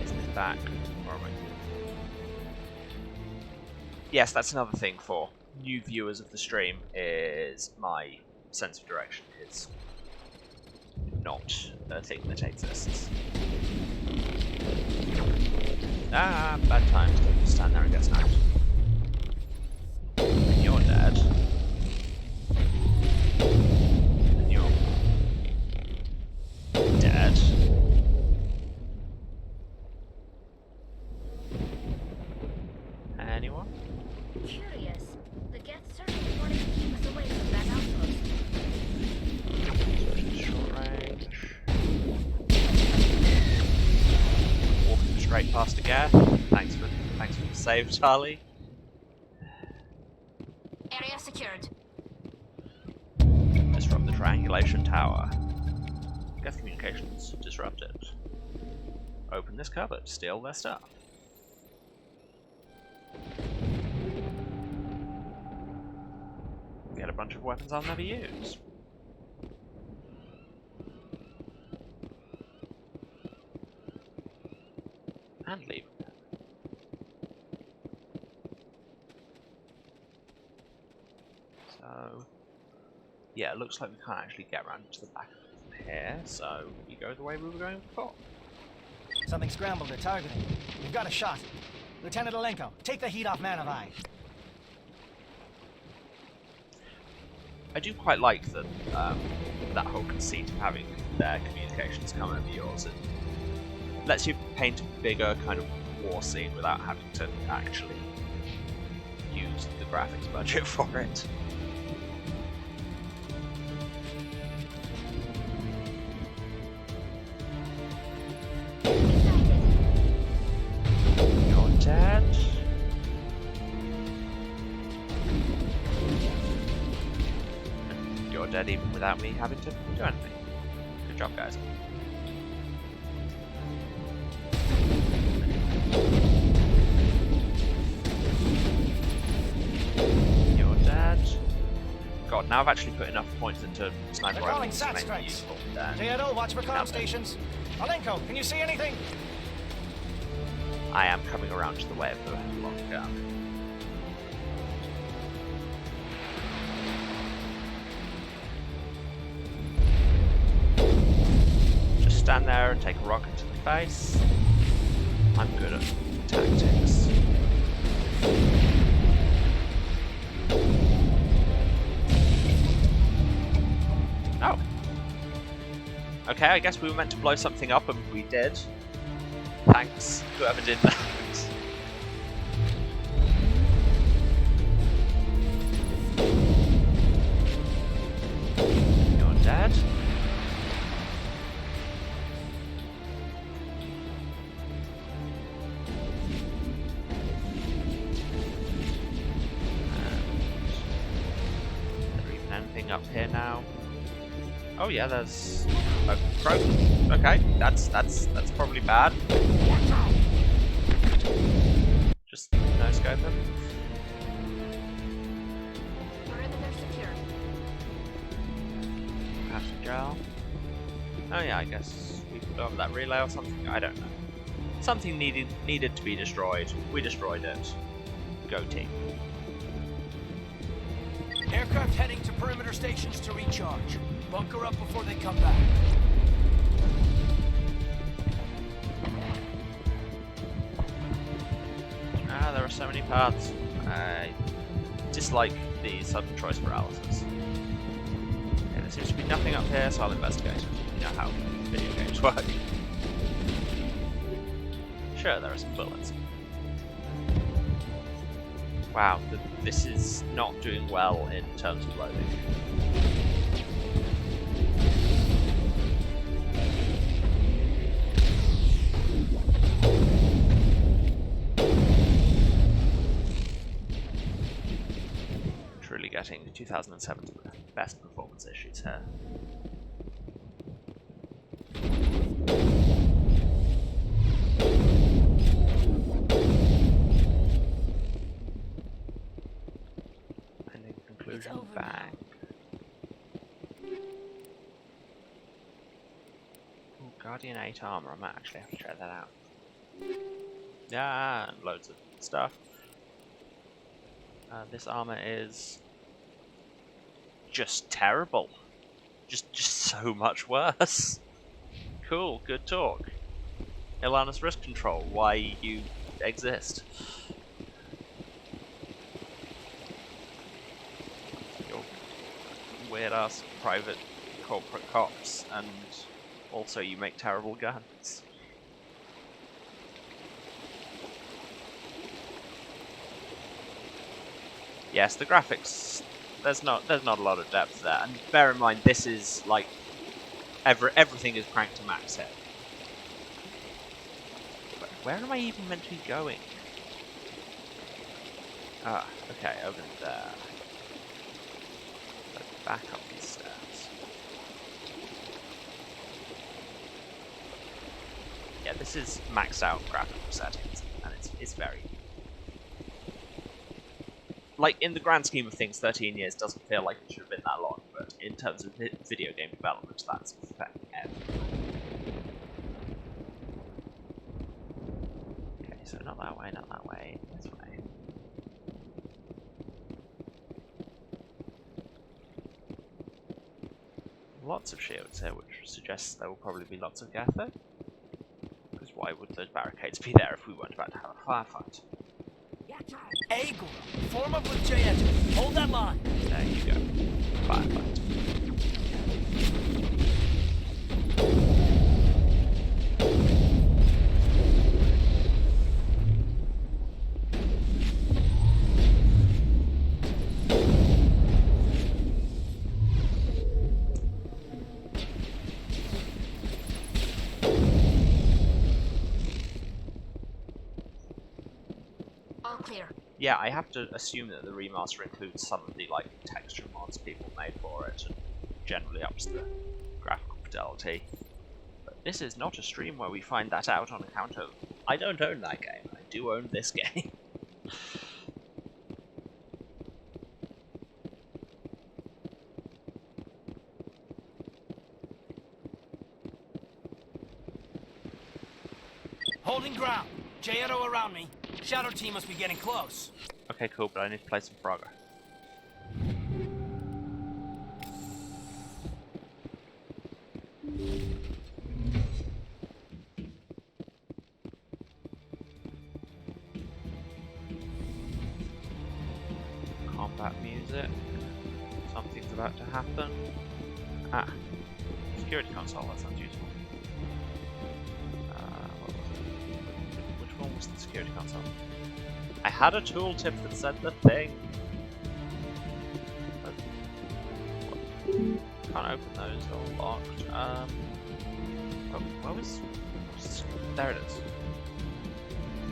Isn't it back? Or am I? Yes, that's another thing for new viewers of the stream, is my sense of direction is not a thing that exists. Ah, bad time to stand there and get sniped. And you're dead. And you're dead. Anyone? Curious. The Geth certainly wanted to keep us away from that outpost. Short range. Walking straight past again. Thanks for the save, Charlie. Area secured. Disrupt the triangulation tower. Geth communications disrupted. Open this cupboard. Steal their stuff. Get a bunch of weapons I'll never use. And leave. So, yeah, it looks like we can't actually get around to the back of here, so we go the way we were going before. Something scrambled at targeting. We've got a shot. Lieutenant Alenko, take the heat off Man of Eye. I do quite like that that whole conceit of having their communications come over yours. It lets you paint a bigger kind of war scene without having to actually use the graphics budget for it. You're dead. You're dead even without me having to do anything. Good job, guys. You're dead. God, now I've actually put enough points into sniper rifles to make me useful. Theodore, watch for comm stations. Alenko, can you see anything? I am coming around to the way of the long gun. Just stand there and take a rocket to the face. I'm good at tactics. Oh. Okay, I guess we were meant to blow something up and we did. Thanks, whoever did that. You're dead. Is there even anything up here now? Oh yeah, there's broken. Okay, that's probably bad. Just no scope them. Perimeter secure. Passing gel. Oh yeah, I guess we put over that relay or something. I don't know. Something needed to be destroyed. We destroyed it. Go team. Aircraft heading to perimeter stations to recharge. Bunker up before they come back. Ah, there are so many paths. I dislike the sudden choice paralysis. Okay, there seems to be nothing up here, so I'll investigate. You know how video games work. Sure, there are some bullets. Wow, this is not doing well in terms of loading. truly getting 2007's best performance issues here. And in conclusion, bang. Ooh, Guardian 8 armor, I might actually have to try that out. Yeah, and loads of stuff. This armor is just terrible. Just so much worse. Cool, good talk. Ilana's risk control, why you exist. You're weird ass private corporate cops, and also you make terrible guns. Yes, the graphics, there's not a lot of depth there, and bear in mind this is like everything is cranked to max here. But where am I even meant to be going? Ah, okay, over there. Let's back up these stairs. Yeah, this is maxed out graphical settings, and it's very. Like, in the grand scheme of things, 13 years doesn't feel like it should have been that long, but in terms of video game development, that's affecting everything. Okay, so not that way, this way. Lots of shields here, which suggests there will probably be lots of Geth. Because why would those barricades be there if we weren't about to have a firefight? Agor, form up with J-Edge. Hold that line. There you go. Firefight. Yeah, I have to assume that the remaster includes some of the like texture mods people made for it, and generally ups the graphical fidelity. But this is not a stream where we find that out on account of I don't own that game. I do own this game. Holding ground. J-Edo around me. Shadow team must be getting close. Okay, cool, but I need to play some Frogger. Combat music. Something's about to happen. Ah. Security console, that sounds useful. What was it? Which one was the security console? I had a tooltip that said the thing. Can't open those, they're all locked. Oh, where was... There it is.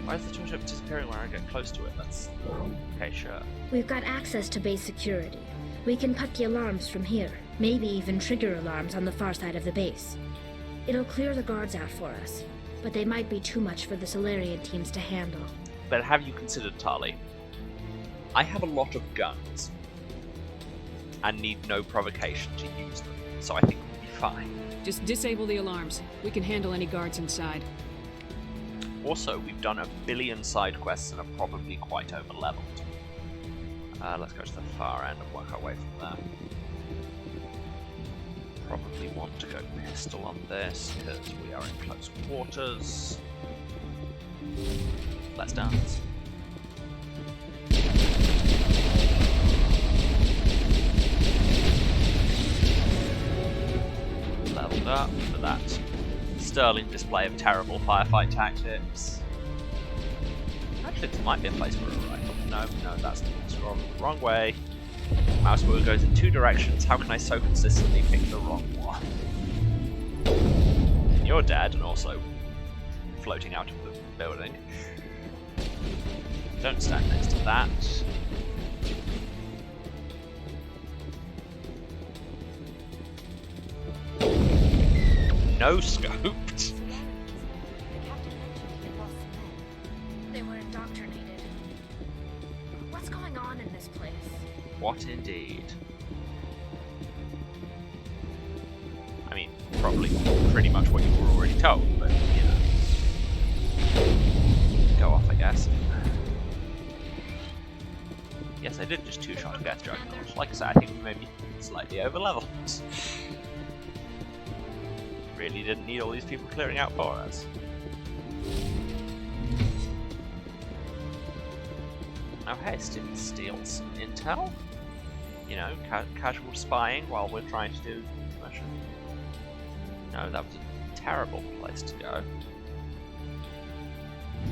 Why is the tooltip disappearing when I get close to it? That's... Okay, sure. We've got access to base security. We can cut the alarms from here. Maybe even trigger alarms on the far side of the base. It'll clear the guards out for us, but they might be too much for the Solarian teams to handle. But have you considered, Tali? I have a lot of guns, and need no provocation to use them, so I think we'll be fine. Just disable the alarms. We can handle any guards inside. Also, we've done a billion side quests and are probably quite over-leveled. Let's go to the far end and work our way from there. Probably want to go pistol on this, because we are in close quarters. Let's dance. Leveled up for that sterling display of terrible firefight tactics. Actually, this might be a place for a rifle. No, that's the wrong way. Mouse wheel goes in two directions. How can I so consistently pick the wrong one? And you're dead, and also floating out of the building. Don't stand next to that. no-scoped. They were indoctrinated. What's going on in this place? What indeed? I mean, probably pretty much what you were already told, but, you know. Go off, I guess. Yes, I did just two-shot a Death Juggernaut. Like I said, I think we may be slightly over-leveled. Really didn't need all these people clearing out for us. Oh hey, didn't steal some intel? You know, casual spying while we're trying to do the mission. No, that was a terrible place to go.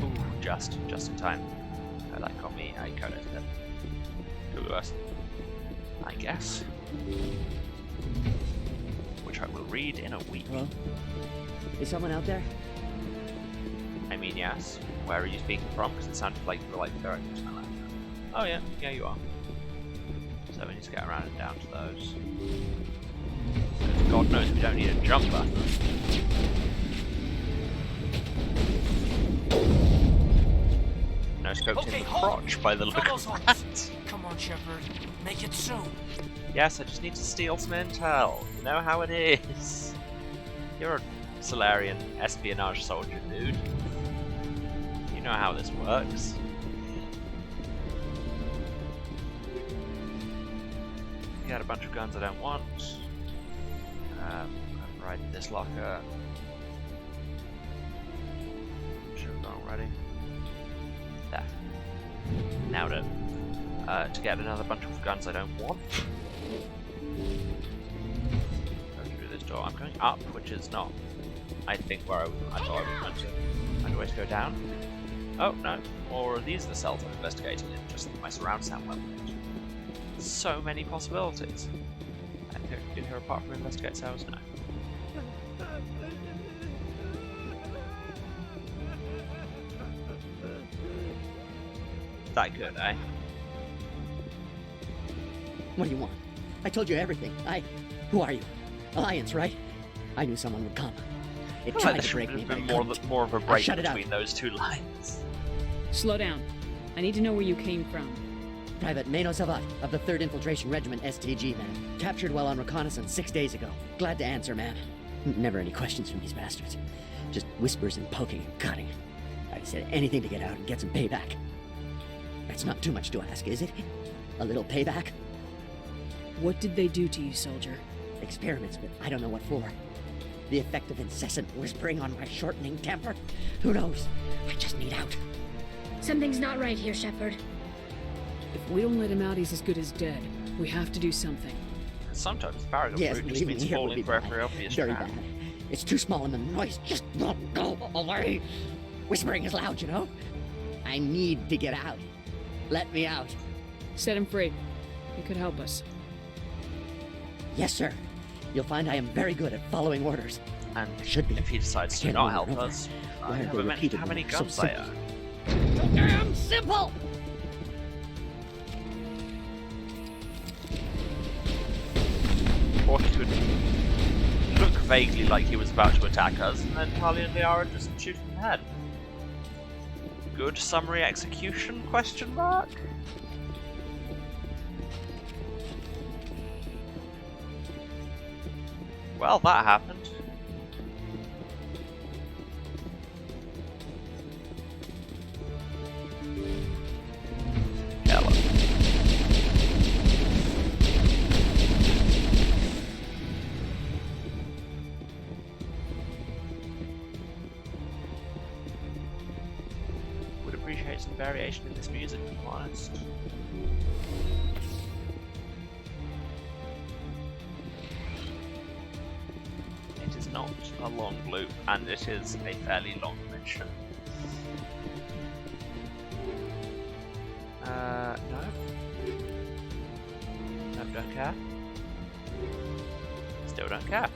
Ooh, just in time. Oh, that got me a codex bit. Could be worse, I guess. Which I will read in a week. Hello? Is someone out there? I mean, yes. Where are you speaking from? Because it sounded like you were like directly to my left. Oh yeah, you are. So we need to get around and down to those. Because God knows we don't need a jump button. No scopes in the crotch by the look of that. Come on, Shepard. Make it soon. Yes, I just need to steal some intel. You know how it is. You're a Solarian espionage soldier, dude. You know how this works. Get a bunch of guns I don't want. Override this locker. Should have gone already. There. Now to get another bunch of guns I don't want. Go through this door. I'm going up, which is not, I think, where I thought I was meant to. Find a way to go down. Oh no! Or are these the cells I'm investigating in? Just my surround sound level. So many possibilities. Anything in here apart from investigate cells? No. That good, eh? What do you want? I told you everything. Who are you? Alliance, right? I knew someone would come. It tried to break me, but it couldn't. More of a break between those two lines. Slow down. I need to know where you came from. Private Mano Savat of the 3rd Infiltration Regiment STG, man. Captured while on reconnaissance 6 days ago. Glad to answer, man. Never any questions from these bastards. Just whispers and poking and cutting. I said anything to get out and get some payback. That's not too much to ask, is it? A little payback? What did they do to you, soldier? Experiments, but I don't know what for. The effect of incessant whispering on my shortening temper? Who knows? I just need out. Something's not right here, Shepard. If we don't let him out, he's as good as dead. We have to do something. Sometimes paragraph route just means falling for every obvious very bad. It's too small and the noise just won't go away. Whispering is loud, you know? I need to get out. Let me out. Set him free. He could help us. Yes, sir. You'll find I am very good at following orders. And should be. If he decides to not help us, I haven't mentioned how many guns I own. So damn simple! Or he could look vaguely like he was about to attack us, and then Talia and Liara just shoot him in the head. Good summary execution? Question mark? Well, that happened. Hello. Would appreciate some variation in this music, to be honest. It is not a long loop, and it is a fairly long mission. No. No, don't care. Still don't care.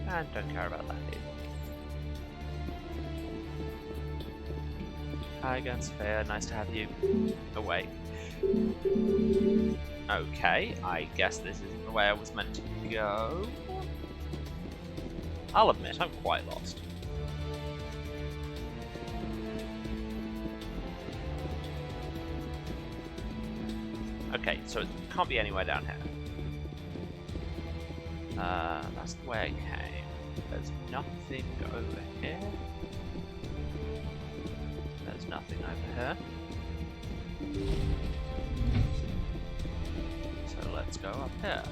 And don't care about that either. Hi again, Sophia. Nice to have you awake. Okay, I guess this isn't the way I was meant to go. I'll admit, I'm quite lost. Okay, so it can't be anywhere down here. That's the way I came. There's nothing over here. There's nothing over here. So let's go up here.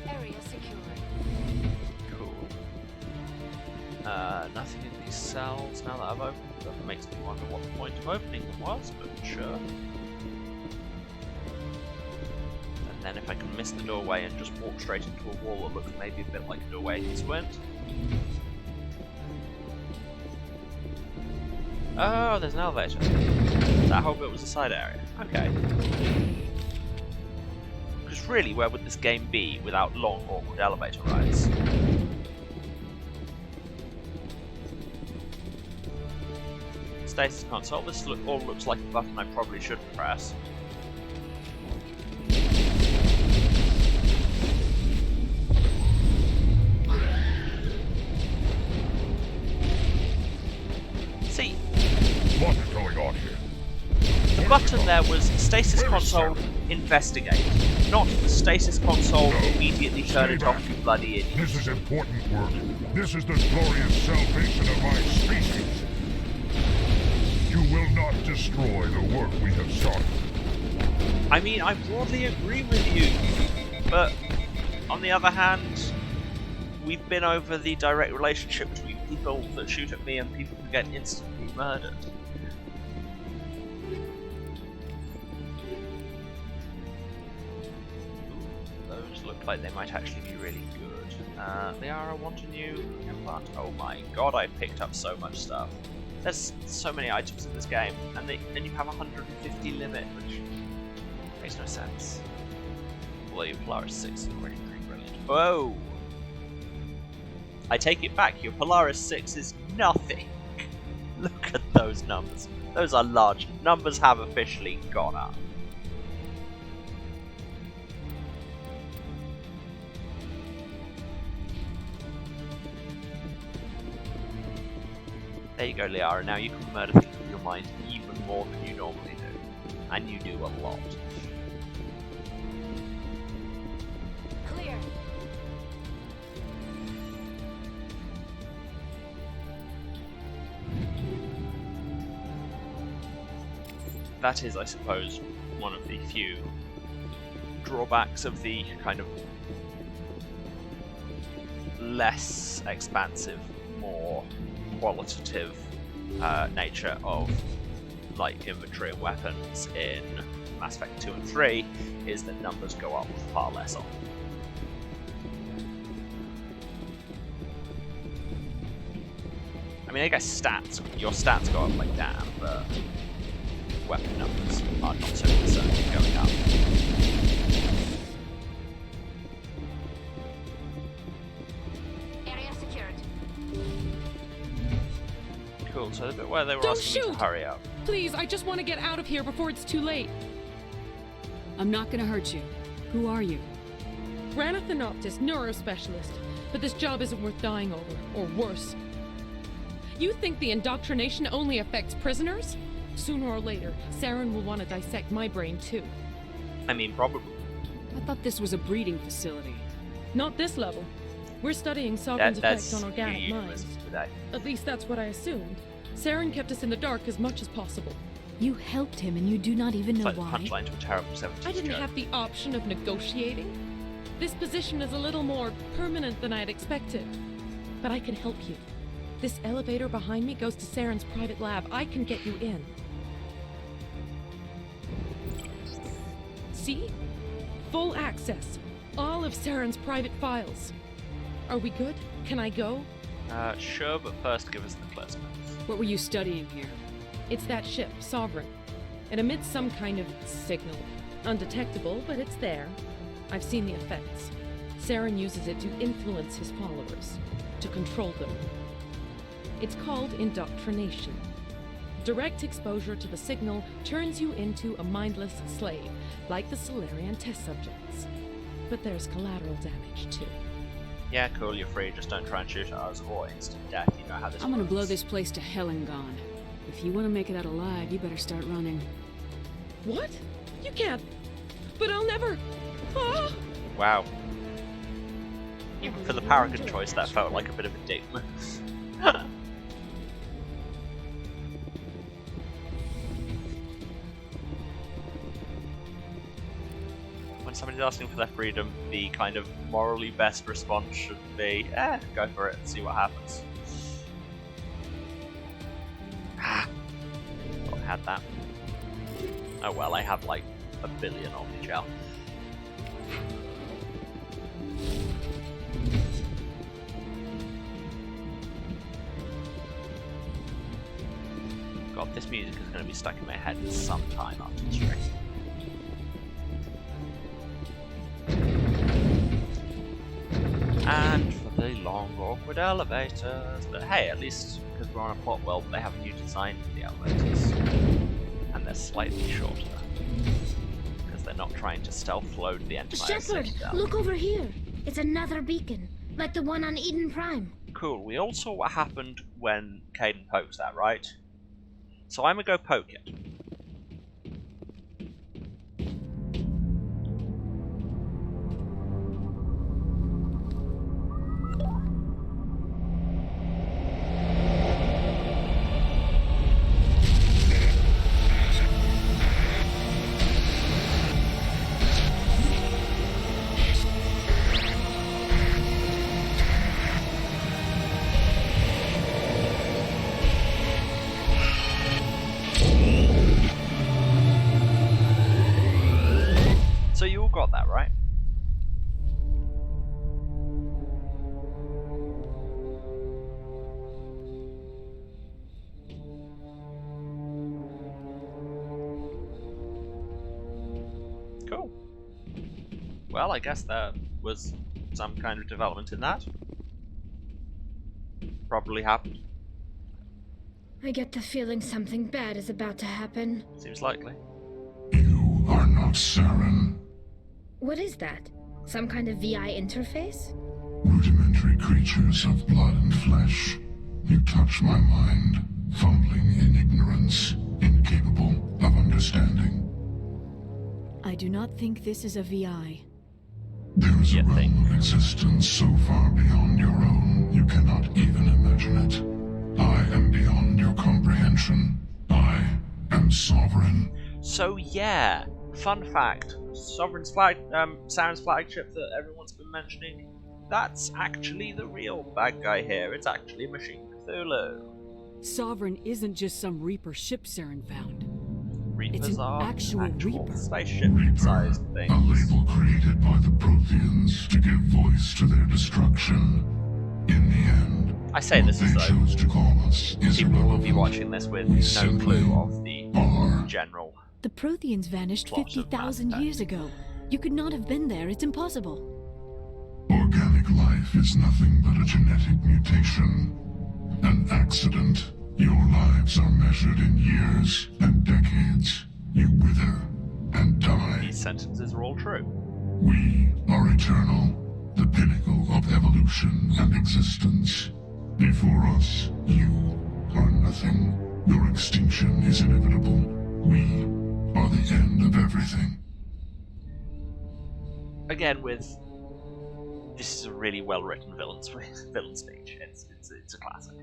Area secured. Cool. Nothing in these cells now that I've opened them. Makes me wonder what the point of opening them was, but sure. And then if I can miss the doorway and just walk straight into a wall that looks maybe a bit like a doorway if you squint. Oh, there's an elevator. That whole bit was a side area. Okay. Because really, where would this game be without long, awkward elevator rides? Stasis console. This all looks like a button I probably shouldn't press. See, What is going on here? the button there was stasis console investigate, not stasis console immediately turn it off, you bloody idiot. This is important work. This is the glorious salvation of my species. You will not destroy the work we have started. I mean, I broadly agree with you, but on the other hand, we've been over the direct relationship between people that shoot at me and people who get instantly murdered. Those look like they might actually be really good. They are a want a new implant. Oh my god, I picked up so much stuff. There's so many items in this game, and then you have a 150 limit, which makes no sense. Although your Polaris 6 is already pretty brilliant. Whoa! I take it back, your Polaris 6 is nothing! Look at those numbers. Those are large. Numbers have officially gone up. There you go, Liara. Now you can murder things with your mind even more than you normally do. And you do a lot. Clear. That is, I suppose, one of the few drawbacks of the kind of less expansive, more qualitative nature of light inventory and weapons in Mass Effect 2 and 3 is that numbers go up far less often. I mean, I guess your stats go up like damn, but weapon numbers are not so concerned going up. Area secured. Cool, so the bit where they were Don't asking me shoot! to hurry up. Please, I just want to get out of here before it's too late. I'm not gonna hurt you. Who are you? Ranith Optis, neurospecialist. But this job isn't worth dying over, or worse. You think the indoctrination only affects prisoners? Sooner or later, Saren will want to dissect my brain too. I mean, probably. I thought this was a breeding facility. Not this level. We're studying Sovereign's effects That's on organic your minds. euphemism today. At least that's what I assumed. Saren kept us in the dark as much as possible. You helped him and you do not even It's know like the why. punchline to a terrible 70s I didn't joke. have the option of negotiating. This position is a little more permanent than I'd expected. But I can help you. This elevator behind me goes to Saren's private lab. I can get you in. See? Full access. All of Saren's private files. Are we good? Can I go? Sure, but first give us the plasma. What were you studying here? It's that ship, Sovereign. It emits some kind of signal. Undetectable, but it's there. I've seen the effects. Saren uses it to influence his followers, to control them. It's called indoctrination. Direct exposure to the signal turns you into a mindless slave, like the Solarian test subjects. But there's collateral damage, too. Yeah, cool, you're free, just don't try and shoot at us, or instant death, you know how this I'm gonna works. blow this place to hell and gone. If you want to make it out alive, you better start running. What? You can't. But I'll never. Ah! Wow. Even for the Paragon choice, that felt like a bit of a dick move. When somebody's asking for their freedom, the kind of morally best response should be, go for it and see what happens. Thought I had that. Oh well, I have like a billion Omni-Gel. God, this music is going to be stuck in my head for some time after this race. And for the long, awkward elevators. But hey, at least because we're on a plot world, they have a new design for the elevators. And they're slightly shorter. Because they're not trying to stealth load the entire Shepard, city down. look over here. It's another beacon, like the one on Eden Prime. Cool, we all saw what happened when Caden poked that, right? So I'm gonna go poke it. So you all got that, right? Cool. Well, I guess there was some kind of development in that. Probably happened. I get the feeling something bad is about to happen. Seems likely. You are not Saren. What is that? Some kind of VI interface? Rudimentary creatures of blood and flesh. You touch my mind, fumbling in ignorance, incapable of understanding. I do not think this is a VI. There is a realm of existence so far beyond your own, you cannot even imagine it. I am beyond your comprehension. I am sovereign. So yeah, fun fact: Sovereign's Saren's flagship that everyone's been mentioning. That's actually the real bad guy here. It's actually Machine Cthulhu. Sovereign isn't just some Reaper ship Saren found. Reapers It's an are actual Reaper. spaceship-sized things. A label created by the Protheans to give voice to their destruction. In the end, I say this as though chose to call us people will be watching this with no clue of the general. The Protheans vanished Plot of 50,000 Mass years ago. You could not have been there. It's impossible. Organic life is nothing but a genetic mutation. An accident. Your lives are measured in years and decades. You wither and die. These sentences are all true. We are eternal, the pinnacle of evolution and existence. Before us, you are nothing. Your extinction is inevitable. We are the end of everything. Again, this is a really well-written villain speech. It's a classic.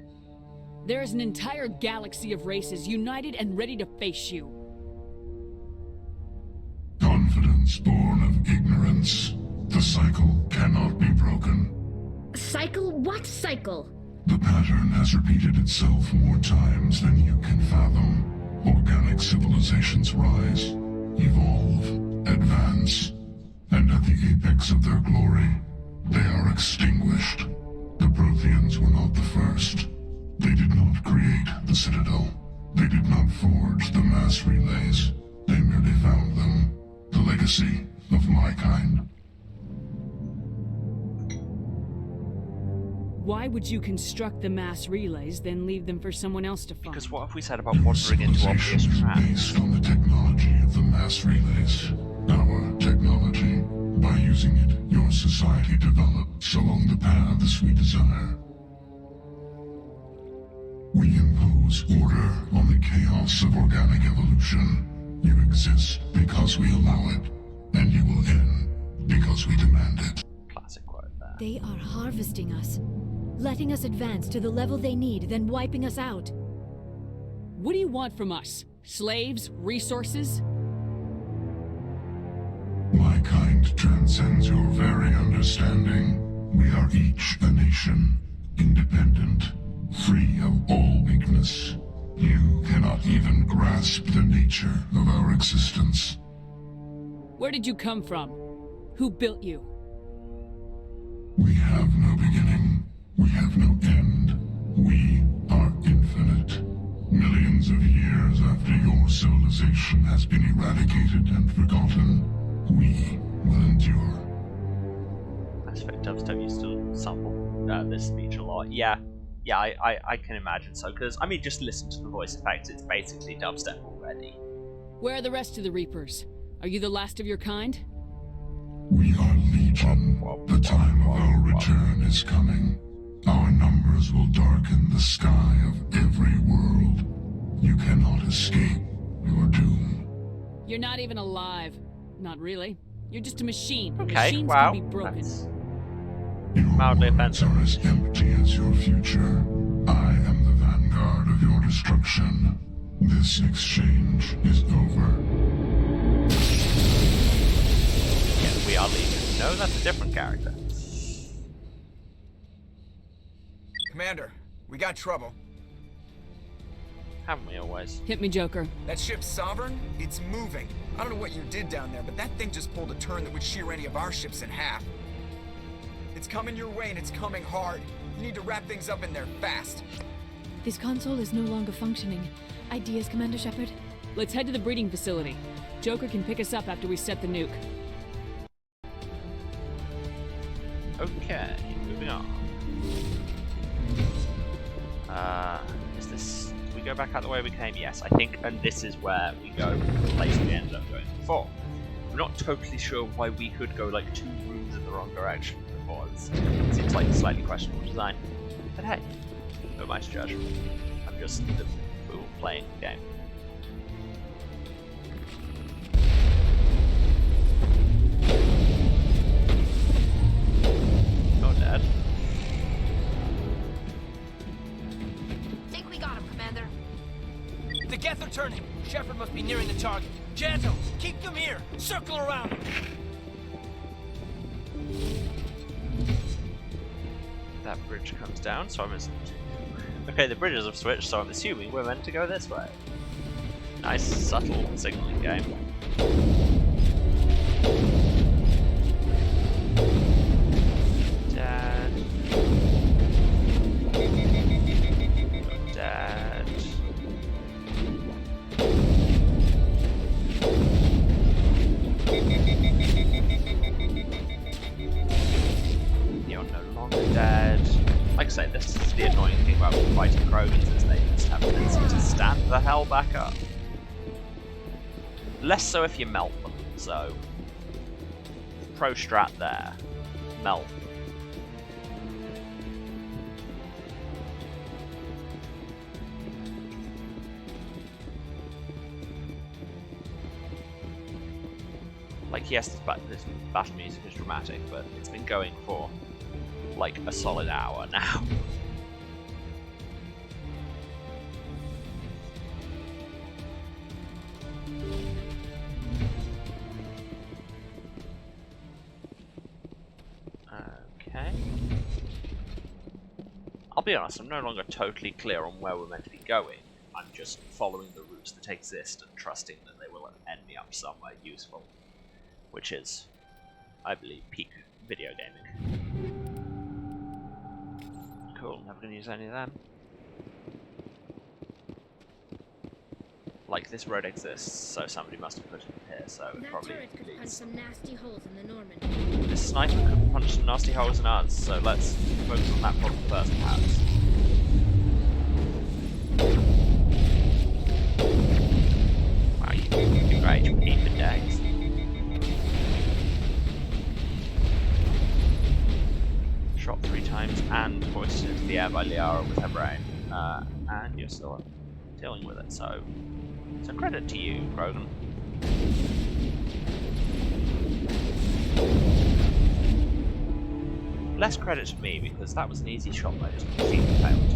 There is an entire galaxy of races united and ready to face you. Confidence born of ignorance. The cycle cannot be broken. Cycle? What cycle? The pattern has repeated itself more times than you can fathom. Organic civilizations rise, evolve, advance, and at the apex of their glory, they are extinguished. The Protheans were not the first. They did not create the Citadel. They did not forge the mass relays. They merely found them. The legacy of my kind. Why would you construct the mass relays, then leave them for someone else to find? Because what have we said about wandering into obvious traps? Based on the technology of the mass relays. Our technology. By using it, your society develops along the paths we desire. We impose order on the chaos of organic evolution. You exist because we allow it, and you will end because we demand it. Classic quote there. They are harvesting us, letting us advance to the level they need, then wiping us out. What do you want from us? Slaves? Resources? My kind transcends your very understanding. We are each a nation, independent, free of all weakness. You cannot even grasp the nature of our existence. Where did you come from? Who built you? We have no beginning. We have no end. We are infinite. Millions of years after your civilization has been eradicated and forgotten, we will endure. Mass Effect dubstep used to sample this speech a lot. Yeah, I can imagine so, because, I mean, just listen to the voice effects, it's basically dubstep already. Where are the rest of the Reapers? Are you the last of your kind? We are legion. The time of our return is coming. Our numbers will darken the sky of every world. You cannot escape your doom. You're not even alive. Not really. You're just a machine. Okay, Machines wow. can be broken. Your mildly words offensive. are as empty as your future. I am the vanguard of your destruction. This exchange is over. Yeah, we are leaving. No, that's a different character. Commander, we got trouble. Haven't we always? Hit me, Joker. That ship's Sovereign? It's moving. I don't know what you did down there, but that thing just pulled a turn that would shear any of our ships in half. It's coming your way, and it's coming hard. You need to wrap things up in there fast. This console is no longer functioning. Ideas, Commander Shepard? Let's head to the breeding facility. Joker can pick us up after we set the nuke. Okay, moving on. Is this... Do we go back out the way we came? Yes, I think, and this is where we go, the place we ended up going before. I'm not totally sure why we could go like 2 rooms in the wrong direction before. It seems like a slightly questionable design. But hey, no am I to judge? I'm just the fool playing the game. Oh, Dad. Think we got him, Commander. The Geth are turning. Shepard must be nearing the target. Janto, keep them here. Circle around. That bridge comes down, so I'm okay, the bridges have switched, so I'm assuming we're meant to go this way. Nice, subtle signaling game. Dad. Dad. You're no longer dead. Like I say, this is the annoying thing about fighting Krogans, is they just have a tendency to stand the hell back up. Less so if you melt them, so pro strat there. Melt. Like, yes, this battle music is dramatic, but it's been going for like a solid hour now. Okay. I'll be honest, I'm no longer totally clear on where we're meant to be going. I'm just following the routes that exist and trusting that they will end me up somewhere useful. Which is, I believe, peak video gaming. Cool, never gonna use any of them. like this road exists, so somebody must have put it here, so it That probably turret could punch leads. some nasty holes in the Normandy. This sniper could punch some nasty holes in ours, so let's focus on that problem first, perhaps. Wow, you do great, you keep the days. Shot 3 times and hoisted into the air by Liara with her brain, and you're still dealing with it, so credit to you, Krogan. Less credit to me, because that was an easy shot that I just completely failed.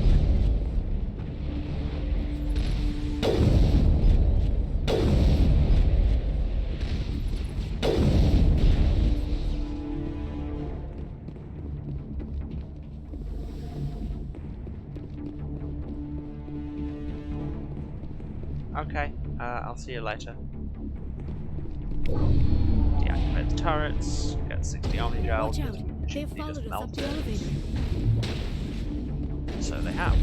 Okay, I'll see you later. Deactivate the turrets, get 60 Omni gels. Watch out! They have followed us up the elevator. So they have.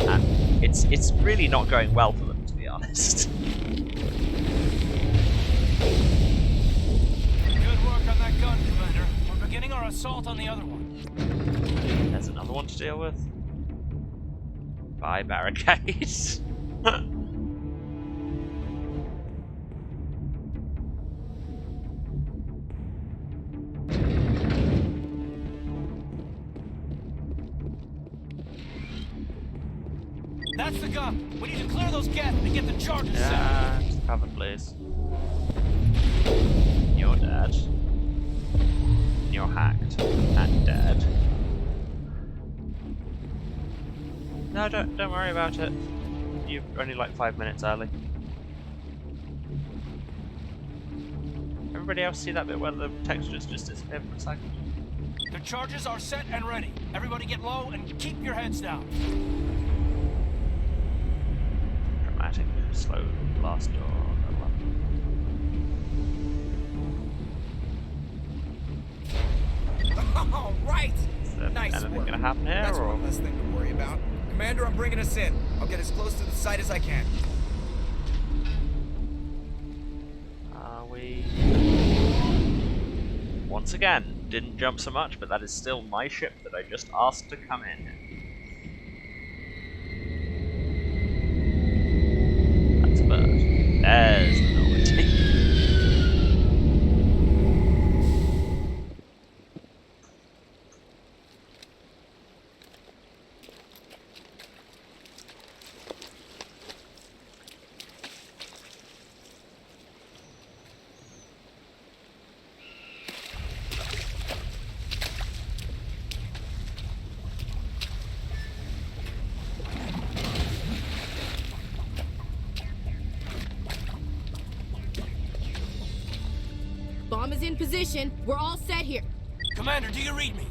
And it's really not going well for them, to be honest. Good work on that gun, Commander. We're beginning our assault on the other one. There's another one to deal with. Bye, barricades. That's the gun. We need to clear those gaps to get the charges set. Just cover, please. You're dead. You're hacked and dead. No, don't worry about it. You're only like 5 minutes early. Everybody else see that bit where the textures just disappeared for a second? The charges are set and ready. Everybody get low and keep your heads down. Dramatic, slow blast door. All right. Is there Nice anything work. gonna happen here, That's or? one less thing to worry about. Commander, I'm bringing us in. I'll get as close to the site as I can. Are we? Once again, didn't jump so much, but that is still my ship that I just asked to come in. That's a bird. There's the Normandy. Bomb is in position. We're all set here. Commander, do you read me?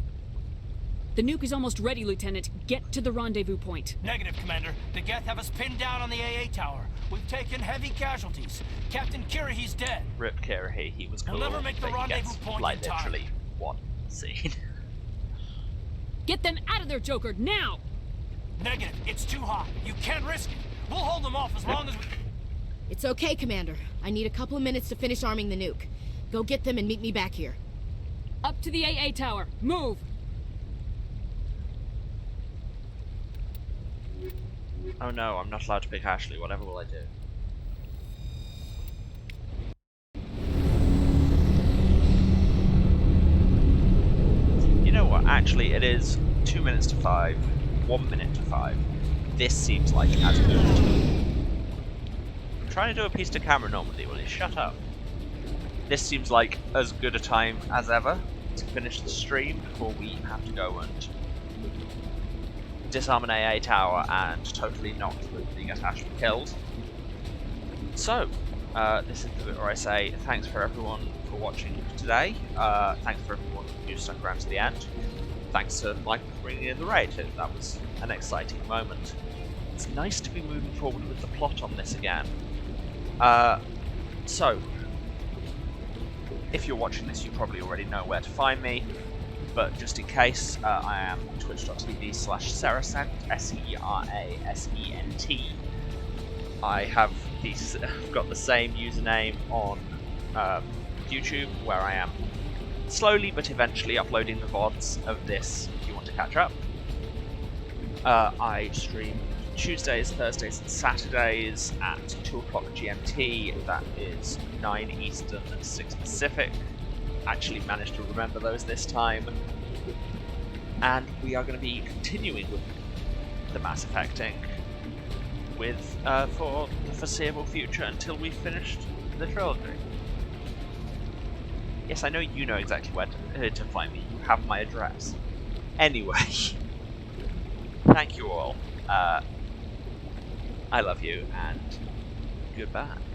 The nuke is almost ready, Lieutenant. Get to the rendezvous point. Negative, Commander. The Geth have us pinned down on the AA tower. We've taken heavy casualties. Captain Kirahi's dead. Rip Kirahi, he was cool. He'll never make the but he rendezvous gets, point like, in time. literally one scene. Get them out of there, Joker, now! Negative. It's too hot. You can't risk it. We'll hold them off as long as we... It's okay, Commander. I need a couple of minutes to finish arming the nuke. Go get them and meet me back here. Up to the AA tower. Move! Oh no, I'm not allowed to pick Ashley. Whatever will I do? You know what? Actually, it is 2 minutes to 5, 1 minute to 5. This seems like as good. I'm trying to do a piece to camera normally. Will you shut up? This seems like as good a time as ever to finish the stream before we have to go and disarm an AA tower and totally not completely get Ashley killed. So, this is the bit where I say thanks for everyone for watching today. Thanks for everyone who stuck around to the end. Thanks to Michael for bringing in the raid. That was an exciting moment. It's nice to be moving forward with the plot on this again. So, if you're watching this, you probably already know where to find me. But just in case, I am on twitch.tv/Serasent, Serasent. I have got the same username on YouTube, where I am slowly but eventually uploading the VODs of this if you want to catch up. I stream Tuesdays, Thursdays and Saturdays at 2 o'clock GMT, that is 9 Eastern, 6 Pacific. Actually managed to remember those this time. And we are going to be continuing with the Mass Effecting for the foreseeable future until we've finished the trilogy. Yes, I know you know exactly where to find me. You have my address. Anyway, thank you all. I love you, and goodbye.